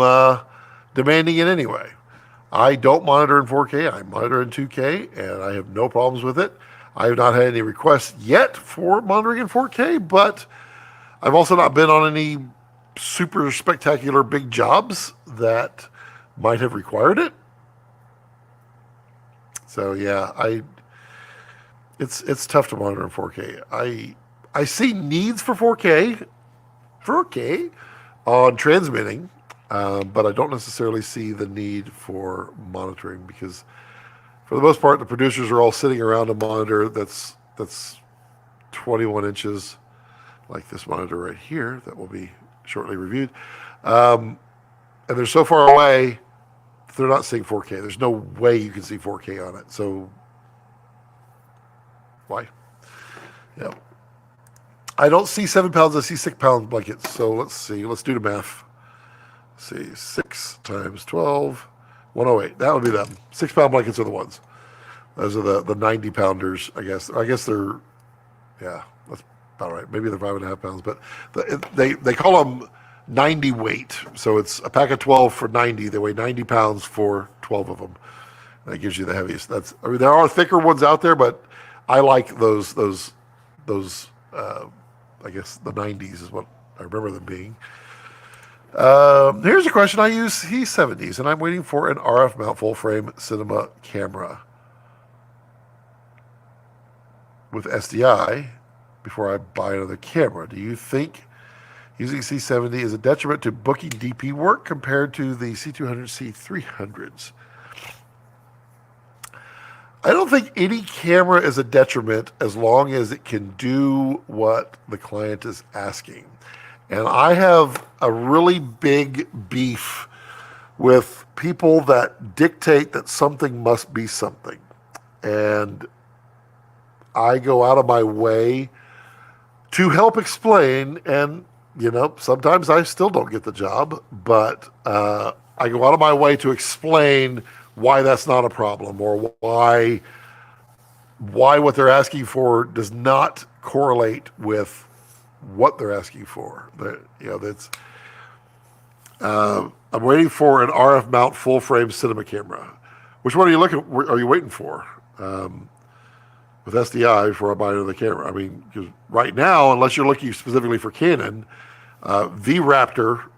demanding it anyway. I don't monitor in 4K. I monitor in 2K, and I have no problems with it. I have not had any requests yet for monitoring in 4K, but I've also not been on any super spectacular big jobs that might have required it. So yeah, it's tough to monitor in 4K. I see needs for 4K on transmitting, but I don't necessarily see the need for monitoring, because for the most part, the producers are all sitting around a monitor that's 21 inches, like this monitor right here that will be shortly reviewed. And they're so far away, they're not seeing 4K. There's no way you can see 4K on it. So why? Yeah. I don't see 7 pounds, I see 6 pound blankets. So let's see. Let's do the math. Let's see, 6 times 12, 108. That would be them. 6 pound blankets are the ones. Those are the 90 pounders, I guess. I guess they're, yeah, that's about right. Maybe they're 5.5 pounds, but they call them 90 weight. So it's a pack of 12 for 90. They weigh 90 pounds for 12 of them. That gives you the heaviest. I mean, there are thicker ones out there, but I like those. I guess the 90s is what I remember them being. Here's a question. I use C70s, and I'm waiting for an RF mount full frame cinema camera with SDI before I buy another camera. Do you think using C70 is a detriment to booking DP work compared to the C200, C300s? I don't think any camera is a detriment as long as it can do what the client is asking. And I have a really big beef with people that dictate that something must be something. And I go out of my way to help explain, and sometimes I still don't get the job, but I go out of my way to explain why that's not a problem, or why what they're asking for does not correlate with what they're asking for. I'm waiting for an RF mount full frame cinema camera. Which one are you waiting for? With SDI before I buy another camera. I mean, because right now, unless you're looking specifically for Canon, V-RAPTOR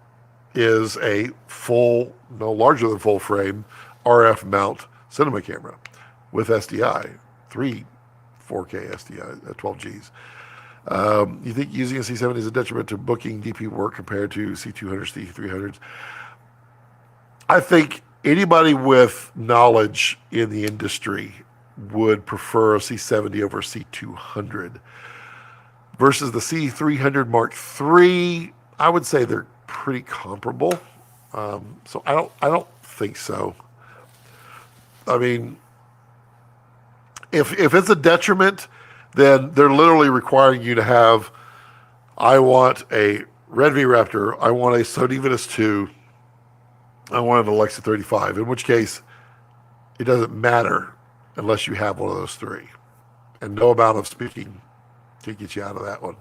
is a no larger than full frame RF mount cinema camera with SDI, 3 4K SDI at 12 Gs. You think using a C70 is a detriment to booking DP work compared to C200s, C300s? I think anybody with knowledge in the industry would prefer a C70 over a C200. Versus the C300 Mark III, I would say they're pretty comparable. So I don't think so. I mean, if it's a detriment, then they're literally requiring you to have I want a Red V-RAPTOR, I want a Sony Vetus 2, I want an Alexa 35, in which case it doesn't matter unless you have one of those three. And no amount of speaking can get you out of that one.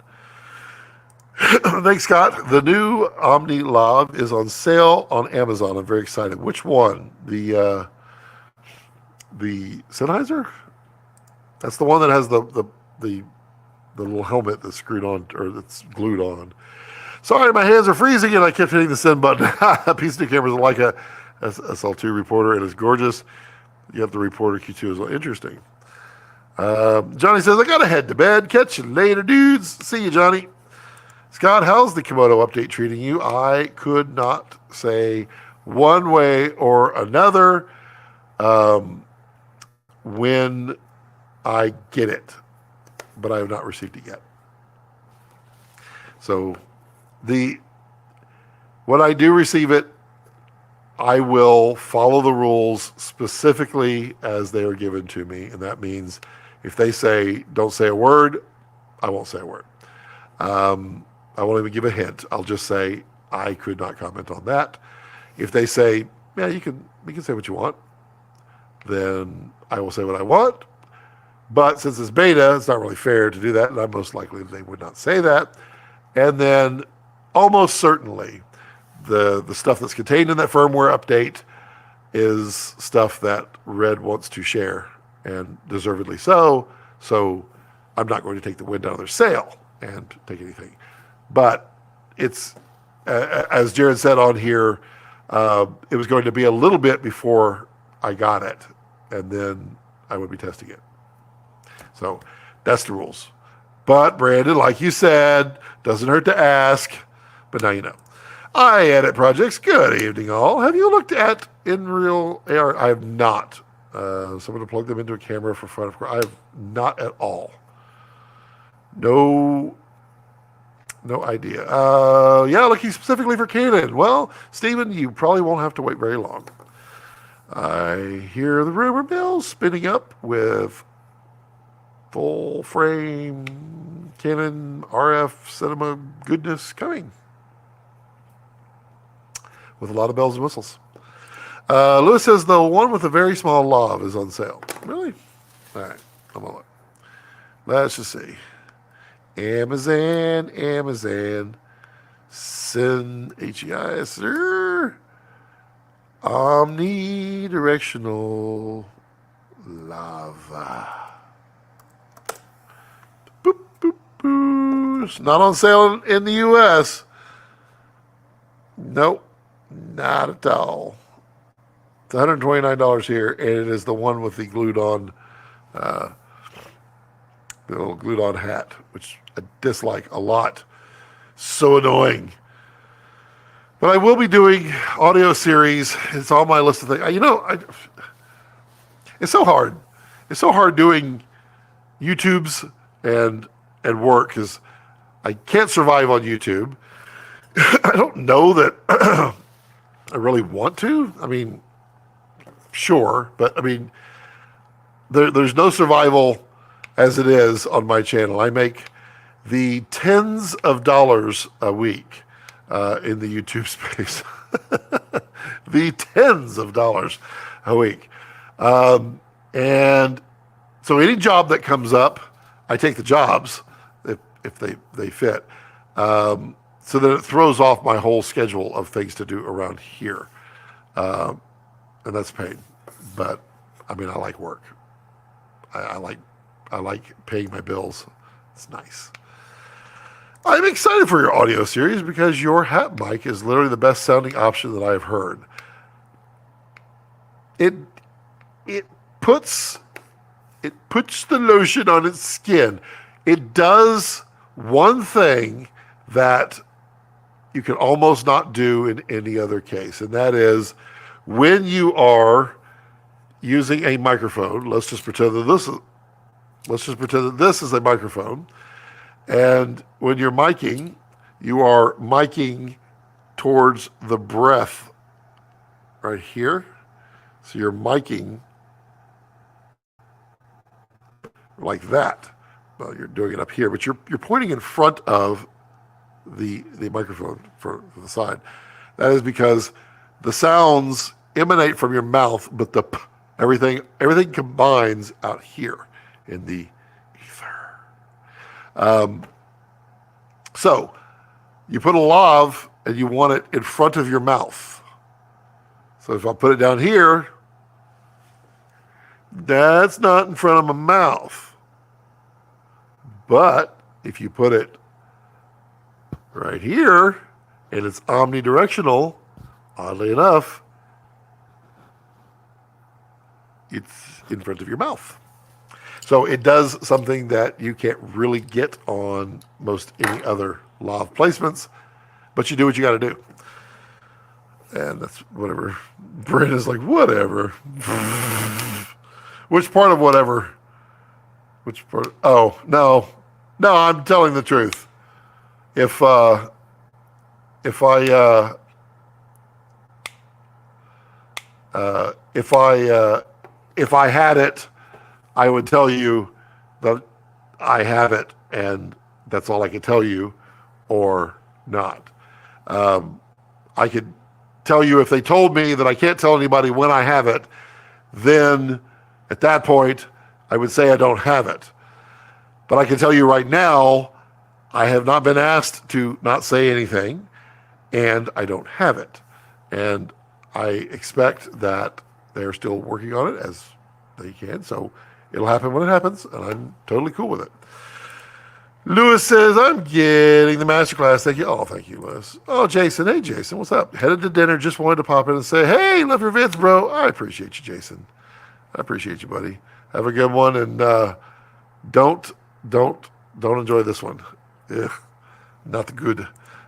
Thanks, Scott. The new Omni Lav is on sale on Amazon. I'm very excited. Which one? The Sennheiser? That's the one that has the little helmet that's screwed on, or that's glued on. Sorry, my hands are freezing and I kept hitting the send button. P2 camera's like a SL2 reporter and it's gorgeous. You have the reporter Q2 as well. Interesting. Johnny says, I gotta head to bed. Catch you later, dudes. See you, Johnny. Scott, how's the Komodo update treating you? I could not say one way or another when I get it, but I have not received it yet. So when I do receive it, I will follow the rules specifically as they are given to me. And that means if they say, don't say a word, I won't say a word. I won't even give a hint. I'll just say, I could not comment on that. If they say, yeah, you can say what you want, then I will say what I want. But since it's beta, it's not really fair to do that. And I'm most likely they would not say that. And then almost certainly the stuff that's contained in that firmware update is stuff that Red wants to share, and deservedly so. So I'm not going to take the wind out of their sail and take anything. But it's, as Jared said on here, it was going to be a little bit before I got it, and then I would be testing it. So that's the rules. But Brandon, like you said, doesn't hurt to ask, but now you know. I edit projects. Good evening, all. Have you looked at InReal AR? I have not. Someone to plug them into a camera for fun. I have not at all. No idea. Yeah, looking specifically for Canon. Well, Stephen, you probably won't have to wait very long. I hear the rumor mill spinning up with full frame Canon RF cinema goodness coming with a lot of bells and whistles. Lewis says the one with a very small lav is on sale. Really? All right, I'm gonna look. Let's just see. Amazon, Cine, HEIS, omnidirectional lava. Boop, boop, boop. It's not on sale in the U.S. Nope, not at all. It's $129 here, and it is the one with the glued-on, the little glued-on hat, which I dislike a lot. So annoying. But I will be doing audio series. It's on my list of things. It's so hard. It's so hard doing YouTubes and work because I can't survive on YouTube. I don't know that I really want to. I mean, sure, but I mean, there's no survival as it is on my channel. I make the tens of dollars a week in the YouTube space. The tens of dollars a week. And so any job that comes up, I take the jobs if they fit. So that it throws off my whole schedule of things to do around here. And that's pain. But I mean, I like work. I like paying my bills. It's nice. I'm excited for your audio series because your hat mic is literally the best sounding option that I've heard. It puts the lotion on its skin. It does one thing that you can almost not do in any other case, and that is when you are using a microphone. Let's just pretend that this is a microphone, and when you're miking, you are miking towards the breath right here. So you're miking like that. Well, you're doing it up here, but you're pointing in front of the microphone for the side. That is because the sounds emanate from your mouth, but everything combines out here in the ether. So you put a lav and you want it in front of your mouth. So if I put it down here, that's not in front of my mouth. But if you put it right here and it's omnidirectional, oddly enough, it's in front of your mouth. So it does something that you can't really get on most any other lav placements, but you do what you got to do. And that's whatever. Brent is like, whatever. Which part of whatever? Which part? Oh, no, I'm telling the truth. If I had it, I would tell you that I have it, and that's all I can tell you, or not. I could tell you if they told me that I can't tell anybody when I have it, then at that point, I would say I don't have it. But I can tell you right now, I have not been asked to not say anything, and I don't have it. And I expect that they're still working on it as they can, so it'll happen when it happens, and I'm totally cool with it. Lewis says, I'm getting the masterclass. Thank you. Oh, thank you, Lewis. Oh, Jason. Hey, Jason, what's up? Headed to dinner. Just wanted to pop in and say, hey, love your vids, bro. I appreciate you, Jason. I appreciate you, buddy. Have a good one, and don't enjoy this one. Ugh, not good.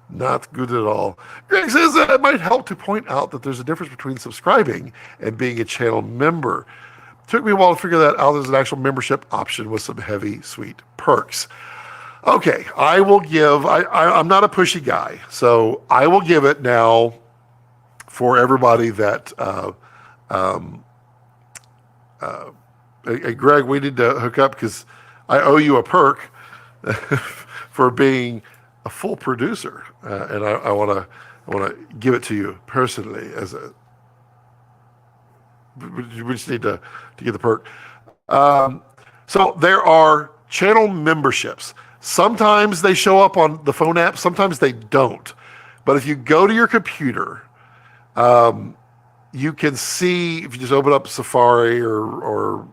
Not good at all. Greg says that it might help to point out that there's a difference between subscribing and being a channel member. Took me a while to figure that out. There's an actual membership option with some heavy, sweet perks. Okay, I will give, I'm not a pushy guy, so I will give it now for everybody that, hey, Greg, we need to hook up because I owe you a perk for being a full producer, and I want to give it to you personally as a. We just need to get the perk. So there are channel memberships. Sometimes they show up on the phone app. Sometimes they don't. But if you go to your computer, you can see, if you just open up Safari or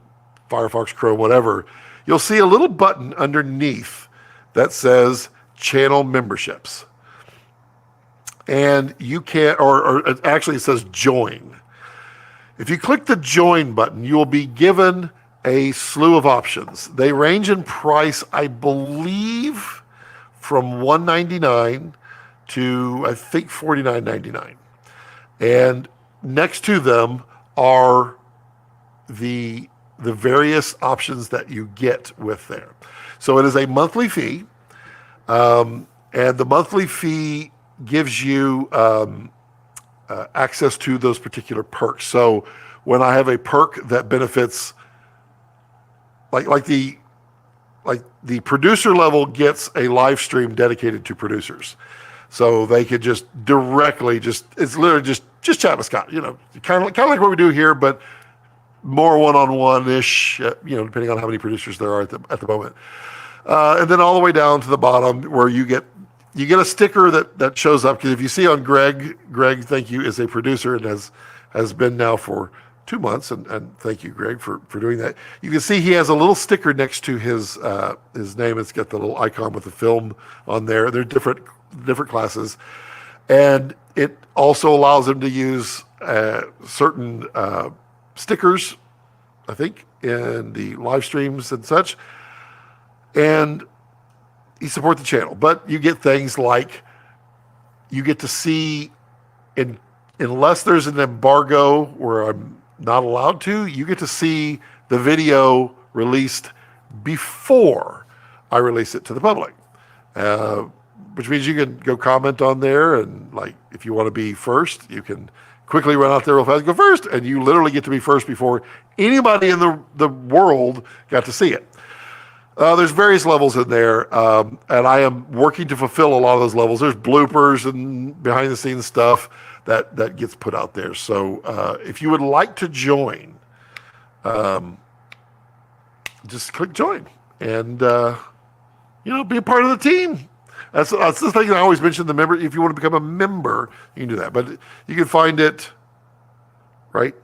Firefox, Chrome, whatever, you'll see a little button underneath that says channel memberships. And you can't, or actually it says join. If you click the join button, you will be given a slew of options. They range in price, I believe, from $199 to, I think, $49.99. And next to them are the various options that you get with there. So it is a monthly fee, and the monthly fee gives you access to those particular perks. So when I have a perk that benefits, like the producer level gets a live stream dedicated to producers, so they could just directly it's literally just chat with Scott, kind of like what we do here, but more one-on-one-ish, depending on how many producers there are at the moment. And then all the way down to the bottom where you get a sticker that shows up, because if you see on Greg, thank you, is a producer and has been now for 2 months, and thank you, Greg, for doing that. You can see he has a little sticker next to his name. It's got the little icon with the film on there. They're different classes, and it also allows him to use certain stickers, I think, in the live streams and such, and you support the channel. But you get things like you get to see, unless there's an embargo where I'm not allowed to, you get to see the video released before I release it to the public, which means you can go comment on there, and like if you want to be first, you can quickly run out there real fast and go first, and you literally get to be first before anybody in the world got to see it. There's various levels in there, and I am working to fulfill a lot of those levels. There's bloopers and behind the scenes stuff that gets put out there. So if you would like to join, just click join and be a part of the team. That's the thing I always mention. The member, if you want to become a member, you can do that. But you can find it right.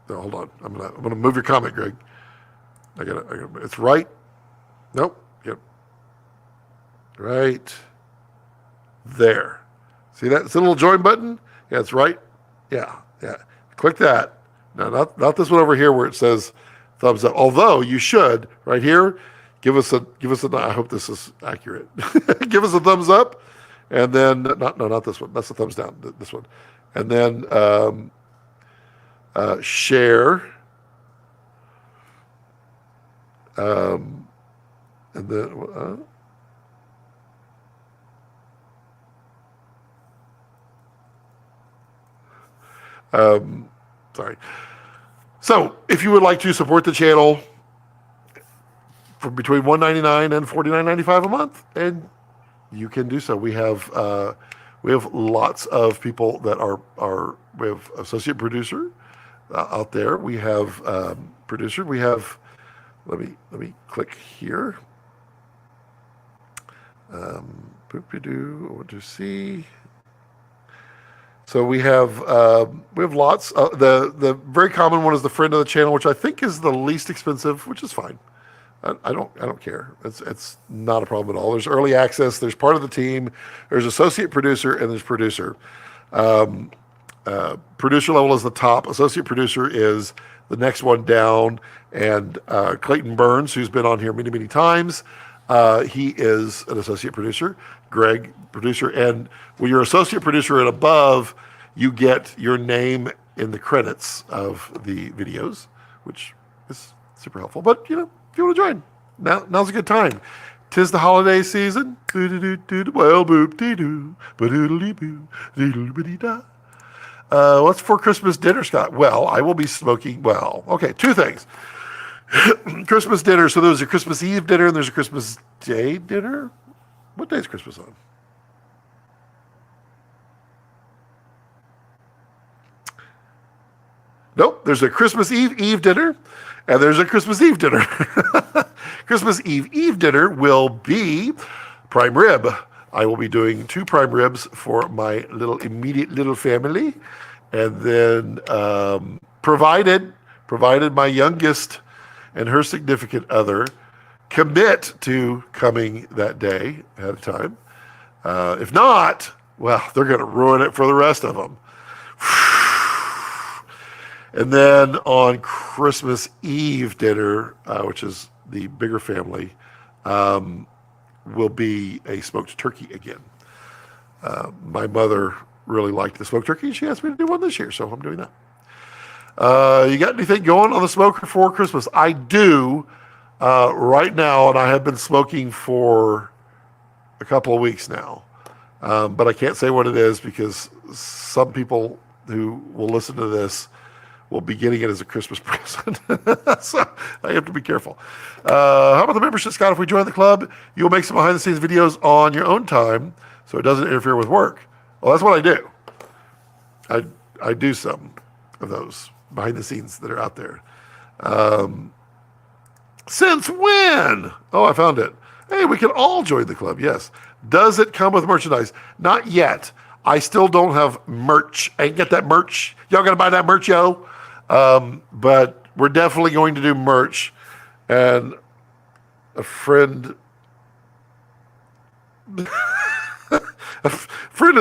No, hold on. I'm gonna move your comment, Greg. I got it. It's right. Nope. Yep. Right there. See that? It's a little join button. Yeah, it's right. Yeah. Click that. No, not this one over here where it says thumbs up. Although you should right here give us a. I hope this is accurate. Give us a thumbs up, and then not this one. That's the thumbs down. This one, and then. Share, and then sorry. So, if you would like to support the channel for between $1.99 and $49.95 a month, and you can do so. We have lots of people that are we have associate producer. Out there, we have producer. We have. Let me click here. What to see? So we have lots. The very common one is the friend of the channel, which I think is the least expensive, which is fine. I don't care. It's not a problem at all. There's early access. There's part of the team. There's associate producer and there's producer. Producer level is the top. Associate producer is the next one down. And Clayton Burns, who's been on here many, many times, he is an associate producer. Greg, producer. And when you're associate producer and above, you get your name in the credits of the videos, which is super helpful. But, if you want to join, now's a good time. 'Tis the holiday season. Well, boop dee doo, ba-doodly boo, doodly da. What's for Christmas dinner, Scott? Well, I will be smoking. Well, okay, two things. Christmas dinner. So there's a Christmas Eve dinner and there's a Christmas Day dinner. What day is Christmas on? Nope. There's a Christmas Eve dinner and there's a Christmas Eve dinner. Christmas Eve dinner will be prime rib. I will be doing 2 prime ribs for my immediate little family. And then provided my youngest and her significant other commit to coming that day ahead of time. If not, well, they're going to ruin it for the rest of them. And then on Christmas Eve dinner, which is the bigger family, will be a smoked turkey again. My mother really liked the smoked turkey, and she asked me to do one this year, so I'm doing that. You got anything going on the smoker for Christmas? I do right now, and I have been smoking for a couple of weeks now. But I can't say what it is because some people who will listen to this will be getting it as a Christmas present. So I have to be careful. How about the membership, Scott? If we join the club, you'll make some behind-the-scenes videos on your own time so it doesn't interfere with work. Well, that's what I do. I do some of those behind-the-scenes that are out there. Since when? Oh, I found it. Hey, we can all join the club, yes. Does it come with merchandise? Not yet. I still don't have merch. I ain't get that merch. Y'all gonna buy that merch, yo? But we're definitely going to do merch. And a friend is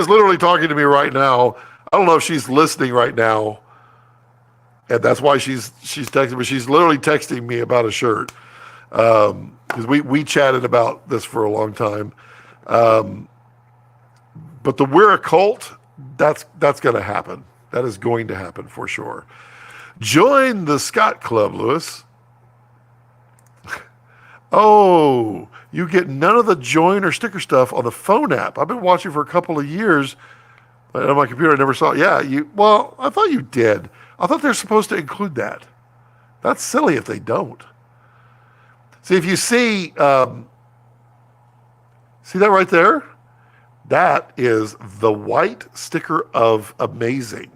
literally talking to me right now. I don't know if she's listening right now. And that's why she's texting me. She's literally texting me about a shirt. Because we chatted about this for a long time. But the We're a Cult, that's going to happen. That is going to happen for sure. Join the Scott Club, Lewis. Oh, you get none of the join or sticker stuff on the phone app. I've been watching for a couple of years. But on my computer, I never saw it. Yeah, well, I thought you did. I thought they're supposed to include that. That's silly if they don't. See, if you see that right there? That is the white sticker of amazing.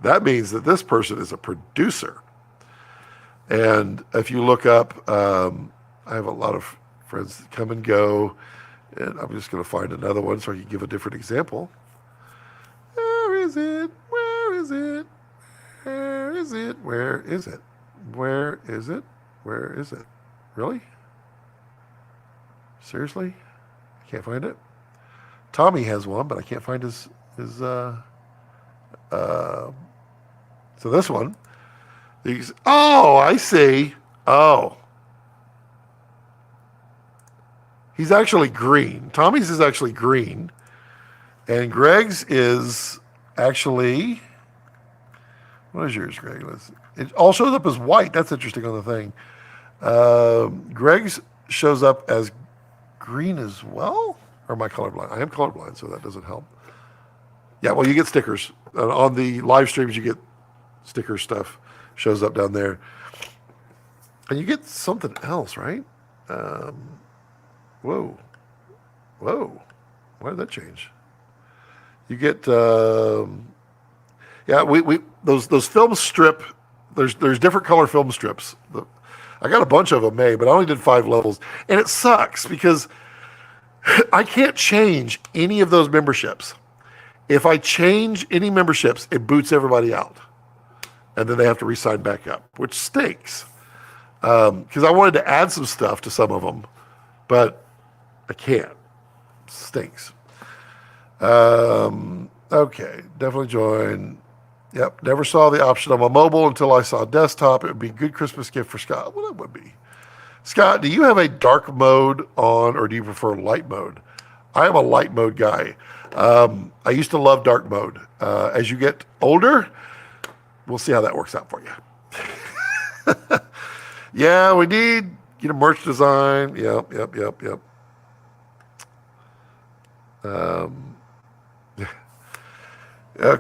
That means that this person is a producer. And if you look up, I have a lot of friends that come and go, and I'm just going to find another one so I can give a different example. Where is it? Where is it? Where is it? Where is it? Where is it? Where is it? Really? Seriously? I can't find it? Tommy has one, but I can't find his so this one. Oh, I see. Oh. He's actually green. Tommy's is actually green. And Greg's is actually, what is yours, Greg? It all shows up as white. That's interesting on the thing. Greg's shows up as green as well? Or am I colorblind? I am colorblind, so that doesn't help. Yeah, well, you get stickers. On the live streams, you get sticker stuff. Shows up down there. And you get something else, right? Whoa. Whoa. Why did that change? You get, yeah, we those film strip, there's different color film strips. I got a bunch of them made, but I only did 5 levels. And it sucks because I can't change any of those memberships. If I change any memberships, it boots everybody out. And then they have to re-sign back up, which stinks. Because I wanted to add some stuff to some of them, but I can't. Stinks. Okay, definitely join. Yep, never saw the option on my mobile until I saw desktop. It would be a good Christmas gift for Scott. Well, it would be. Scott, do you have a dark mode on, or do you prefer light mode? I am a light mode guy. I used to love dark mode. As you get older, we'll see how that works out for you. Yeah, we need, merch design. Yep.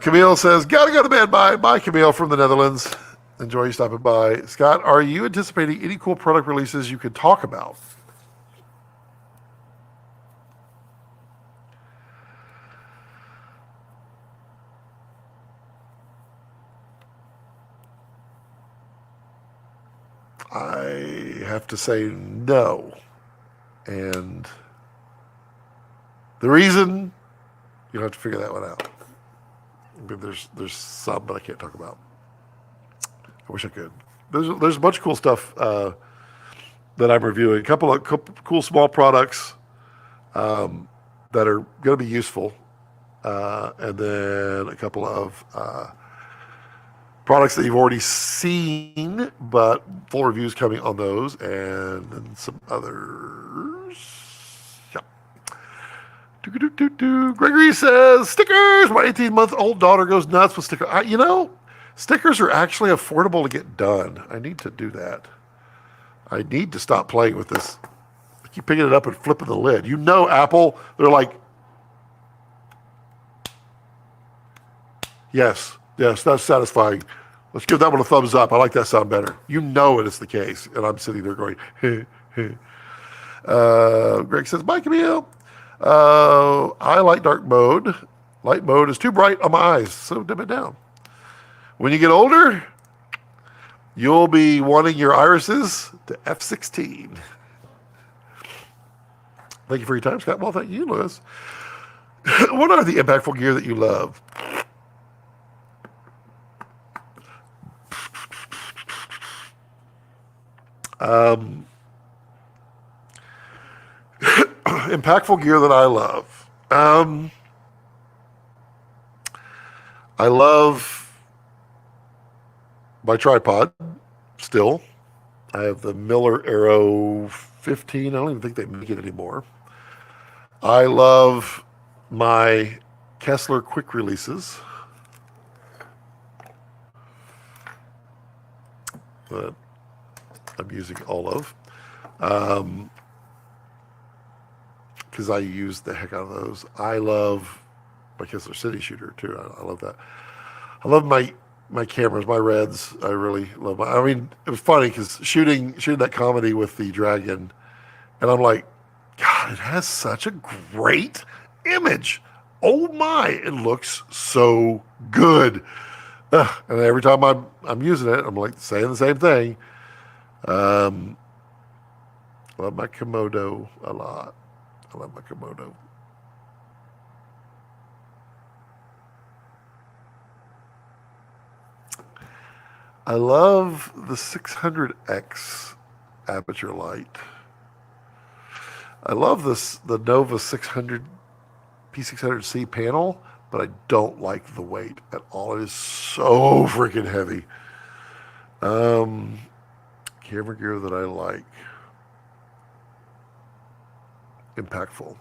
Camille says, gotta go to bed. Bye. Bye, Camille from the Netherlands. Enjoy you stopping by. Scott, are you anticipating any cool product releases you could talk about? I have to say no. And the reason, you'll have to figure that one out. I mean, there's some, but I can't talk about. I wish I could. There's a bunch of cool stuff that I'm reviewing. A couple of cool small products that are going to be useful, and then a couple of products that you've already seen, but full reviews coming on those, and then some others. Yep. Gregory says, stickers! My 18-month-old daughter goes nuts with stickers. Stickers are actually affordable to get done. I need to do that. I need to stop playing with this. I keep picking it up and flipping the lid. Apple, they're like, yes, that's satisfying. Let's give that one a thumbs up. I like that sound better. It is the case. And I'm sitting there going, Greg says, bye, Camille. I like dark mode. Light mode is too bright on my eyes, so dim it down. When you get older, you'll be wanting your irises to f16. Thank you for your time, Scott. Well, thank you, Lewis. What are the impactful gear that you love? Impactful gear that I love. I love my tripod still. I have the Miller Aero 15. I don't even think they make it anymore. I love my Kessler quick releases that I'm using all of. Because I use the heck out of those. I love my Kessler City Shooter too. I love that. I love my my cameras, my Reds. I really love my. I mean, it was funny because shooting that comedy with the Dragon, and I'm like, God, it has such a great image. Oh my, it looks so good. And every time I'm using it, I'm like saying the same thing. Love my Komodo a lot. I love my Komodo. I love the 600X aperture light. I love the Nova 600 P600C panel, but I don't like the weight at all. It is so freaking heavy. Camera gear that I like. Impactful.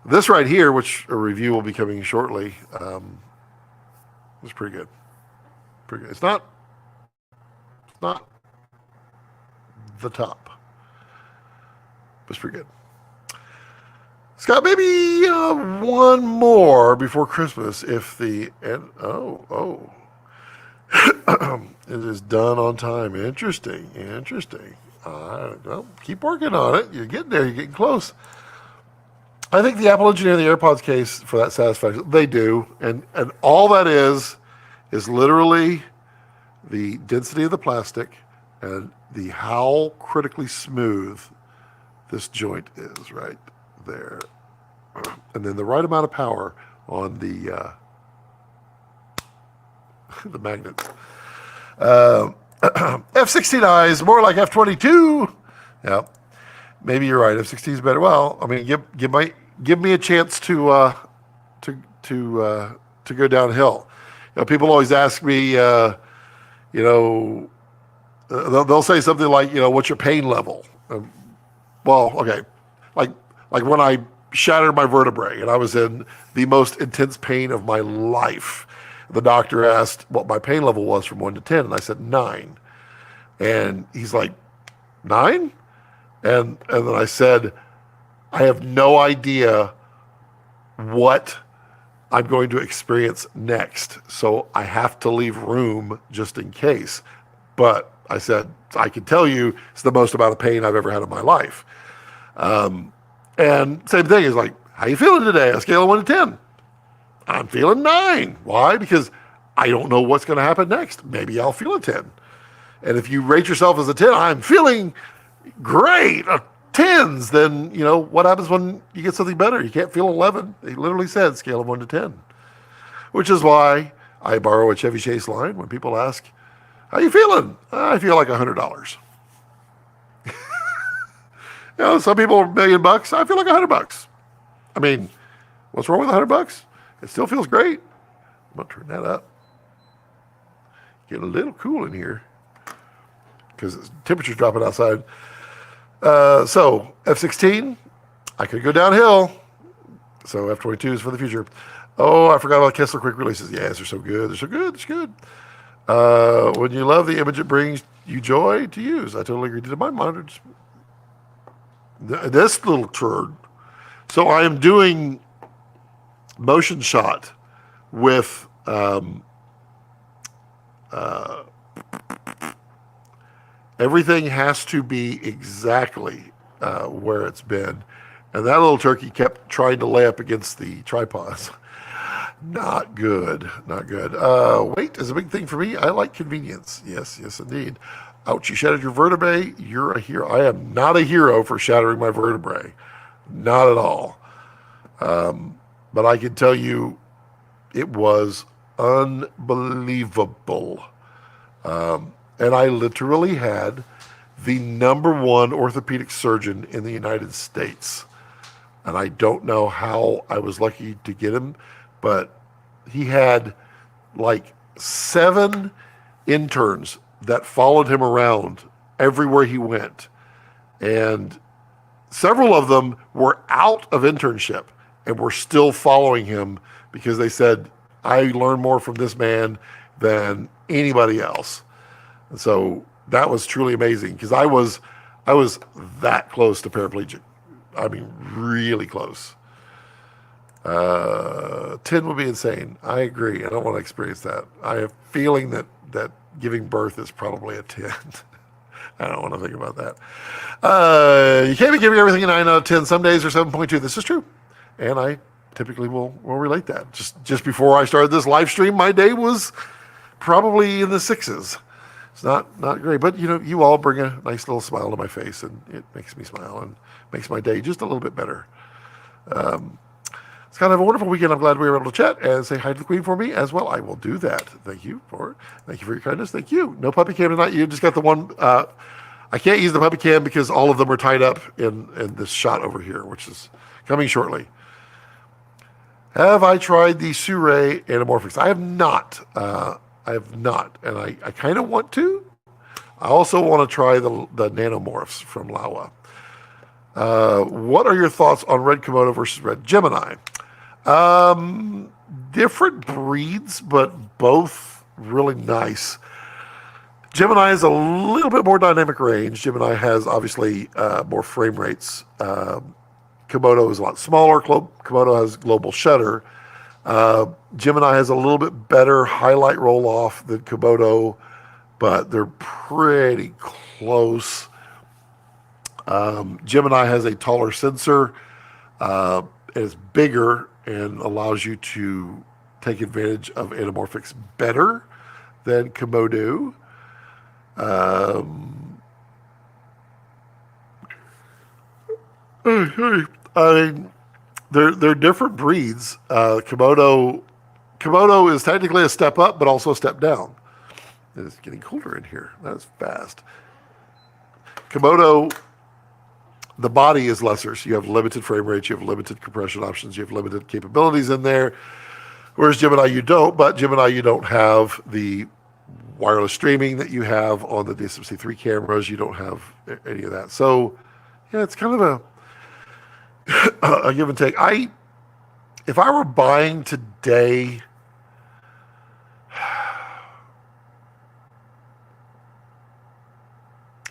This right here, which a review will be coming shortly, is pretty good. Pretty good. It's not the top, but it's pretty good. Scott, maybe one more before Christmas if the it is done on time. Interesting. Well, keep working on it. You're getting there. You're getting close. I think the Apple engineer the AirPods case for that satisfaction. They do, and all that is literally the density of the plastic and how critically smooth this joint is right there, and then the right amount of power on the the magnets. F16 eyes, more like F22. Yeah, maybe you're right. F16 is better. Well, I mean, give me a chance to go downhill. People always ask me, they'll say something like, what's your pain level? Well, okay, like when I shattered my vertebrae and I was in the most intense pain of my life. The doctor asked what my pain level was from 1 to 10, and I said 9. And he's like, 9? And then I said, I have no idea what I'm going to experience next, so I have to leave room just in case. But I said, I can tell you it's the most amount of pain I've ever had in my life. And same thing is like, how you feeling today? On a scale of 1 to 10. I'm feeling 9. Why? Because I don't know what's going to happen next. Maybe I'll feel a 10. And if you rate yourself as a 10, I'm feeling great, 10s, then, what happens when you get something better? You can't feel 11. They literally said scale of 1 to 10. Which is why I borrow a Chevy Chase line when people ask, how you feeling? I feel like $100. Some people are $1 million. I feel like $100. I mean, what's wrong with $100? It still feels great. I'm going to turn that up. Get a little cool in here because the temperature's dropping outside. So F16, I could go downhill. So F22 is for the future. Oh, I forgot about Kessler quick releases. Yes, they're so good. They're so good. It's good. When you love the image, it brings you joy to use. I totally agree. Did my monitor just... This little turd. So I am doing motion shot with everything has to be exactly where it's been. And that little turkey kept trying to lay up against the tripods. Not good. Not good. Weight is a big thing for me. I like convenience. Yes, indeed. Ouch, you shattered your vertebrae. You're a hero. I am not a hero for shattering my vertebrae. Not at all. But I can tell you it was unbelievable. And I literally had the #1 orthopedic surgeon in the United States. And I don't know how I was lucky to get him, but he had like 7 interns that followed him around everywhere he went. And several of them were out of internship and were still following him because they said, I learned more from this man than anybody else. And so that was truly amazing because I was that close to paraplegic. I mean, really close. 10 would be insane. I agree. I don't want to experience that. I have a feeling that giving birth is probably a 10. I don't want to think about that. You can't be giving everything a 9 out of 10. Some days are 7.2. This is true. And I typically will relate that. Just before I started this live stream, my day was probably in the 6s. It's not great, but you all bring a nice little smile to my face, and it makes me smile and makes my day just a little bit better. It's kind of a wonderful weekend. I'm glad we were able to chat and say hi to the Queen for me as well. I will do that. Thank you for your kindness. Thank you. No puppy cam tonight. You just got the one. I can't use the puppy cam because all of them are tied up in this shot over here, which is coming shortly. Have I tried the Sure anamorphics? I have not. And I kind of want to. I also want to try the nanomorphs from Laowa. What are your thoughts on red Komodo versus red Gemini? Different breeds, but both really nice. Gemini has a little bit more dynamic range. Gemini has obviously more frame rates. Komodo is a lot smaller. Komodo has global shutter. Gemini has a little bit better highlight roll off than Komodo, but they're pretty close. Gemini has a taller sensor. It's bigger and allows you to take advantage of anamorphics better than Komodo. They're different breeds. Komodo is technically a step up, but also a step down. It's getting colder in here. That's fast. Komodo, the body is lesser, so you have limited frame rates, you have limited compression options, you have limited capabilities in there. Whereas Gemini, you don't. But Gemini, you don't have the wireless streaming that you have on the DSMC3 cameras. You don't have any of that. So, yeah, it's kind of a give and take. If I were buying today,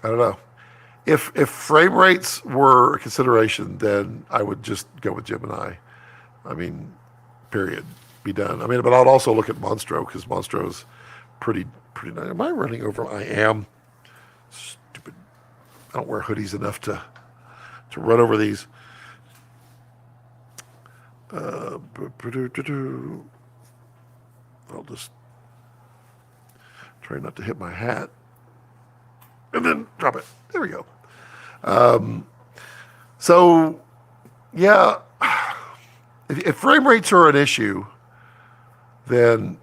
I don't know. If frame rates were a consideration, then I would just go with Gemini. I mean, period. Be done. I mean, but I'd also look at Monstro because Monstro's pretty nice. Am I running over? I am. Stupid. I don't wear hoodies enough to run over these. I'll just try not to hit my hat and then drop it. There we go. So, yeah, if frame rates are an issue, then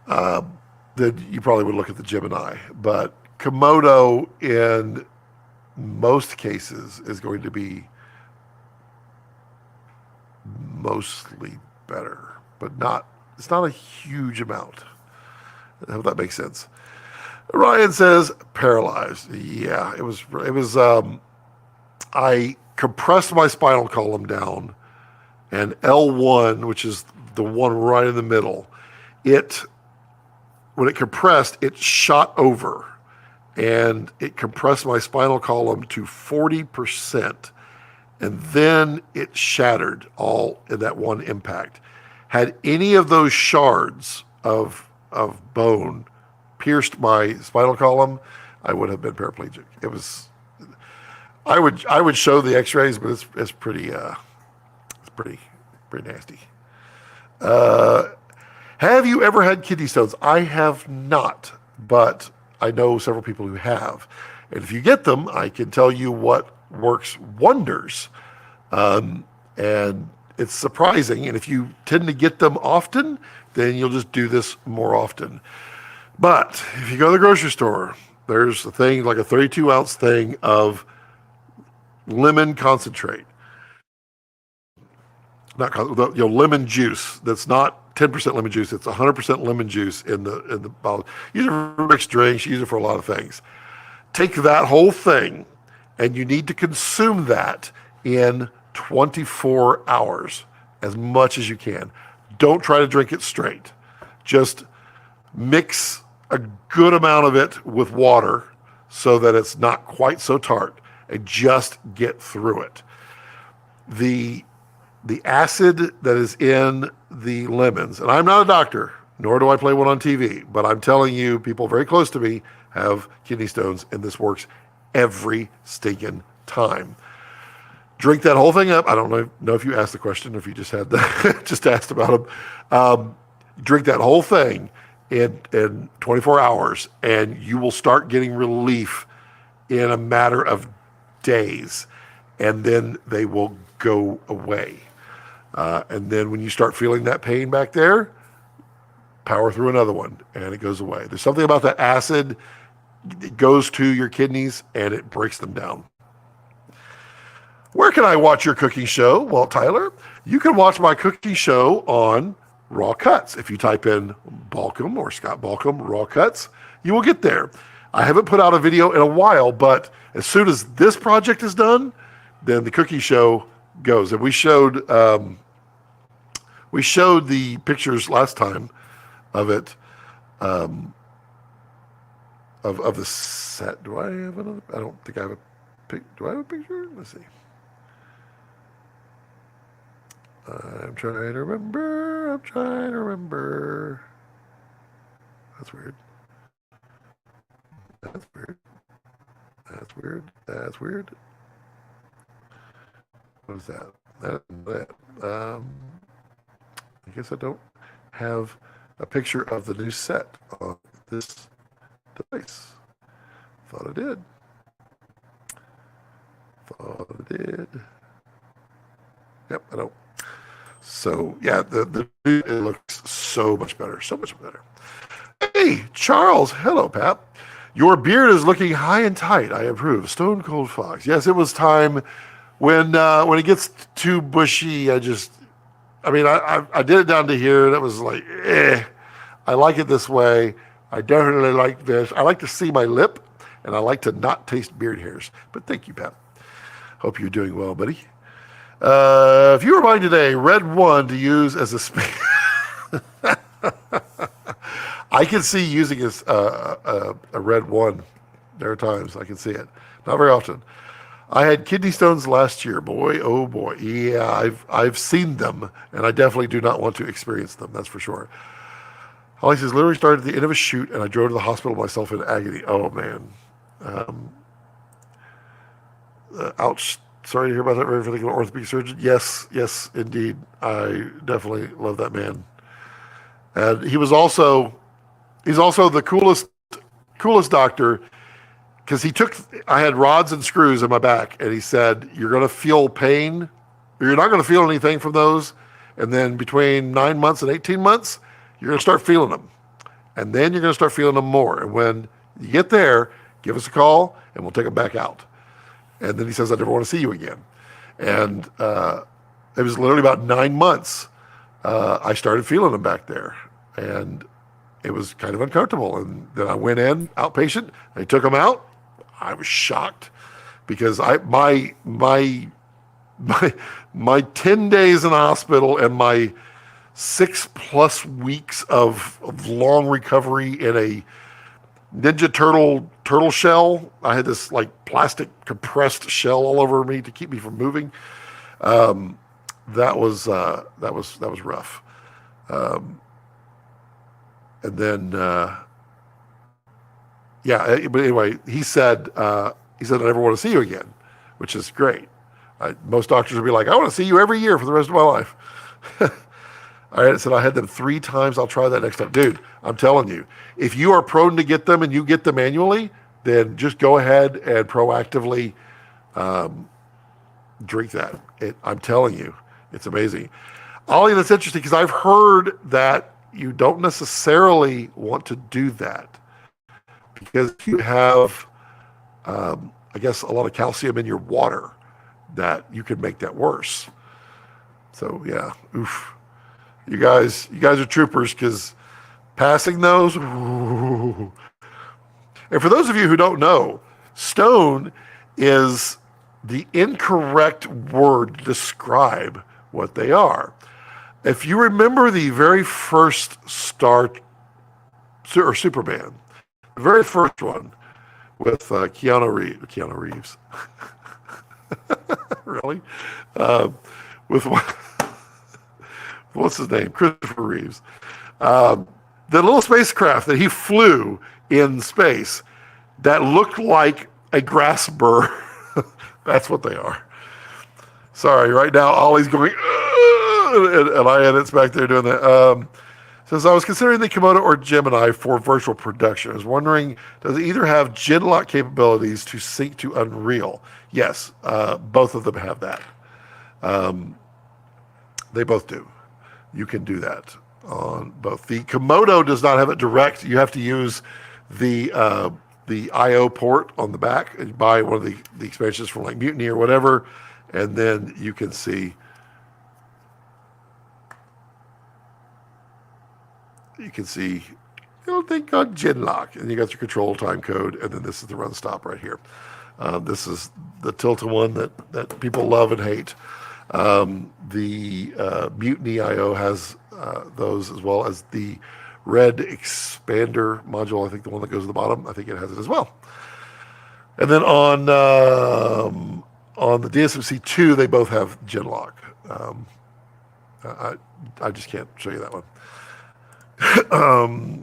you probably would look at the Gemini. But Komodo, in most cases, is going to be mostly better, but it's not a huge amount. I hope that makes sense. Ryan says paralyzed. Yeah, it was I compressed my spinal column down, and L1, which is the one right in the middle, when it compressed, it shot over, and it compressed my spinal column to 40%, and then it shattered all in that one impact. Had any of those shards of bone pierced my spinal column, I would have been paraplegic. It was. I would show the X-rays, but it's pretty nasty. Have you ever had kidney stones? I have not, but I know several people who have. And if you get them, I can tell you what works wonders. And it's surprising. And if you tend to get them often, then you'll just do this more often. But if you go to the grocery store, there's a thing like a 32-ounce thing of lemon concentrate. Lemon juice. That's not 10% lemon juice. It's 100% lemon juice in the bottle. Use it for mixed drinks. Use it for a lot of things. Take that whole thing, and you need to consume that in 24 hours, as much as you can. Don't try to drink it straight. Just mix a good amount of it with water so that it's not quite so tart, and just get through it. The the acid that is in the lemons, and I'm not a doctor, nor do I play one on TV, but I'm telling you, people very close to me have kidney stones, and this works every stinking time. Drink that whole thing up. I don't know if you asked the question, or if you just had just asked about them. Drink that whole thing in 24 hours, and you will start getting relief in a matter of days, and then they will go away. And then when you start feeling that pain back there, power through another one, and it goes away. There's something about that acid. It goes to your kidneys, and it breaks them down. Where can I watch your cooking show? Well, Tyler, you can watch my cooking show on Raw Cuts. If you type in Balcom or Scott Balcom Raw Cuts, you will get there. I haven't put out a video in a while, but as soon as this project is done, then the cooking show goes. And we showed the pictures last time of it, of the set. Do I have another? I don't think I have a pic. Do I have a picture? Let's see. I'm trying to remember. That's weird. What is that? I guess I don't have a picture of the new set on this device. Thought I did. Yep, I don't. So yeah, it looks so much better. Hey, Charles. Hello, Pap. Your beard is looking high and tight. I approve. Stone Cold Fox. Yes, it was time. When it gets too bushy, I did it down to here, and it was like, I like it this way. I definitely like this. I like to see my lip, and I like to not taste beard hairs. But thank you, Pap. Hope you're doing well, buddy. If you were buying today, red one to use as a I can see using a red one. There are times I can see it. Not very often. I had kidney stones last year, boy. Oh boy. Yeah, I've seen them, and I definitely do not want to experience them. That's for sure. Holly says, literally started at the end of a shoot, and I drove to the hospital myself in agony. Oh man. Ouch. Sorry to hear about that very particular orthopedic surgeon. Yes, indeed. I definitely love that man. And he's also the coolest doctor, because I had rods and screws in my back, and he said, you're going to feel pain, or you're not going to feel anything from those, and then between 9 months and 18 months, you're going to start feeling them. And then you're going to start feeling them more. And when you get there, give us a call, and we'll take them back out. And then he says, I never want to see you again. And it was literally about 9 months, I started feeling them back there. And it was kind of uncomfortable. And then I went in, outpatient, they took them out. I was shocked, because my 10 days in the hospital and my 6+ weeks of long recovery in a Ninja turtle shell. I had this like plastic compressed shell all over me to keep me from moving. That was rough. And then but anyway, he said I never want to see you again, which is great. Most doctors would be like, I want to see you every year for the rest of my life. I said I had them 3 times. I'll try that next time. Dude, I'm telling you, if you are prone to get them and you get them annually, then just go ahead and proactively drink that. I'm telling you, it's amazing. Ollie, that's interesting, because I've heard that you don't necessarily want to do that, because you have, I guess, a lot of calcium in your water, that you can make that worse. So yeah, oof. You guys are troopers, because passing those. Ooh. And for those of you who don't know, stone is the incorrect word to describe what they are. If you remember the very first Superman, the very first one with Keanu Reeves. Really? With what's his name? Christopher Reeves. The little spacecraft that he flew in space that looked like a grass burr. That's what they are. Sorry, right now Ollie's going, and I edit's back there doing that. Says, I was considering the Komodo or Gemini for virtual production. I was wondering, does it either have Genlock capabilities to sync to Unreal? Yes, both of them have that. They both do. You can do that on both. The Komodo does not have it direct. You have to use the I/O port on the back and buy one of the expansions from like Mutiny or whatever, and then you can see. You can see little thing called Genlock, and you got your control time code, and then this is the run stop right here. This is the Tilta one that people love and hate. The Mutiny I/O has those, as well as the red expander module. I think the one that goes to the bottom, I think it has it as well. And then on the DSMC2, they both have Genlock. I just can't show you that one.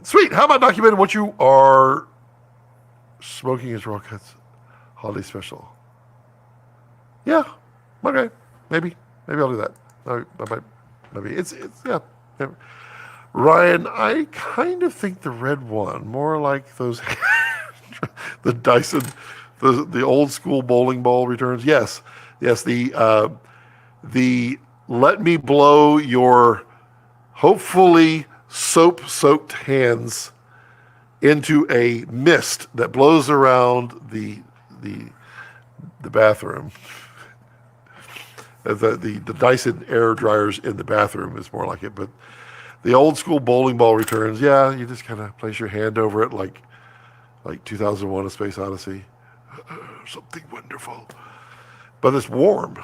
Sweet. How about documenting what you are smoking as raw cuts holiday special? Yeah. Okay. Maybe I'll do that. Maybe it's yeah. Ryan, I kind of think the red one, more like those the Dyson, the old school bowling ball returns. Yes. The let me blow your hopefully soap-soaked hands into a mist that blows around the bathroom. The Dyson air dryers in the bathroom is more like it, but the old school bowling ball returns, yeah, you just kind of place your hand over it like 2001: A Space Odyssey. Something wonderful. But it's warm.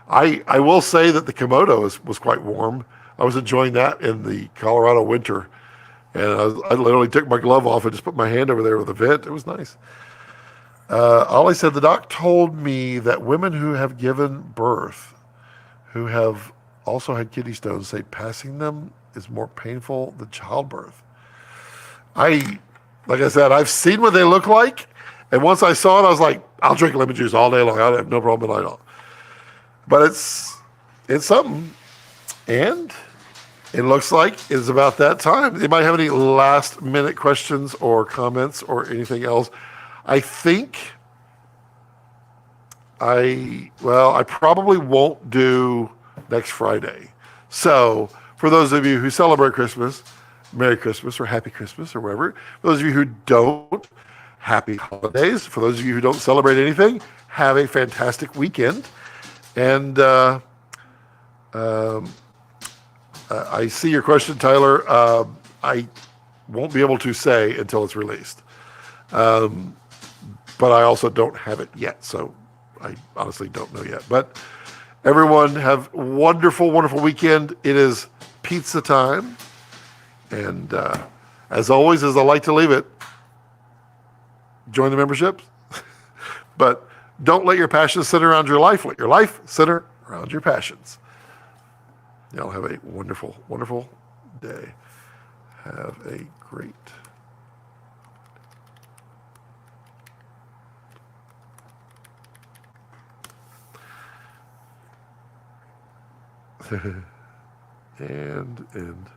I will say that the Komodo was quite warm. I was enjoying that in the Colorado winter, and I literally took my glove off and just put my hand over there with a vent. It was nice. Ollie said, the doc told me that women who have given birth, who have also had kidney stones, say passing them is more painful than childbirth. Like I said, I've seen what they look like, and once I saw it, I was like, I'll drink lemon juice all day long. I have no problem at all. But it's something. And it looks like it's about that time. Anybody have any last minute questions or comments or anything else? I think I probably won't do next Friday. So for those of you who celebrate Christmas, Merry Christmas or Happy Christmas or whatever. For those of you who don't, Happy Holidays. For those of you who don't celebrate anything, have a fantastic weekend. And I see your question, Tyler. I won't be able to say until it's released. But I also don't have it yet, so I honestly don't know yet. But everyone have a wonderful, wonderful weekend. It is pizza time. And as always, as I like to leave it, join the memberships. But don't let your passions center around your life. Let your life center around your passions. Y'all have a wonderful, wonderful day. Have a great and end.